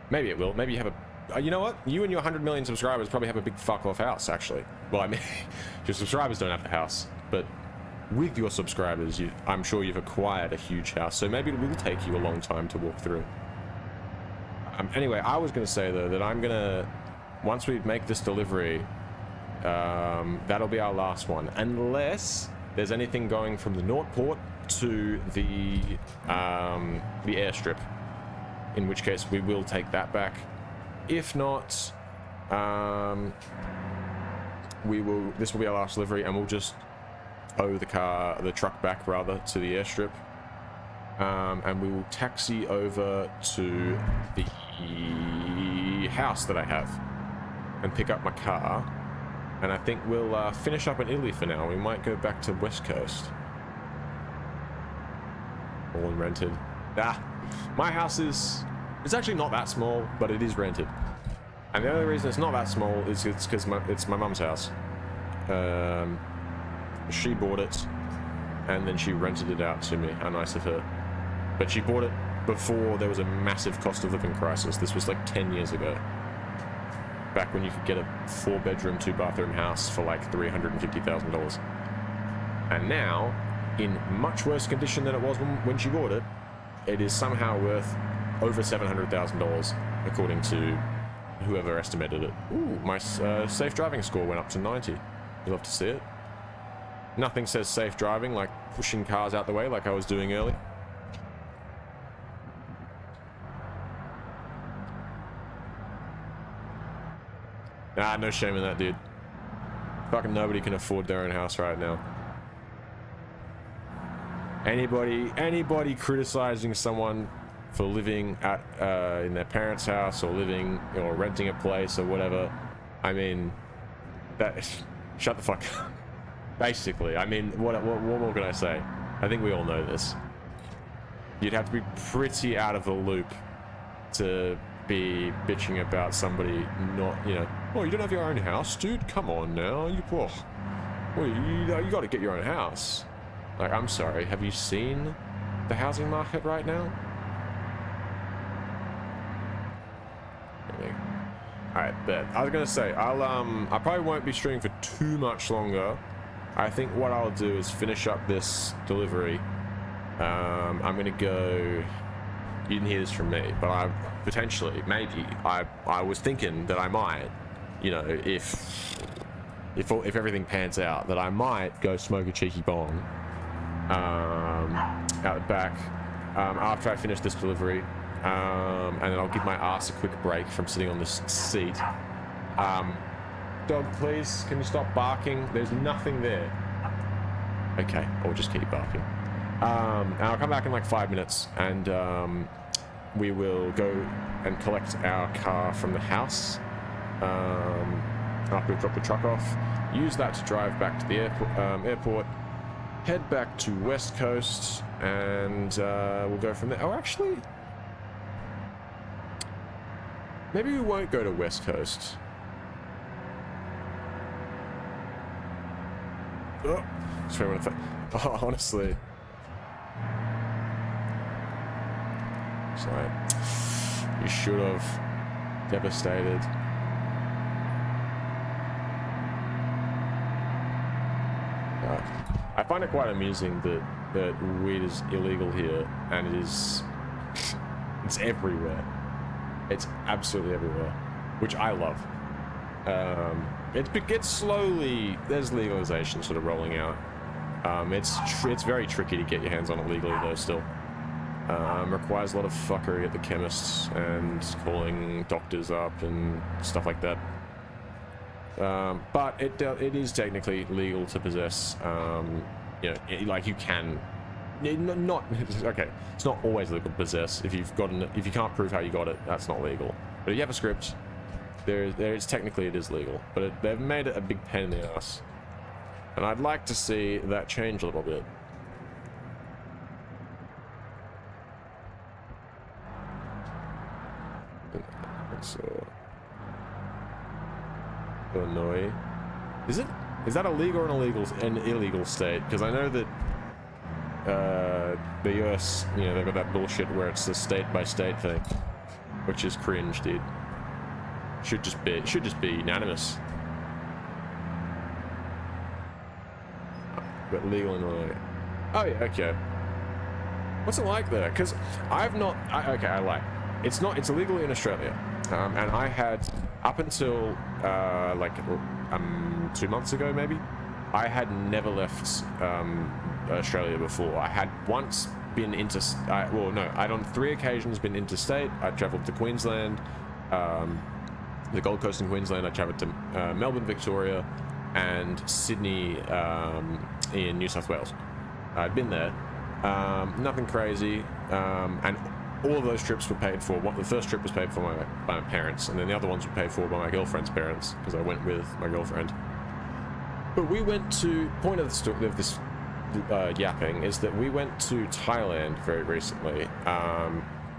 Maybe it will. Maybe you have a, you know what? You and your 100 million subscribers probably have a big fuck off house, actually. Well, I mean, your subscribers don't have a house, but with your subscribers, I'm sure you've acquired a huge house, so maybe it will take you a long time to walk through. Anyway, I was gonna say though that I'm gonna, once we make this delivery, that'll be our last one, unless there's anything going from the North Port to the airstrip, in which case we will take that back. If not, this will be our last delivery, and we'll just tow the truck back rather to the airstrip, and we will taxi over to the house that I have and pick up my car. And I think we'll finish up in Italy for now. We might go back to West Coast. All rented. My house is... It's actually not that small, but it is rented. And the only reason it's not that small is it's because it's my mum's house. She bought it, and then she rented it out to me. How nice of her. But she bought it before there was a massive cost of living crisis. This was like 10 years ago. Back when you could get a 4-bedroom, 2-bathroom house for like $350,000. And now, in much worse condition than it was when she bought it, it is somehow worth over $700,000, according to whoever estimated it. Ooh, my safe driving score went up to 90. You'll have to see it. Nothing says safe driving like pushing cars out the way like I was doing earlier. Nah, no shame in that, dude. Fucking nobody can afford their own house right now. Anybody criticizing someone for living at in their parents' house or living or renting a place or whatever, I mean, that shut the fuck up. Basically, I mean, what more can I say? I think we all know this. You'd have to be pretty out of the loop to be bitching about somebody not, you know, oh, you don't have your own house, dude? Come on now, you got to get your own house. Like, I'm sorry, have you seen the housing market right now? Alright, bet. I was gonna say, I probably won't be streaming for too much longer. I think what I'll do is finish up this delivery. I'm gonna go. You didn't hear this from me, but I potentially, maybe, I was thinking that I might, you know, if everything pans out, that I might go smoke a cheeky bong out the back after I finish this delivery, and then I'll give my ass a quick break from sitting on this seat. Dog, please, can you stop barking? There's nothing there. Okay, I'll just keep barking. And I'll come back in like 5 minutes, and we will go and collect our car from the house after we drop the truck off. Use that to drive back to the airport, head back to West Coast, and we'll go from there. Oh, actually, maybe we won't go to West Coast. Oh, honestly. Sorry. You should have. Devastated. I find it quite amusing that weed is illegal here, and it's everywhere. It's absolutely everywhere, which I love. It gets slowly. There's legalization sort of rolling out. It's very tricky to get your hands on it legally though. Still, requires a lot of fuckery at the chemists and calling doctors up and stuff like that. But it is technically legal to possess. You know, like you can. Not okay. It's not always legal to possess. If you can't prove how you got it, that's not legal. But if you have a script, technically it is legal. But they've made it a big pain in the ass, and I'd like to see that change a little bit. So, Illinois, is that a legal or an illegal state? Because I know that the US, you know, they've got that bullshit where it's a state by state thing, which is cringe, dude. Should just be unanimous. But legal in Illinois. Oh yeah, okay. What's it like there? Because I've not. I lied. It's illegal in Australia, and I had up until like 2 months ago maybe. I had never left Australia before. I had once been I'd on 3 occasions been interstate. I travelled to Queensland, the Gold Coast in Queensland. I travelled to Melbourne, Victoria, and Sydney in New South Wales. I'd been there. Nothing crazy, and all of those trips were paid for. The first trip was paid for by my parents, and then the other ones were paid for by my girlfriend's parents, because I went with my girlfriend. But we went to, point of this yapping is that we went to Thailand very recently.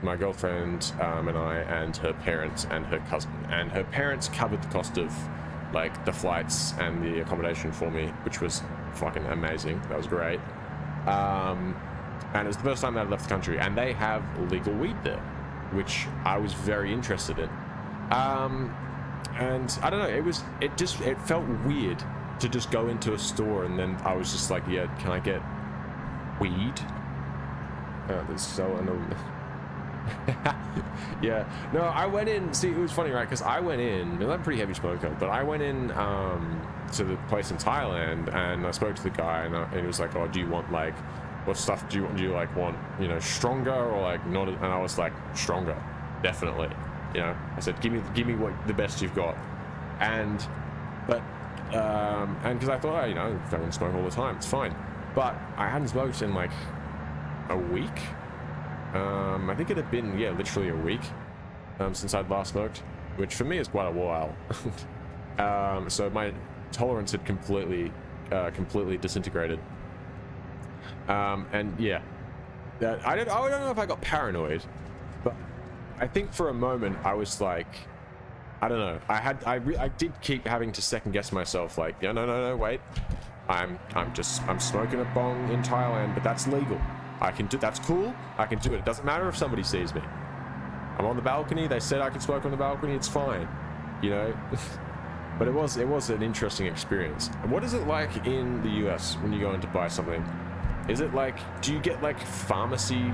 My girlfriend and I, and her parents and her cousin, and her parents covered the cost of like the flights and the accommodation for me, which was fucking amazing. That was great. And it was the first time that I'd left the country, and they have legal weed there, which I was very interested in. And I don't know, it felt weird to just go into a store and then I was just like, yeah, can I get weed? There's so Yeah, no, I went in. See, it was funny, right? Because I went in. I'm a pretty heavy smoker, but I went in to the place in Thailand, and I spoke to the guy, and he was like, "Oh, do you want like, what stuff do you like want? You know, stronger or like not?" And I was like, "Stronger, definitely." You know, I said, "Give me what the best you've got," and because I thought, oh, you know, I don't smoke all the time, it's fine. But I hadn't smoked in like a week. I think it had been, yeah, literally a week since I'd last smoked, which for me is quite a while. So my tolerance had completely disintegrated. And yeah, I don't know if I got paranoid, but I think for a moment I was like, I don't know. I did keep having to second guess myself, like, yeah, no, wait. I'm smoking a bong in Thailand, but that's legal. I can do, that's cool. I can do it. It doesn't matter if somebody sees me. I'm on the balcony. They said I could smoke on the balcony. It's fine, you know. But it was an interesting experience. And what is it like in the US when you go in to buy something? Is it like, do you get like pharmacy,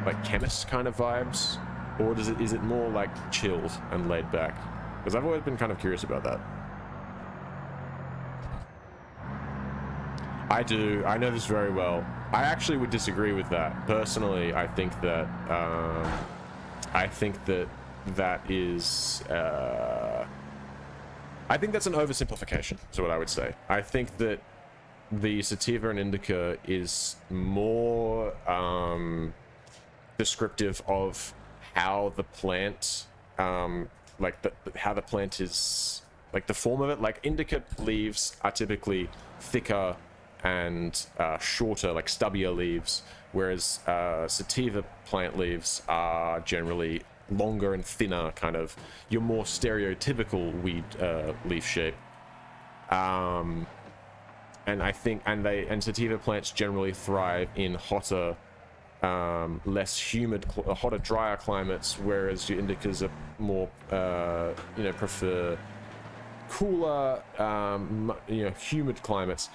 like chemist kind of vibes, or is it more like chilled and laid back? Because I've always been kind of curious about that. I do. I know this very well. I actually would disagree with that. Personally, I think that that is I think that's an oversimplification, is what I would say. I think that the sativa and indica is more descriptive of how the plant like how the plant is, like the form of it. Like indica leaves are typically thicker and shorter, like stubbier leaves, whereas sativa plant leaves are generally longer and thinner, kind of your more stereotypical weed leaf shape. And I think and sativa plants generally thrive in hotter, less humid, hotter, drier climates, whereas your indicas are more you know, prefer cooler, you know, humid climates.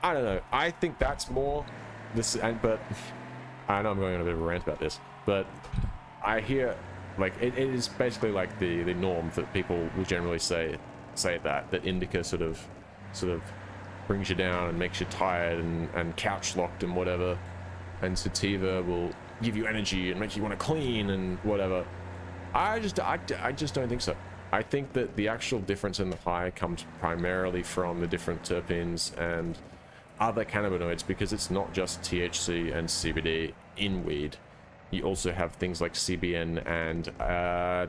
I don't know. I think that's more this, but I know I'm going on a bit of a rant about this, but I hear like it is basically like the norm that people will generally say that indica sort of brings you down and makes you tired and couch locked and whatever, and sativa will give you energy and make you want to clean and whatever. I just don't think so. I think that the actual difference in the high comes primarily from the different terpenes and other cannabinoids, because it's not just THC and CBD in weed. You also have things like CBN, and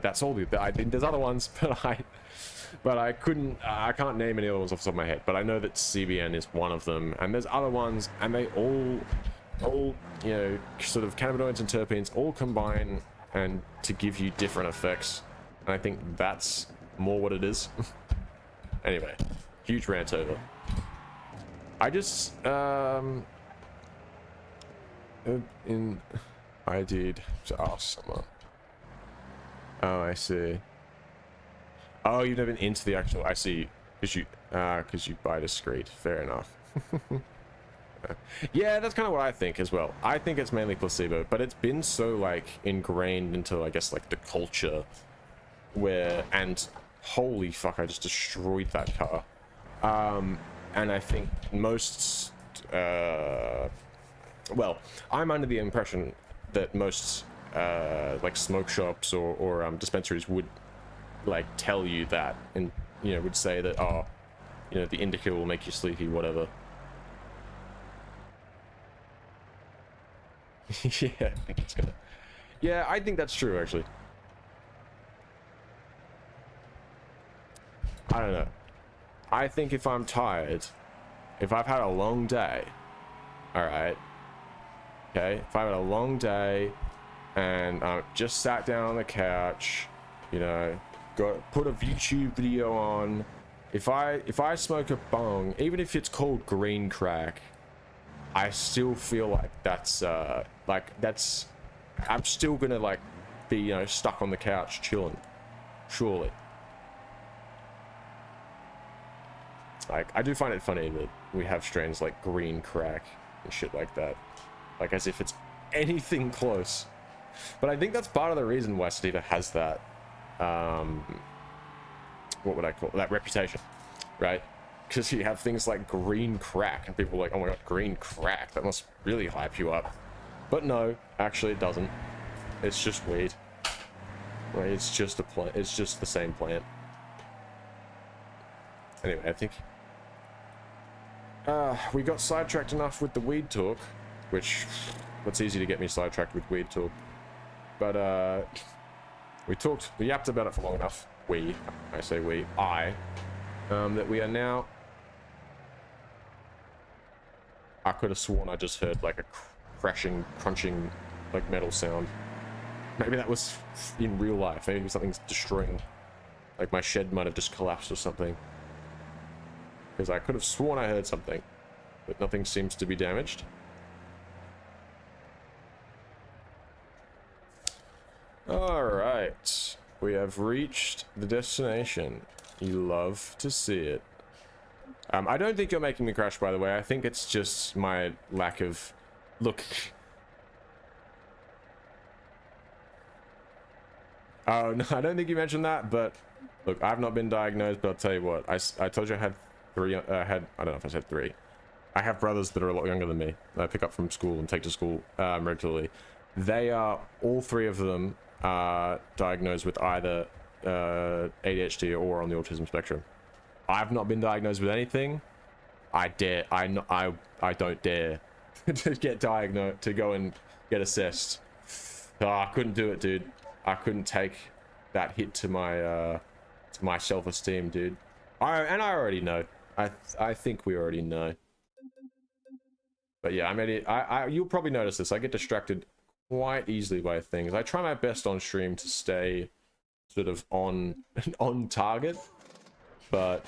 that's all. There's other ones, but I can't name any other ones off the top of my head. But I know that CBN is one of them, and there's other ones, and they all you know, sort of cannabinoids and terpenes all combine and to give you different effects. And I think that's more what it is. Anyway, huge rant over. I just I did ask someone. Oh, I see. Oh, you've never been into the actual. I see. Because you buy discreet. Fair enough. Yeah, that's kind of what I think as well. I think it's mainly placebo, but it's been so like ingrained into, I guess, like the culture where, and holy fuck, I just destroyed that car. And I think most, well, I'm under the impression that most like smoke shops or dispensaries would like tell you that, and you know, would say that, oh, you know, the indica will make you sleepy, whatever. Yeah, I think it's gonna. Yeah, I think that's true, actually. I don't know. I think if I'm tired, if I've had a long day, all right, okay, if I've had a long day and I just sat down on the couch, you know, put a YouTube video on, if I smoke a bong, even if it's called green crack, I still feel like that's I'm still gonna like be, you know, stuck on the couch chilling, surely. Like, I do find it funny that we have strains like green crack and shit like that, like as if it's anything close But I think that's part of the reason why Steva has that, what would I call it? That reputation, right? Because you have things like green crack, and people are like, oh my god, green crack, that must really hype you up. But no, actually it doesn't. It's just weed. Right? It's just a plant. It's just the same plant. Anyway, I think we got sidetracked enough with the weed talk, which it's easy to get me sidetracked with weed talk. But we yapped about it for long enough. I say we, that we are now. I could have sworn I just heard like a crashing, crunching, like metal sound. Maybe that was in real life. Maybe something's destroying. Like my shed might have just collapsed or something. Because I could have sworn I heard something, but nothing seems to be damaged. Alright. We have reached the destination. You love to see it. I don't think you're making me crash, by the way. I think it's just my lack of... Look. Oh, no, I don't think you mentioned that, but... Look, I've not been diagnosed, but I'll tell you what. I told you I had three... I don't know if I said three. I have brothers that are a lot younger than me. I pick up from school and take to school regularly. They are... All three of them are diagnosed with either ADHD or on the autism spectrum. I've not been diagnosed with anything. I don't dare to get diagnosed, to go and get assessed. Oh, I couldn't do it, dude. I couldn't take that hit to my self-esteem, dude. And I already know. I think we already know. But yeah, you'll probably notice this. I get distracted quite easily by things. I try my best on stream to stay sort of on target. But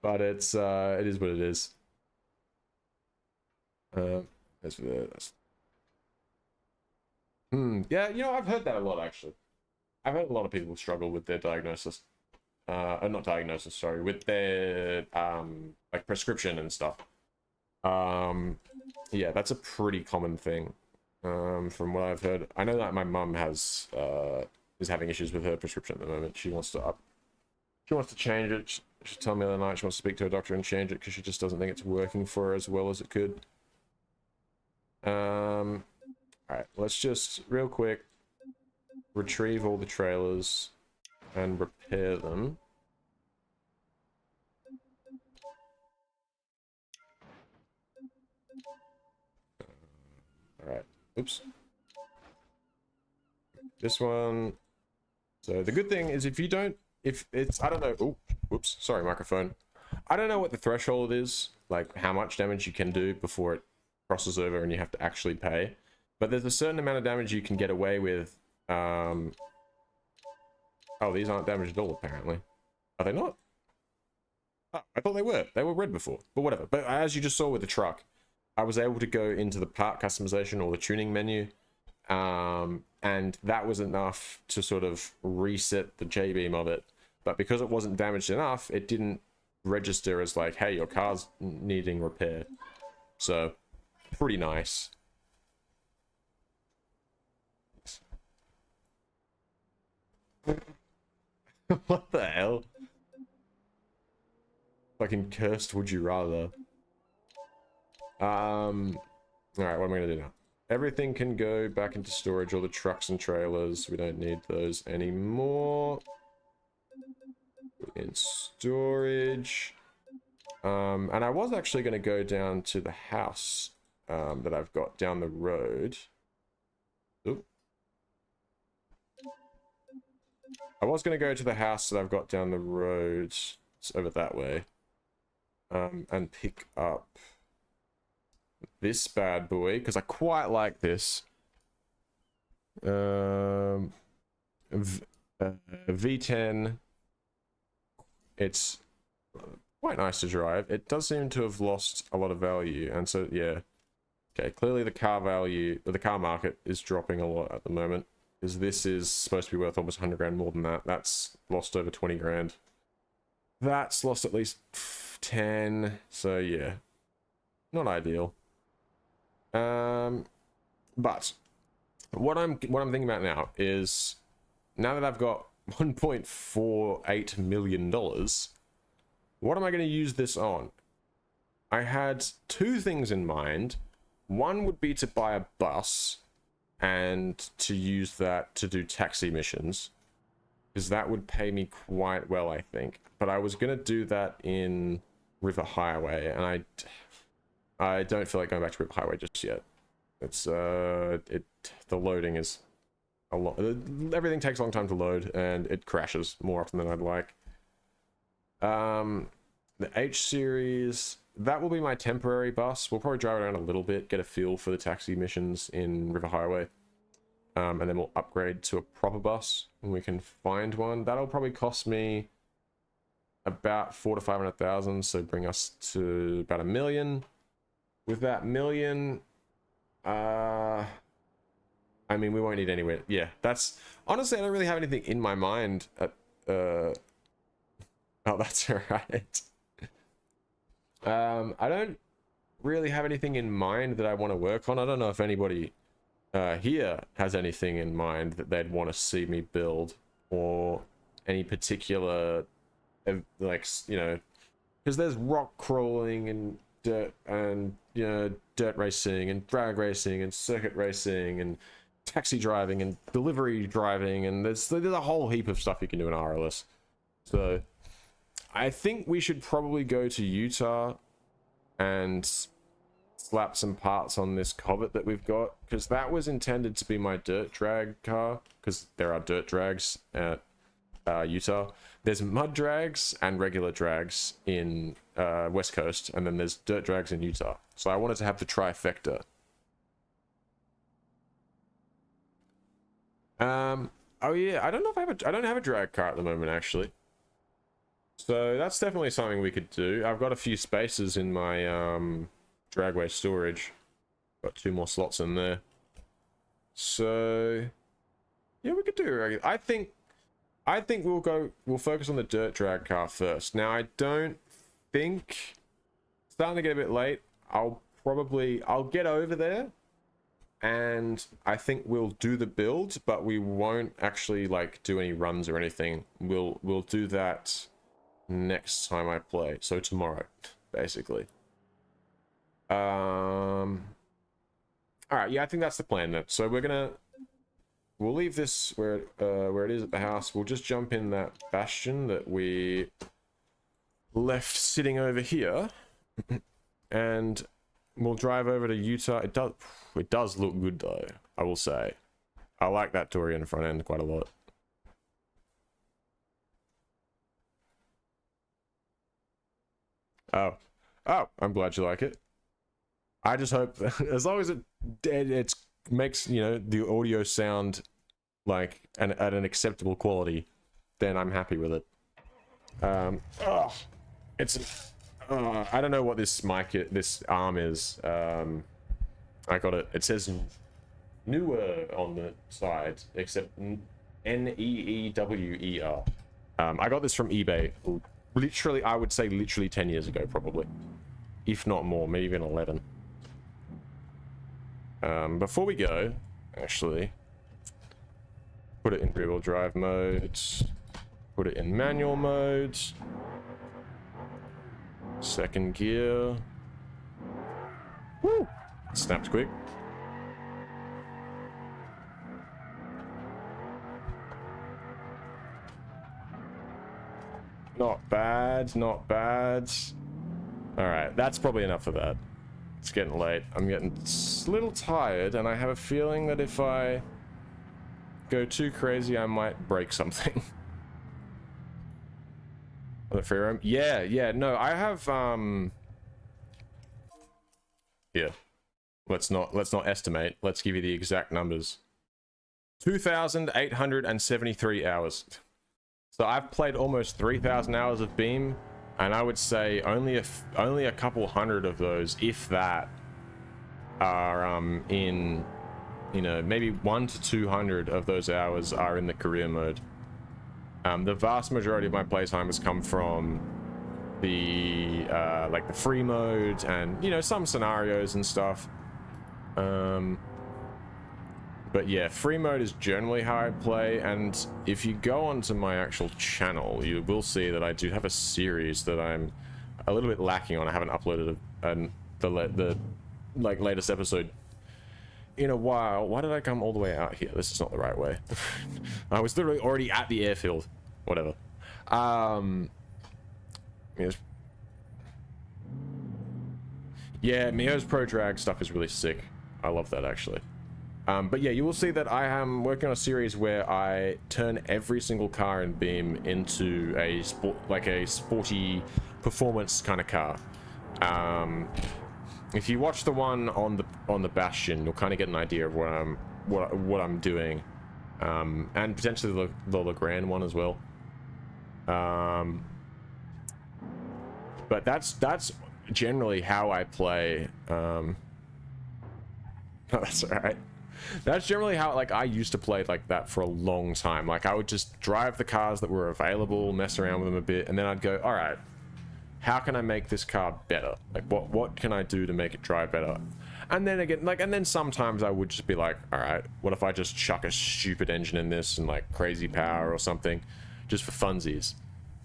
it is what it is. Yeah, you know, I've heard that a lot, actually. I've heard a lot of people struggle with their diagnosis. Not diagnosis, sorry, with their like prescription and stuff. Yeah, that's a pretty common thing. From what I've heard. I know that my mum is having issues with her prescription at the moment. She wants to change it. She told me the other night she wants to speak to her doctor and change it because she just doesn't think it's working for her as well as it could. Alright, let's just real quick retrieve all the trailers and repair them. Alright, oops. This one. So the good thing is if it's, I don't know, oh, whoops, sorry, microphone. I don't know what the threshold is, like how much damage you can do before it crosses over and you have to actually pay. But there's a certain amount of damage you can get away with. Oh, these aren't damaged at all, apparently. Are they not? Oh, I thought they were. They were red before, but whatever. But as you just saw with the truck, I was able to go into the part customization or the tuning menu. And that was enough to sort of reset the J-beam of it. But because it wasn't damaged enough, it didn't register as like, hey, your car's needing repair. So, pretty nice. What the hell? Fucking cursed would you rather? Alright, what am I gonna do now? Everything can go back into storage, all the trucks and trailers. We don't need those anymore. In storage. And I was actually going to go down to the house that I've got down the road. Oop. I was going to go to the house that I've got down the road. It's over that way. And pick up this bad boy, because I quite like this. V10. It's quite nice to drive. It does seem to have lost a lot of value, and so yeah. Okay, clearly the car value, or the car market is dropping a lot at the moment, because this is supposed to be worth almost 100 grand more than that. That's lost over 20 grand. That's lost at least 10, so yeah. Not ideal. But what I'm thinking about now is, now that I've got $1.48 million, what am I going to use this on? I had two things in mind. One would be to buy a bus and to use that to do taxi missions, because that would pay me quite well, I think. But I was going to do that in River Highway, and I don't feel like going back to River Highway just yet. It's the loading is a lot. Everything takes a long time to load, and it crashes more often than I'd like. The H series, that will be my temporary bus. We'll probably drive around a little bit, get a feel for the taxi missions in River Highway, and then we'll upgrade to a proper bus when we can find one. That'll probably cost me about 400,000 to 500,000, so bring us to about $1 million. With that $1 million, I mean, we won't need anywhere. Yeah, that's honestly, I don't really have anything in my mind. Oh, that's all right. I don't really have anything in mind that I want to work on. I don't know if anybody here has anything in mind that they'd want to see me build, or any particular, like, you know, because there's rock crawling and dirt, and, you know, dirt racing and drag racing and circuit racing and taxi driving and delivery driving, and there's a whole heap of stuff you can do in RLS. So I think we should probably go to Utah and slap some parts on this Covet that we've got, because that was intended to be my dirt drag car, because there are dirt drags at Utah. There's mud drags and regular drags in West Coast, and then there's dirt drags in Utah. So I wanted to have the trifecta. Oh yeah, I don't know if I don't have a drag car at the moment, actually. So that's definitely something we could do. I've got a few spaces in my dragway storage. Got 2 more slots in there. So yeah, we could do. I think we'll focus on the dirt drag car first. Now, I don't think, starting to get a bit late, I'll get over there, and I think we'll do the build, but we won't actually like do any runs or anything. We'll do that next time I play, so tomorrow, basically. All right, yeah, I think that's the plan then. So we'll leave this where it is at the house. We'll just jump in that bastion that we left sitting over here, and we'll drive over to Utah. It does look good though, I will say. I like that Dorian front end quite a lot. Oh, I'm glad you like it. I just hope as long as it makes, you know, the audio sound like at an acceptable quality, then I'm happy with it. I don't know what this this arm is. I got it. It says newer on the side, except NEEWER. I got this from eBay. Literally, I would say literally 10 years ago, probably, if not more, maybe even 11. Before we go, actually, put it in rear-wheel drive mode, put it in manual mode, second gear. Woo! Snapped quick. Not bad, not bad. Alright, that's probably enough of that. It's getting late. I'm getting a little tired, and I have a feeling that if I go too crazy, I might break something. On the free roam? Yeah, no, I have, yeah. Let's not estimate. Let's give you the exact numbers. 2,873 hours. So I've played almost 3,000 hours of Beam, and I would say only a couple hundred of those, if that, are in, you know, maybe 100 to 200 of those hours are in the career mode. The vast majority of my playtime has come from the like the free mode and, you know, some scenarios and stuff. But yeah, free mode is generally how I play, and if you go onto my actual channel, you will see that I do have a series that I'm a little bit lacking on. I haven't uploaded the like latest episode in a while. Why did I come all the way out here? This is not the right way. I was literally already at the airfield. Whatever. Yeah, Mio's Pro Drag stuff is really sick. I love that, actually. But yeah, you will see that I am working on a series where I turn every single car in Beam into a sporty performance kind of car. If you watch the one on the Bastion, you'll kind of get an idea of what I'm doing, and potentially the Legrand one as well. But that's generally how I play. That's all right. That's generally how, like, I used to play like that for a long time. Like, I would just drive the cars that were available, mess around with them a bit, and then I'd go, all right, how can I make this car better? Like, what can I do to make it drive better? And then again, like, and then sometimes I would just be like, all right, what if I just chuck a stupid engine in this and like crazy power or something, just for funsies?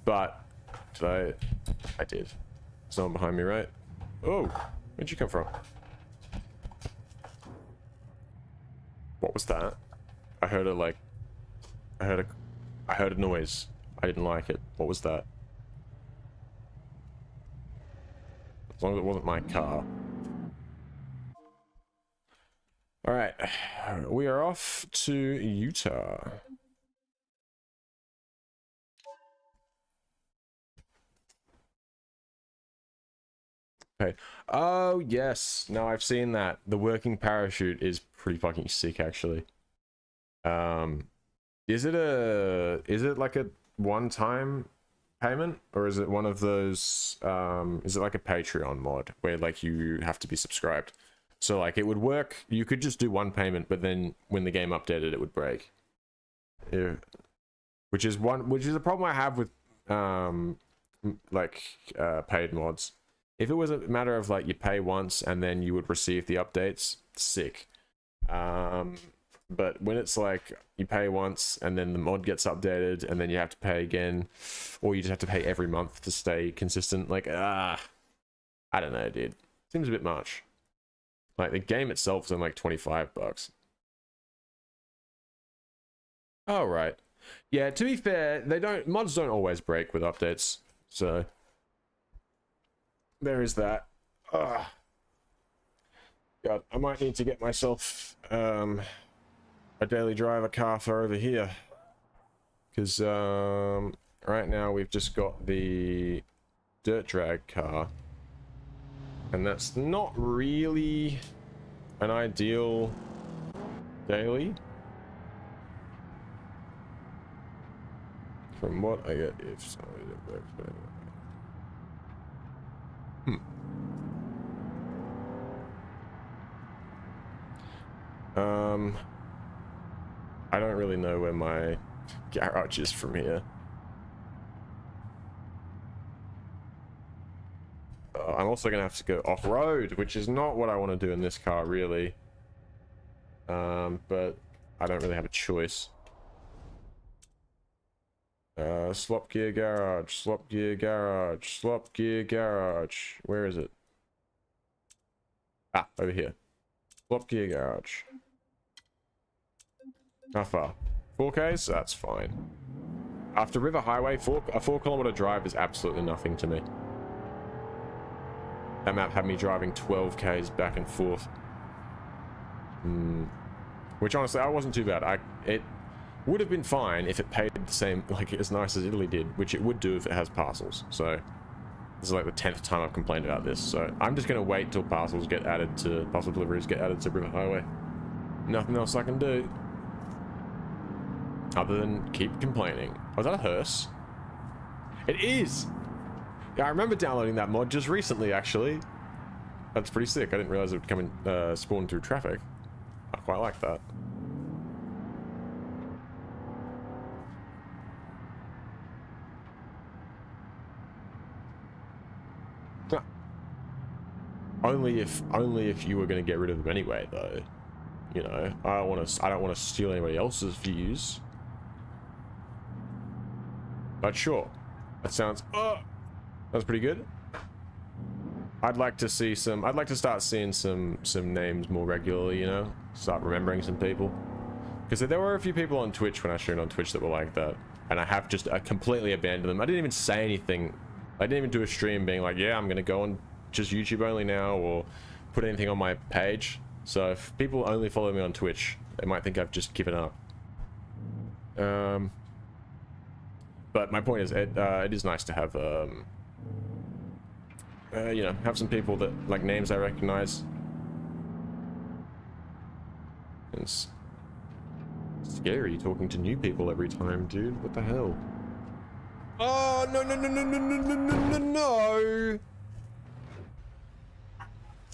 But I did. Someone behind me, right? Oh, where'd you come from? What was that? I heard a noise. I didn't like it. What was that? As long as it wasn't my car. Alright. We are off to Utah. Okay. Oh, yes. No, I've seen that. The working parachute is pretty fucking sick, actually. Is it like a one-time payment, or is it one of those, is it like a Patreon mod where like you have to be subscribed? So like it would work, you could just do one payment, but then when the game updated it would break. Yeah. Which is a problem I have with paid mods. If it was a matter of like you pay once and then you would receive the updates, sick. But when it's like you pay once and then the mod gets updated and then you have to pay again, or you just have to pay every month to stay consistent, like, I don't know, dude. Seems a bit much. Like, the game itself is only like $25. Oh, right. Yeah, to be fair, mods don't always break with updates, so there is that. God, I might need to get myself a daily driver car for over here, because right now we've just got the dirt drag car, and that's not really an ideal daily from what I get. If so, it works better. I don't really know where my garage is from here. I'm also gonna have to go off-road, which is not what I want to do in this car, really. But I don't really have a choice. Slop gear garage, slop gear garage, slop gear garage. Where is it? Ah, over here. Slop gear garage. How far? 4Ks? That's fine. After River Highway, a 4-kilometer drive is absolutely nothing to me. That map had me driving 12Ks back and forth. Which honestly, I wasn't too bad. It would have been fine if it paid the same, like as nice as Italy did, which it would do if it has parcels. So this is like the 10th time I've complained about this. So I'm just gonna wait till parcel deliveries get added to River Highway. Nothing else I can do other than keep complaining. Oh, is that a hearse? It is! Yeah, I remember downloading that mod just recently, actually. That's pretty sick. I didn't realize it would come and spawn through traffic. I quite like that. Only if you were going to get rid of them anyway, though. you know, I don't want to steal anybody else's views. But sure, that sounds that's pretty good. I'd like to see some. I'd like to start seeing some names more regularly. You know, start remembering some people. Because there were a few people on Twitch when I streamed on Twitch that were like that, and I have just completely abandoned them. I didn't even say anything. I didn't even do a stream being like, yeah, I'm gonna go on just YouTube only now, or put anything on my page. So if people only follow me on Twitch, they might think I've just given up. But my point is, it is nice to have, you know, have some people that, like, names I recognize. It's scary talking to new people every time, dude. What the hell? Oh, no, no, no, no, no, no, no, no, no.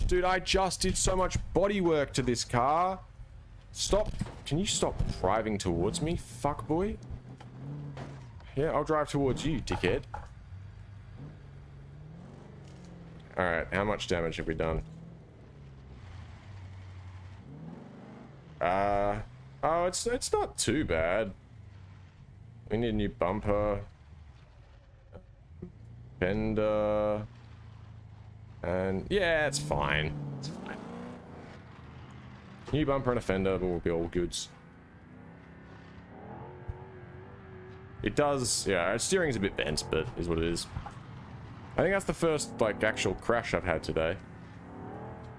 Dude, I just did so much body work to this car. Stop. Can you stop driving towards me, fuck boy? Yeah, I'll drive towards you, dickhead. Alright, how much damage have we done? Oh, it's not too bad. We need a new bumper. Fender. And yeah, it's fine. It's fine. New bumper and a fender will be all goods. It does, yeah, its steering's a bit bent, but is what it is. I think that's the first, like, actual crash I've had today.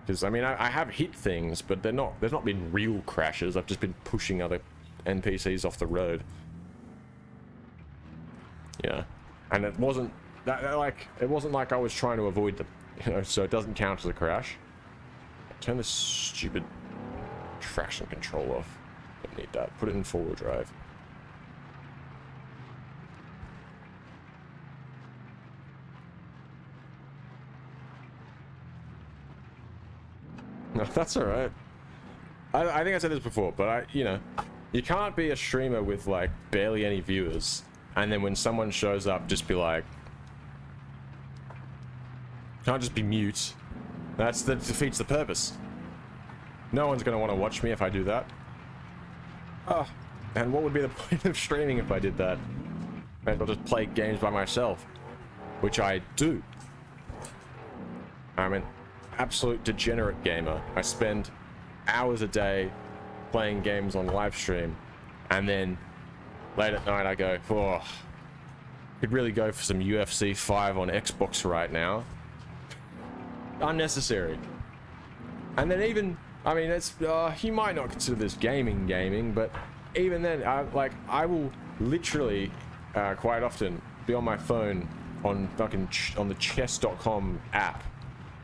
Because, I mean, I have hit things, but there's not been real crashes. I've just been pushing other NPCs off the road. Yeah. And it wasn't, it wasn't like I was trying to avoid them, you know, so it doesn't count as a crash. Turn this stupid traction control off. Don't need that. Put it in four-wheel drive. No, that's all right. I think I said this before, but you know, you can't be a streamer with like barely any viewers, and then when someone shows up, just be like, can't just be mute. That defeats the purpose. No one's gonna want to watch me if I do that. Oh, and what would be the point of streaming if I did that? Maybe I'll just play games by myself, which I do. I'm an absolute degenerate gamer. I spend hours a day playing games on live stream, and then late at night I go, oh, could really go for some UFC 5 on Xbox right now. Unnecessary. And then even, I mean, it's you might not consider this gaming, but even then, I will literally quite often be on my phone on fucking on the chess.com app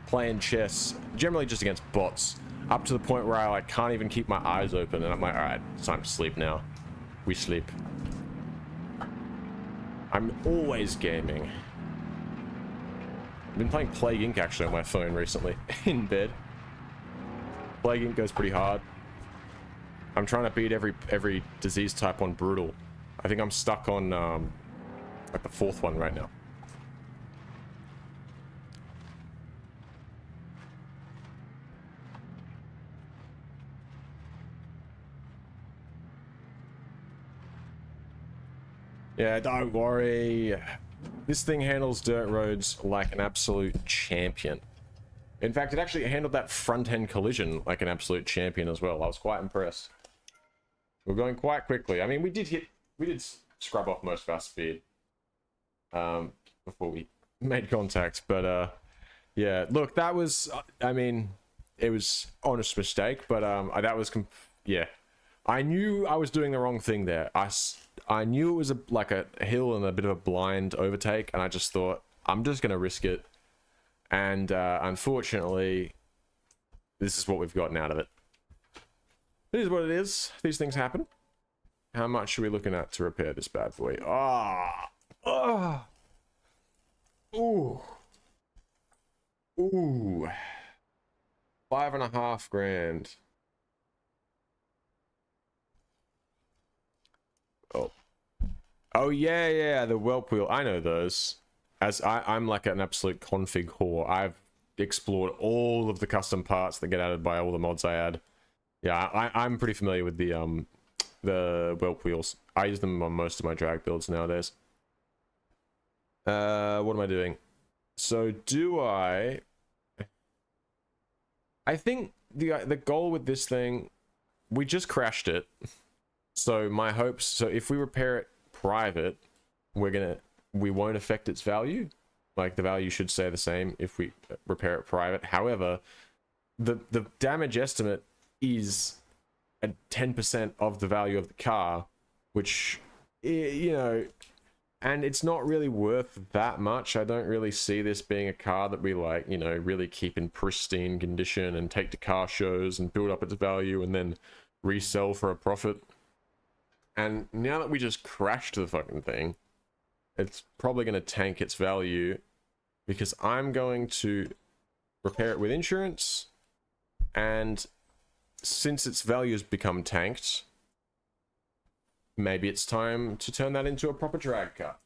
playing chess, generally just against bots, up to the point where I like can't even keep my eyes open, and I'm like, all right, it's time to sleep now. We sleep. I'm always gaming. I've been playing Plague Inc. actually on my phone recently, in bed. Plague Inc. goes pretty hard. I'm trying to beat every disease type on Brutal. I think I'm stuck on like the 4th one right now. Yeah, don't worry. This thing handles dirt roads like an absolute champion. In fact, it actually handled that front-end collision like an absolute champion as well. I was quite impressed. We're going quite quickly. I mean, we did scrub off most of our speed before we made contact, but yeah, look, that was, I mean, it was honest mistake, but that was, yeah. I knew I was doing the wrong thing there. I knew it was like a hill and a bit of a blind overtake, and I just thought, I'm just going to risk it. And unfortunately, this is what we've gotten out of it. It is what it is. These things happen. How much are we looking at to repair this bad boy? Ooh. Ooh. 5.5 grand. Oh yeah, the whelp wheel. I know those. As I'm like an absolute config whore. I've explored all of the custom parts that get added by all the mods I add. Yeah, I'm pretty familiar with the whelp wheels. I use them on most of my drag builds nowadays. What am I doing? So do I think the goal with this thing, we just crashed it. So my hopes, so if we repair it private, we won't affect its value. Like the value should stay the same if we repair it private. However, the damage estimate is at 10% of the value of the car, which, you know, and it's not really worth that much. I don't really see this being a car that we, like, you know, really keep in pristine condition and take to car shows and build up its value and then resell for a profit. And now that we just crashed the fucking thing, it's probably going to tank its value, because I'm going to repair it with insurance, and since its value has become tanked, maybe it's time to turn that into a proper drag car.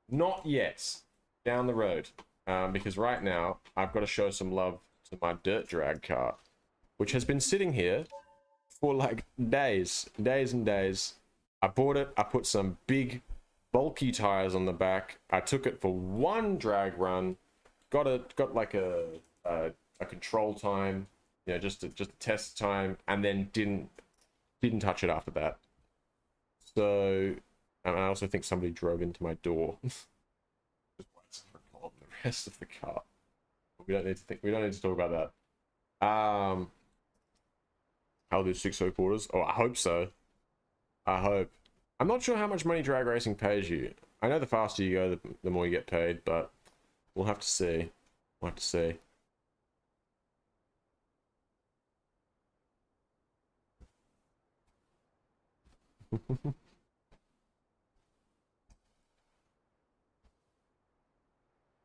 Not yet. Down the road. Because right now, I've got to show some love to my dirt drag car, which has been sitting here for like days and days. I bought it. I put some big, bulky tires on the back. I took it for one drag run. Got like a control time, you know, just a test time, and then didn't touch it after that. So, and I also think somebody drove into my door. Just on the rest of the car. We don't need to talk about that. I'll do 6 quarters. Oh, I hope so. I hope. I'm not sure how much money drag racing pays you. I know the faster you go, the more you get paid, but we'll have to see. We'll have to see.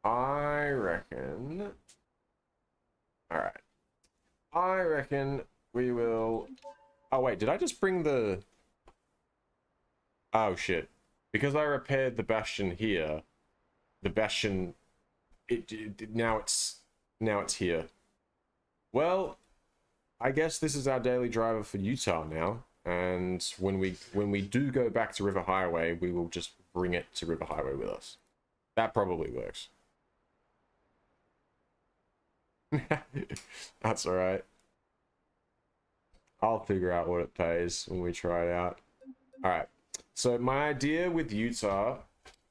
I reckon. Alright. I reckon we will. Oh, wait, did I just bring the. Oh, shit. Because I repaired the Bastion here, the Bastion. Now it's here. Well, I guess this is our daily driver for Utah now. And when we do go back to River Highway, we will just bring it to River Highway with us. That probably works. That's alright. I'll figure out what it pays when we try it out. Alright. So my idea with Utah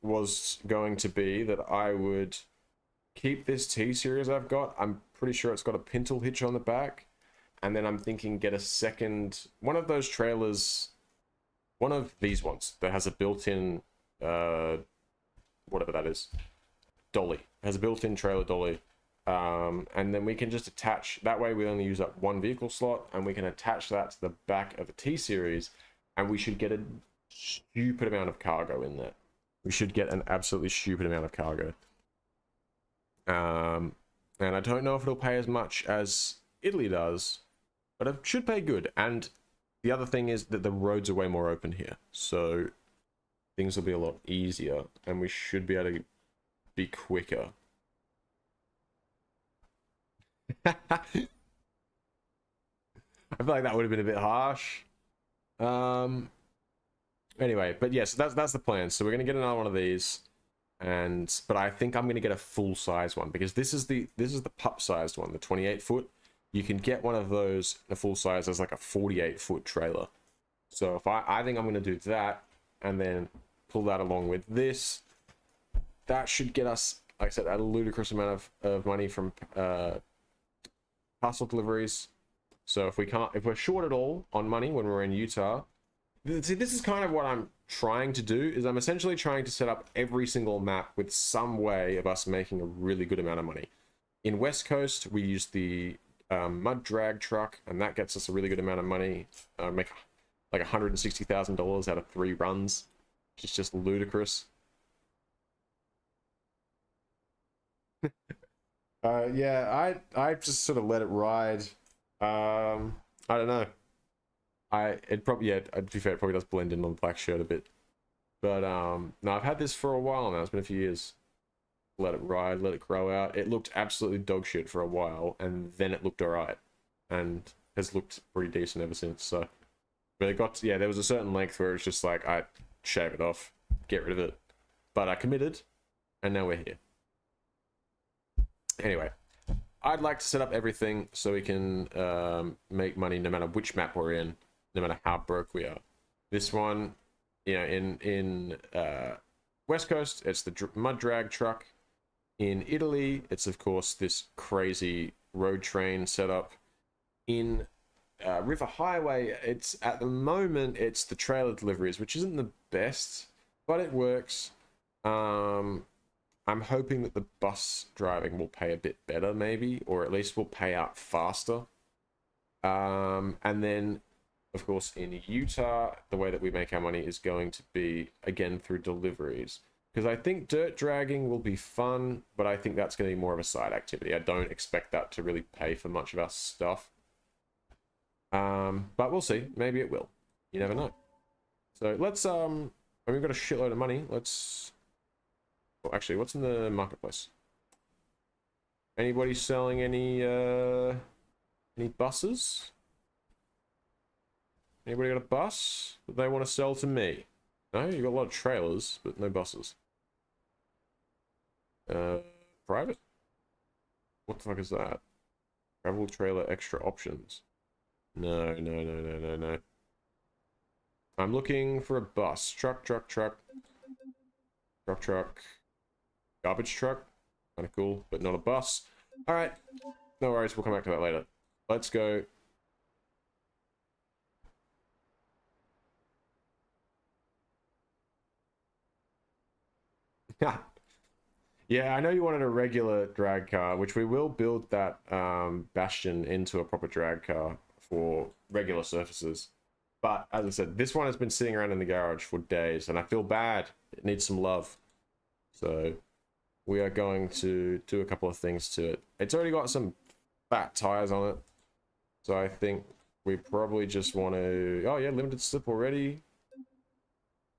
was going to be that I would keep this T-Series I've got. I'm pretty sure it's got a pintle hitch on the back. And then I'm thinking get a second, one of those trailers, one of these ones that has a built-in, whatever that is, dolly. It has a built-in trailer dolly. And then we can just attach, that way we only use up one vehicle slot, and we can attach that to the back of a T-Series, and we should get a stupid amount of cargo in there. We should get an absolutely stupid amount of cargo. And I don't know if it'll pay as much as Italy does, but it should pay good. And the other thing is that the roads are way more open here, so things will be a lot easier, and we should be able to be quicker. I feel like that would have been a bit harsh. Anyway, but yes, that's the plan. So we're gonna get another one of these, but I think I'm gonna get a full size one, because this is the pup sized one, the 28 foot. You can get one of those in a full size as like a 48-foot trailer. So if I think I'm gonna do that, and then pull that along with this, that should get us, like I said, a ludicrous amount of money from parcel deliveries. So if we're short at all on money when we're in Utah, see, this is kind of what I'm trying to do, is I'm essentially trying to set up every single map with some way of us making a really good amount of money. In West Coast, we use the mud drag truck, and that gets us a really good amount of money. Make like $160,000 out of 3 runs, which is just ludicrous. Yeah, I just sort of let it ride. I don't know. To be fair, it probably does blend in on the black shirt a bit. But no, I've had this for a while now. It's been a few years. Let it ride, let it grow out. It looked absolutely dog shit for a while, and then it looked alright. And has looked pretty decent ever since. So, but it got, yeah, there was a certain length where it's just like, I shave it off, get rid of it. But I committed, and now we're here. Anyway, I'd like to set up everything so we can make money no matter which map we're in, no matter how broke we are. This one, you know, in West Coast, it's the mud drag truck. In Italy, it's of course this crazy road train setup. In River Highway, it's at the moment it's the trailer deliveries, which isn't the best, but it works. I'm hoping that the bus driving will pay a bit better, maybe, or at least will pay out faster. And then, of course, in Utah, the way that we make our money is going to be, again, through deliveries. Because I think dirt dragging will be fun, but I think that's going to be more of a side activity. I don't expect that to really pay for much of our stuff. But we'll see. Maybe it will. You never know. So let's, and we've got a shitload of money. Let's... Well, actually, what's in the marketplace? Anybody selling any buses? Anybody got a bus that they want to sell to me? No, you got a lot of trailers, but no buses. Private? What the fuck is that? Travel trailer extra options. No. I'm looking for a bus. Truck. Garbage truck. Kind of cool, but not a bus. Alright. No worries, we'll come back to that later. Let's go. Yeah, I know you wanted a regular drag car, which we will build that Bastion into a proper drag car for regular surfaces. But as I said, this one has been sitting around in the garage for days, and I feel bad. It needs some love. So we are going to do a couple of things to it. It's already got some fat tires on it. So I think we probably just want to... Oh yeah, limited slip already.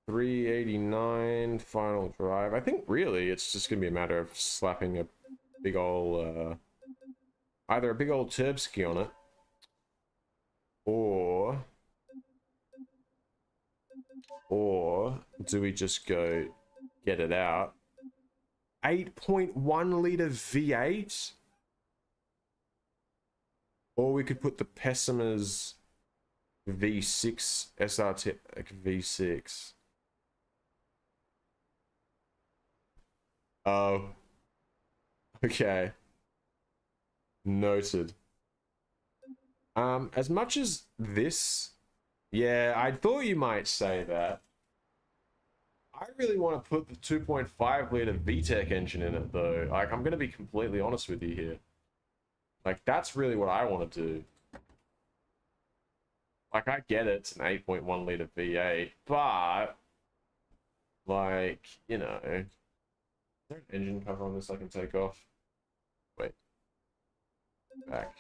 389 final drive. I think really it's just going to be a matter of slapping a big old... either a big old turbski on it. Or do we just go get it out? 8.1 litre V8? Or we could put the Pessima's V6 SRT V6. Oh. Okay. Noted. As much as this... Yeah, I thought you might say that. I really want to put the 2.5 litre VTEC engine in it, though. Like, I'm going to be completely honest with you here. Like, that's really what I want to do. Like, I get it, it's an 8.1 litre V8, but... Like, you know... Is there an engine cover on this I can take off? Wait. Back.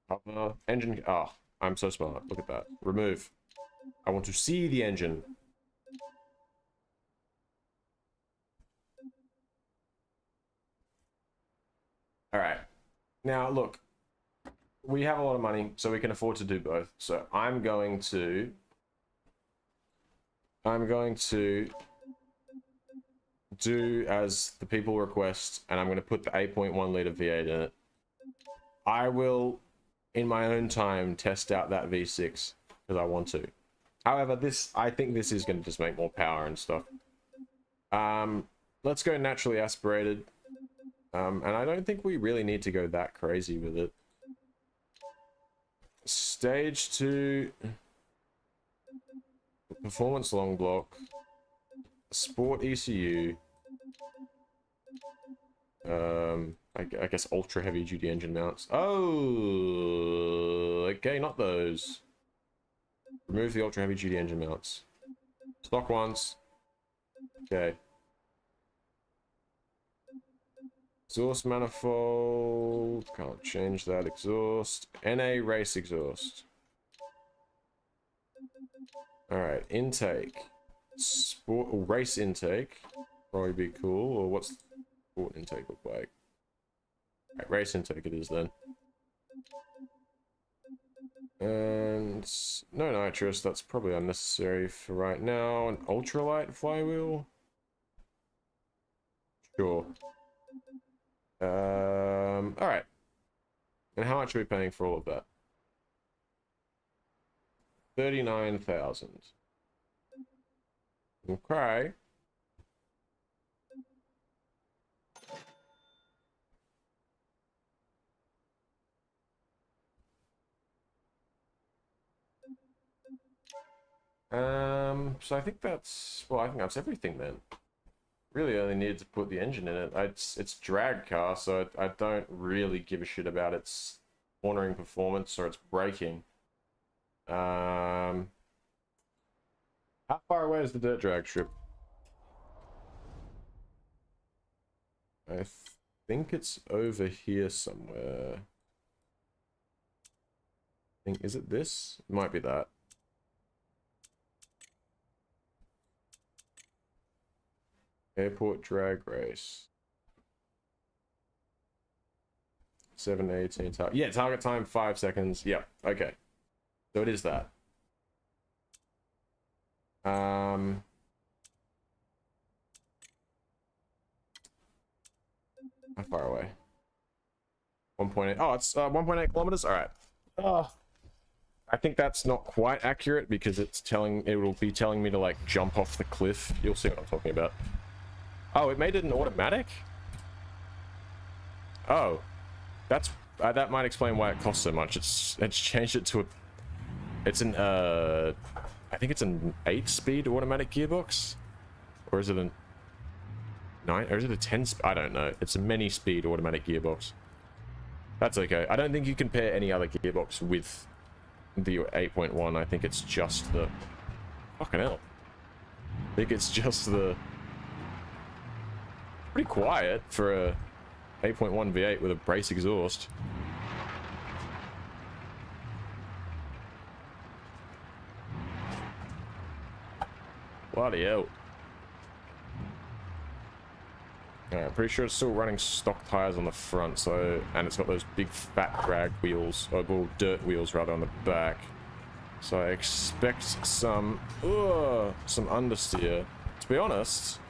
Cover. Engine... Oh, I'm so smart. Look at that. Remove. I want to see the engine. Alright. Now, look. We have a lot of money, so we can afford to do both. So I'm going to do as the people request, and I'm going to put the 8.1 litre V8 in it. I will, in my own time, test out that V6, because I want to. However, I think this is going to just make more power and stuff. Let's go naturally aspirated. And I don't think we really need to go that crazy with it. Stage 2. Performance long block. Sport ECU. I guess ultra heavy duty engine mounts. Oh, okay, not those. Remove the ultra heavy duty engine mounts. Stock ones. Okay. Exhaust manifold. Can't change that. Exhaust. NA race exhaust. Alright, intake. Sport or race intake. Probably be cool. Or what's sport intake look like? Right, race intake it is then. And no nitrous, that's probably unnecessary for right now. An ultralight flywheel? Sure. Alright. And how much are we paying for all of that? 39,000. Okay. So I think that's, well, I think that's everything then. Really only needed to put the engine in it. It's drag car, so I don't really give a shit about its cornering performance or its braking. How far away is the dirt drag strip? I think it's over here somewhere. Is it this? It might be that. Airport drag race. 7:18 target. Yeah, target time 5 seconds. Yep. Okay. So it is that. How far away? 1.8. Oh, it's 1.8 kilometers. All right. Oh, I think that's not quite accurate because it will be telling me to like jump off the cliff. You'll see what I'm talking about. Oh, it made it an automatic. Oh, that's that might explain why it costs so much. It's changed it to a. It's an I think it's an 8-speed automatic gearbox, or is it a 9? Or is it a 10? I don't know. It's a many-speed automatic gearbox. That's okay. I don't think you can pair any other gearbox with the 8.1. I think it's just the... Fucking hell. I think it's just the... Pretty quiet for a 8.1 V8 with a brace exhaust. Bloody hell. I'm pretty sure it's still running stock tires on the front, so, and it's got those big fat drag wheels, or well, dirt wheels rather, on the back. So I expect some understeer. To be honest,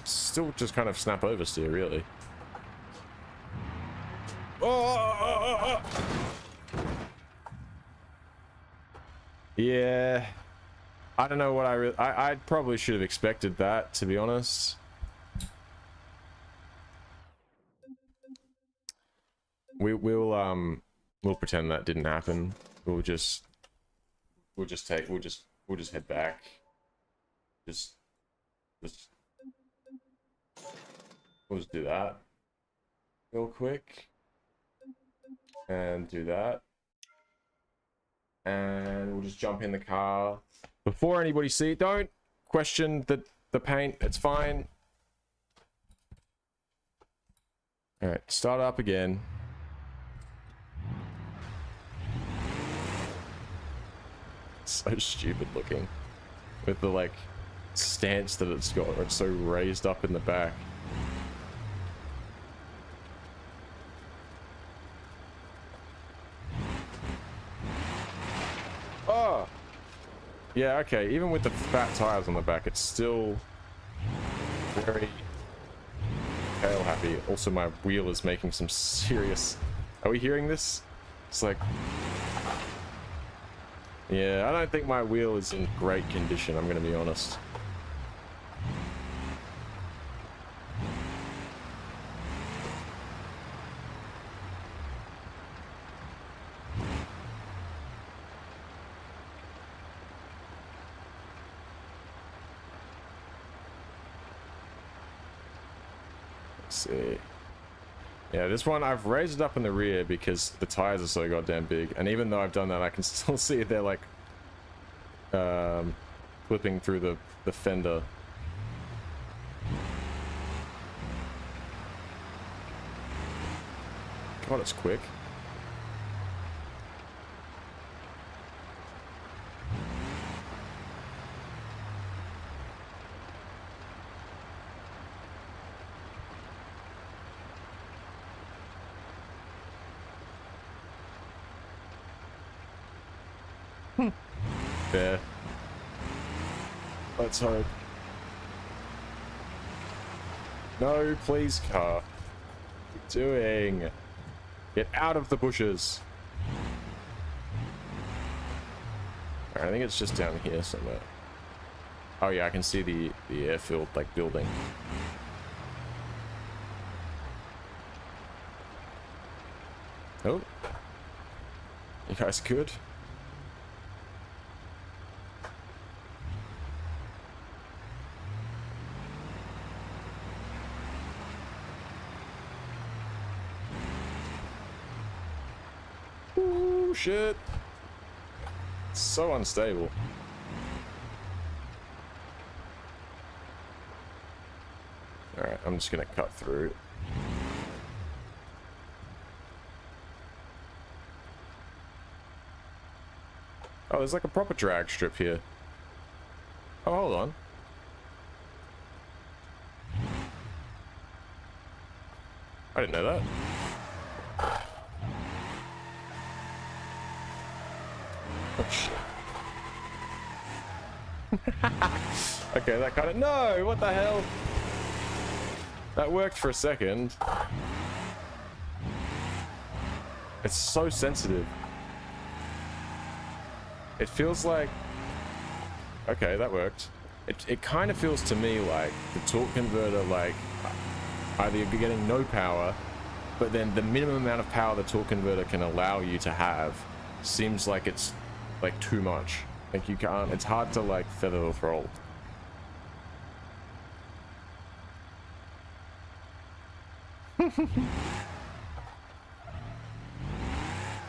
still just kind of snap oversteer, really. Oh! Yeah, I don't know what I probably should have expected that, to be honest. We'll pretend that didn't happen. We'll just head back. Just we'll just do that real quick and do that, and we'll just jump in the car before anybody see it. Don't question the paint. It's fine. All right, start up again. So stupid looking with the like stance that it's got, where it's so raised up in the back. Oh yeah, okay, even with the fat tires on the back, it's still very tail happy. Also, my wheel is making some serious... Are we hearing this? It's like... Yeah, I don't think my wheel is in great condition, I'm gonna be honest. Let's see. Yeah, this one I've raised it up in the rear because the tires are so goddamn big, and even though I've done that, I can still see they're like clipping through the fender. God, it's quick. There. Let's hope. No, please, car. What are you doing? Get out of the bushes. Alright, I think it's just down here somewhere. Oh yeah, I can see the airfield, like, building. Oh. You guys good? Ooh, shit. It's so unstable. Alright, I'm just gonna cut through. Oh, there's like a proper drag strip here. Oh, hold on. I didn't know that. Oh, shit. Okay, that kind of... No! What the hell? That worked for a second. It's so sensitive. It feels like... Okay, that worked. It kind of feels to me like the torque converter, like, either you're getting no power, but then the minimum amount of power the torque converter can allow you to have seems like it's, like, too much. Like, you can't... It's hard to, like, feather the throttle.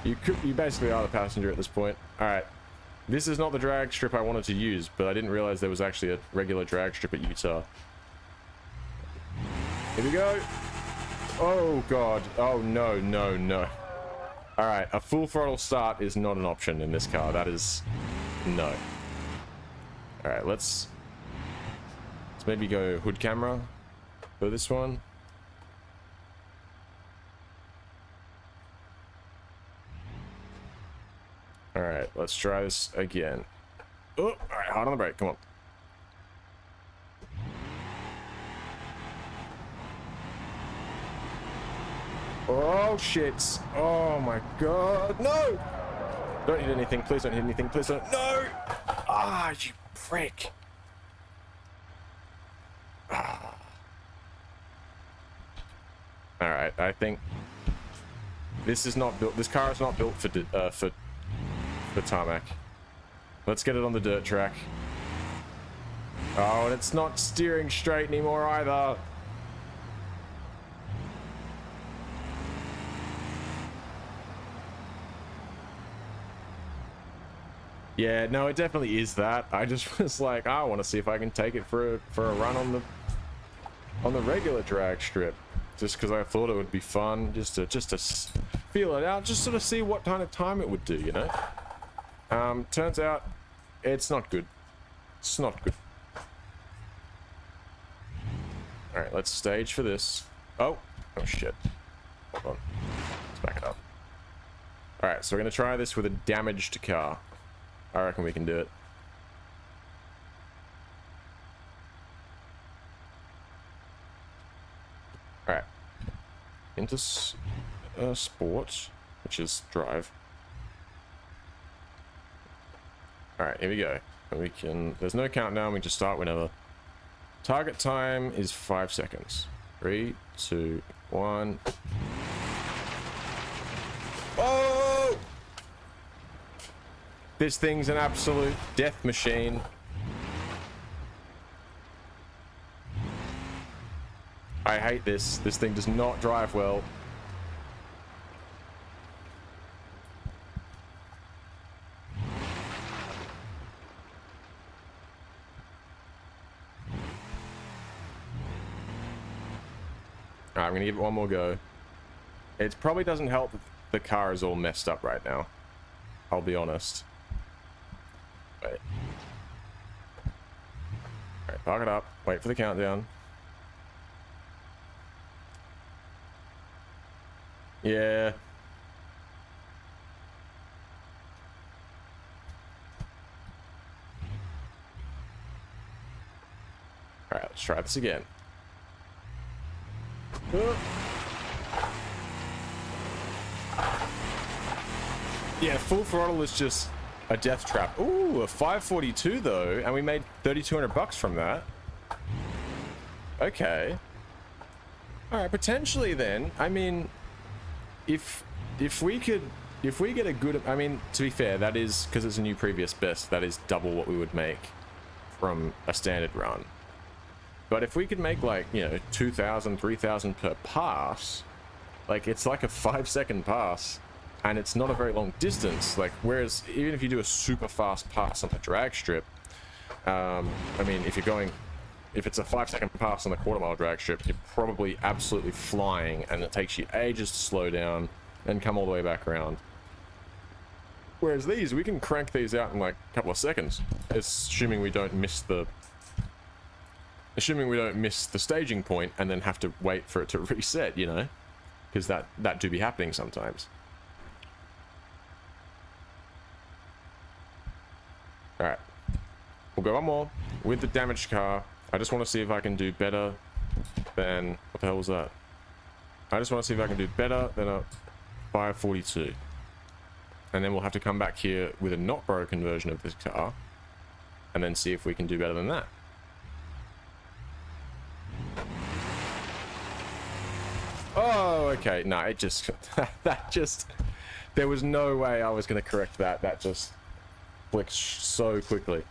You basically are the passenger at this point. Alright. This is not the drag strip I wanted to use, but I didn't realize there was actually a regular drag strip at Utah. Here we go. Oh god. Oh no, no, no. Alright, a full throttle start is not an option in this car. That is... No. Alright, let's maybe go hood camera for this one. Alright, let's try this again. Oh, alright, hard on the brake, come on. Oh, shit. Oh, my God. No! Don't hit anything. Please don't hit anything. Please don't. No! Ah, you prick. Ah. Alright, I think this is not built. This car is not built for tarmac. Let's get it on the dirt track. Oh, and it's not steering straight anymore either. Yeah, no, it definitely is that. I just was like, I want to see if I can take it for a run on the regular drag strip, just because I thought it would be fun, just to feel it out, just sort of see what kind of time it would do, you know. Turns out it's not good. It's not good. All right, let's stage for this. Oh shit. Hold on. Let's back it up. All right, so we're gonna try this with a damaged car. I reckon we can do it. Alright. Into sport, which is drive. Alright, here we go. And we can... There's no countdown, we just start whenever. Target time is 5 seconds. 3, 2, 1. Oh! This thing's an absolute death machine. I hate this. This thing does not drive well. Alright, I'm gonna give it one more go. It probably doesn't help that the car is all messed up right now. I'll be honest. Wait. Alright, park it up. Wait for the countdown. Yeah. let's try this again. Yeah, full throttle is just a death trap. Ooh, a 542 though, and we made 3,200 bucks from that. Okay. All right, potentially then. I mean, if we get a good, I mean, to be fair, that is because it's a new previous best. That is double what we would make from a standard run. But if we could make like, you know, 2,000, 3,000 per pass, like it's like a 5-second pass, and it's not a very long distance. Like, whereas even if you do a super fast pass on a drag strip, I mean, if it's a 5-second pass on the quarter-mile drag strip, you're probably absolutely flying, and it takes you ages to slow down and come all the way back around. Whereas these, we can crank these out in like a couple of seconds, assuming we don't miss the staging point and then have to wait for it to reset, you know, because that do be happening sometimes. All right, we'll go one more with the damaged car. I just want to see if I can do better than, what the hell was that? I just want to see if I can do better than a 542. And then we'll have to come back here with a not broken version of this car and then see if we can do better than that. Oh, okay. No, it just, there was no way I was going to correct that. That just flicked so quickly.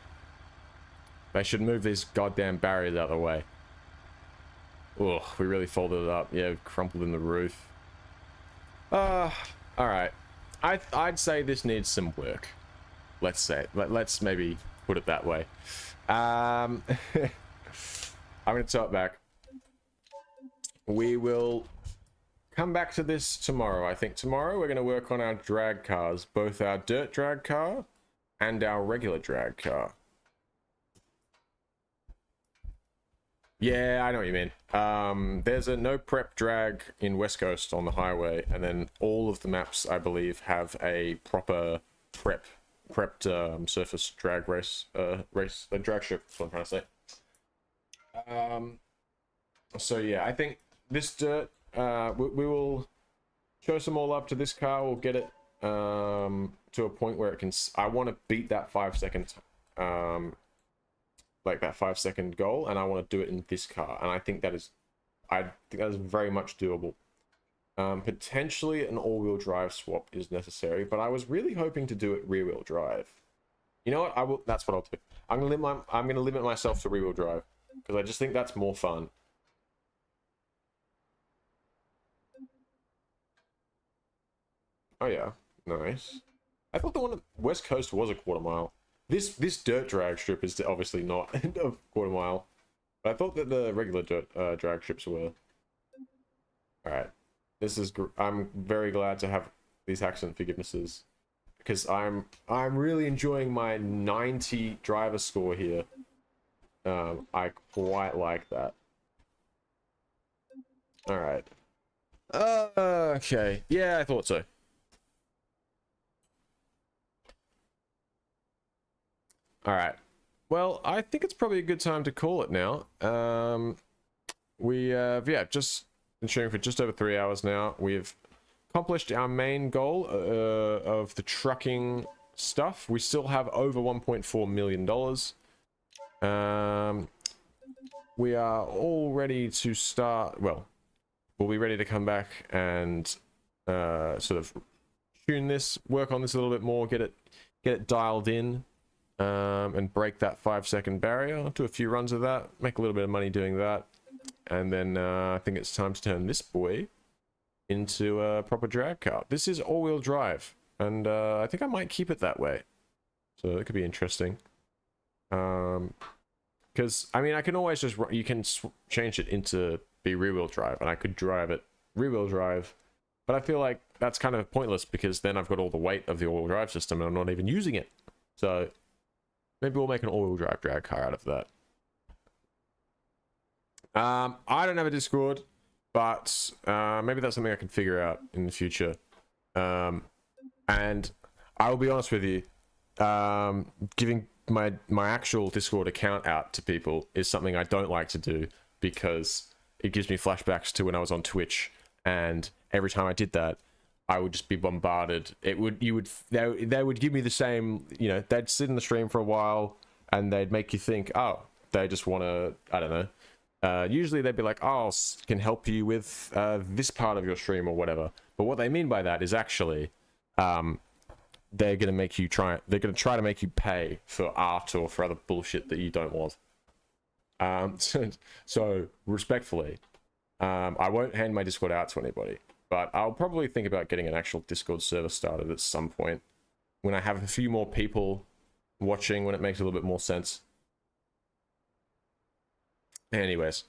They should move these goddamn barriers out of the way. Ugh, we really folded it up. Yeah, crumpled in the roof. Alright. I'd say this needs some work. Let's say. Let's maybe put it that way. I'm going to tow it back. We will come back to this tomorrow. I think tomorrow we're going to work on our drag cars. Both our dirt drag car and our regular drag car. Yeah, I know what you mean. There's a no prep drag in West Coast on the highway, and then all of the maps, I believe, have a proper prepped surface drag drag strip. That's what I'm trying to say. So yeah, I think this dirt, we will show some all up to this car. We'll get it to a point where it can. I want to beat that 5-second. Like that 5-second goal, and I want to do it in this car, and I think that is very much doable. Potentially an all-wheel drive swap is necessary, but I was really hoping to do it rear-wheel drive. You know what? I will. That's what I'll do. I'm gonna limit myself to rear-wheel drive because I just think that's more fun. Oh yeah, nice. I thought the one at West Coast was a quarter mile. This dirt drag strip is obviously not a quarter mile, but I thought that the regular dirt drag strips were. All right, I'm very glad to have these accident forgivenesses because I'm really enjoying my 90 driver score here. I quite like that. All right. Okay. Yeah, I thought so. All right. Well, I think it's probably a good time to call it now. We yeah, just been shooting for just over 3 hours now. We've accomplished our main goal of the trucking stuff. We still have over $1.4 million. We are all ready to start. Well, we'll be ready to come back and sort of tune this, work on this a little bit more, get it dialed in. And break that 5-second barrier. I'll do a few runs of that, make a little bit of money doing that, and then I think it's time to turn this boy into a proper drag car. This is all-wheel drive, and I think I might keep it that way. So it could be interesting. Because I mean, I can always just change it into be rear-wheel drive, and I could drive it rear-wheel drive. But I feel like that's kind of pointless because then I've got all the weight of the all-wheel drive system, and I'm not even using it. So maybe we'll make an all-wheel drive drag car out of that. I don't have a Discord, but maybe that's something I can figure out in the future. And I will be honest with you, giving my actual Discord account out to people is something I don't like to do, because it gives me flashbacks to when I was on Twitch, and every time I did that, I would just be bombarded. They would give me the same, you know, they'd sit in the stream for a while and they'd make you think, oh, they just want to, I don't know. Usually they'd be like, oh, can help you with this part of your stream or whatever. But what they mean by that is actually, they're gonna try to make you pay for art or for other bullshit that you don't want. So respectfully, I won't hand my Discord out to anybody. But I'll probably think about getting an actual Discord server started at some point, when I have a few more people watching, when it makes a little bit more sense. Anyways,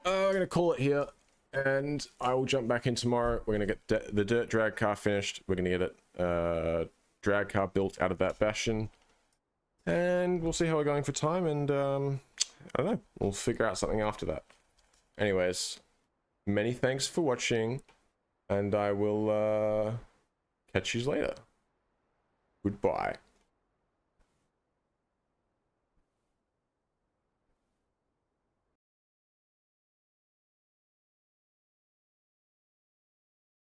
I'm going to call it here, and I will jump back in tomorrow. We're going to get the dirt drag car finished. We're going to get it drag car built out of that Bastion, and we'll see how we're going for time, and I don't know, we'll figure out something after that. Anyways, many thanks for watching, and I will catch you later. Goodbye.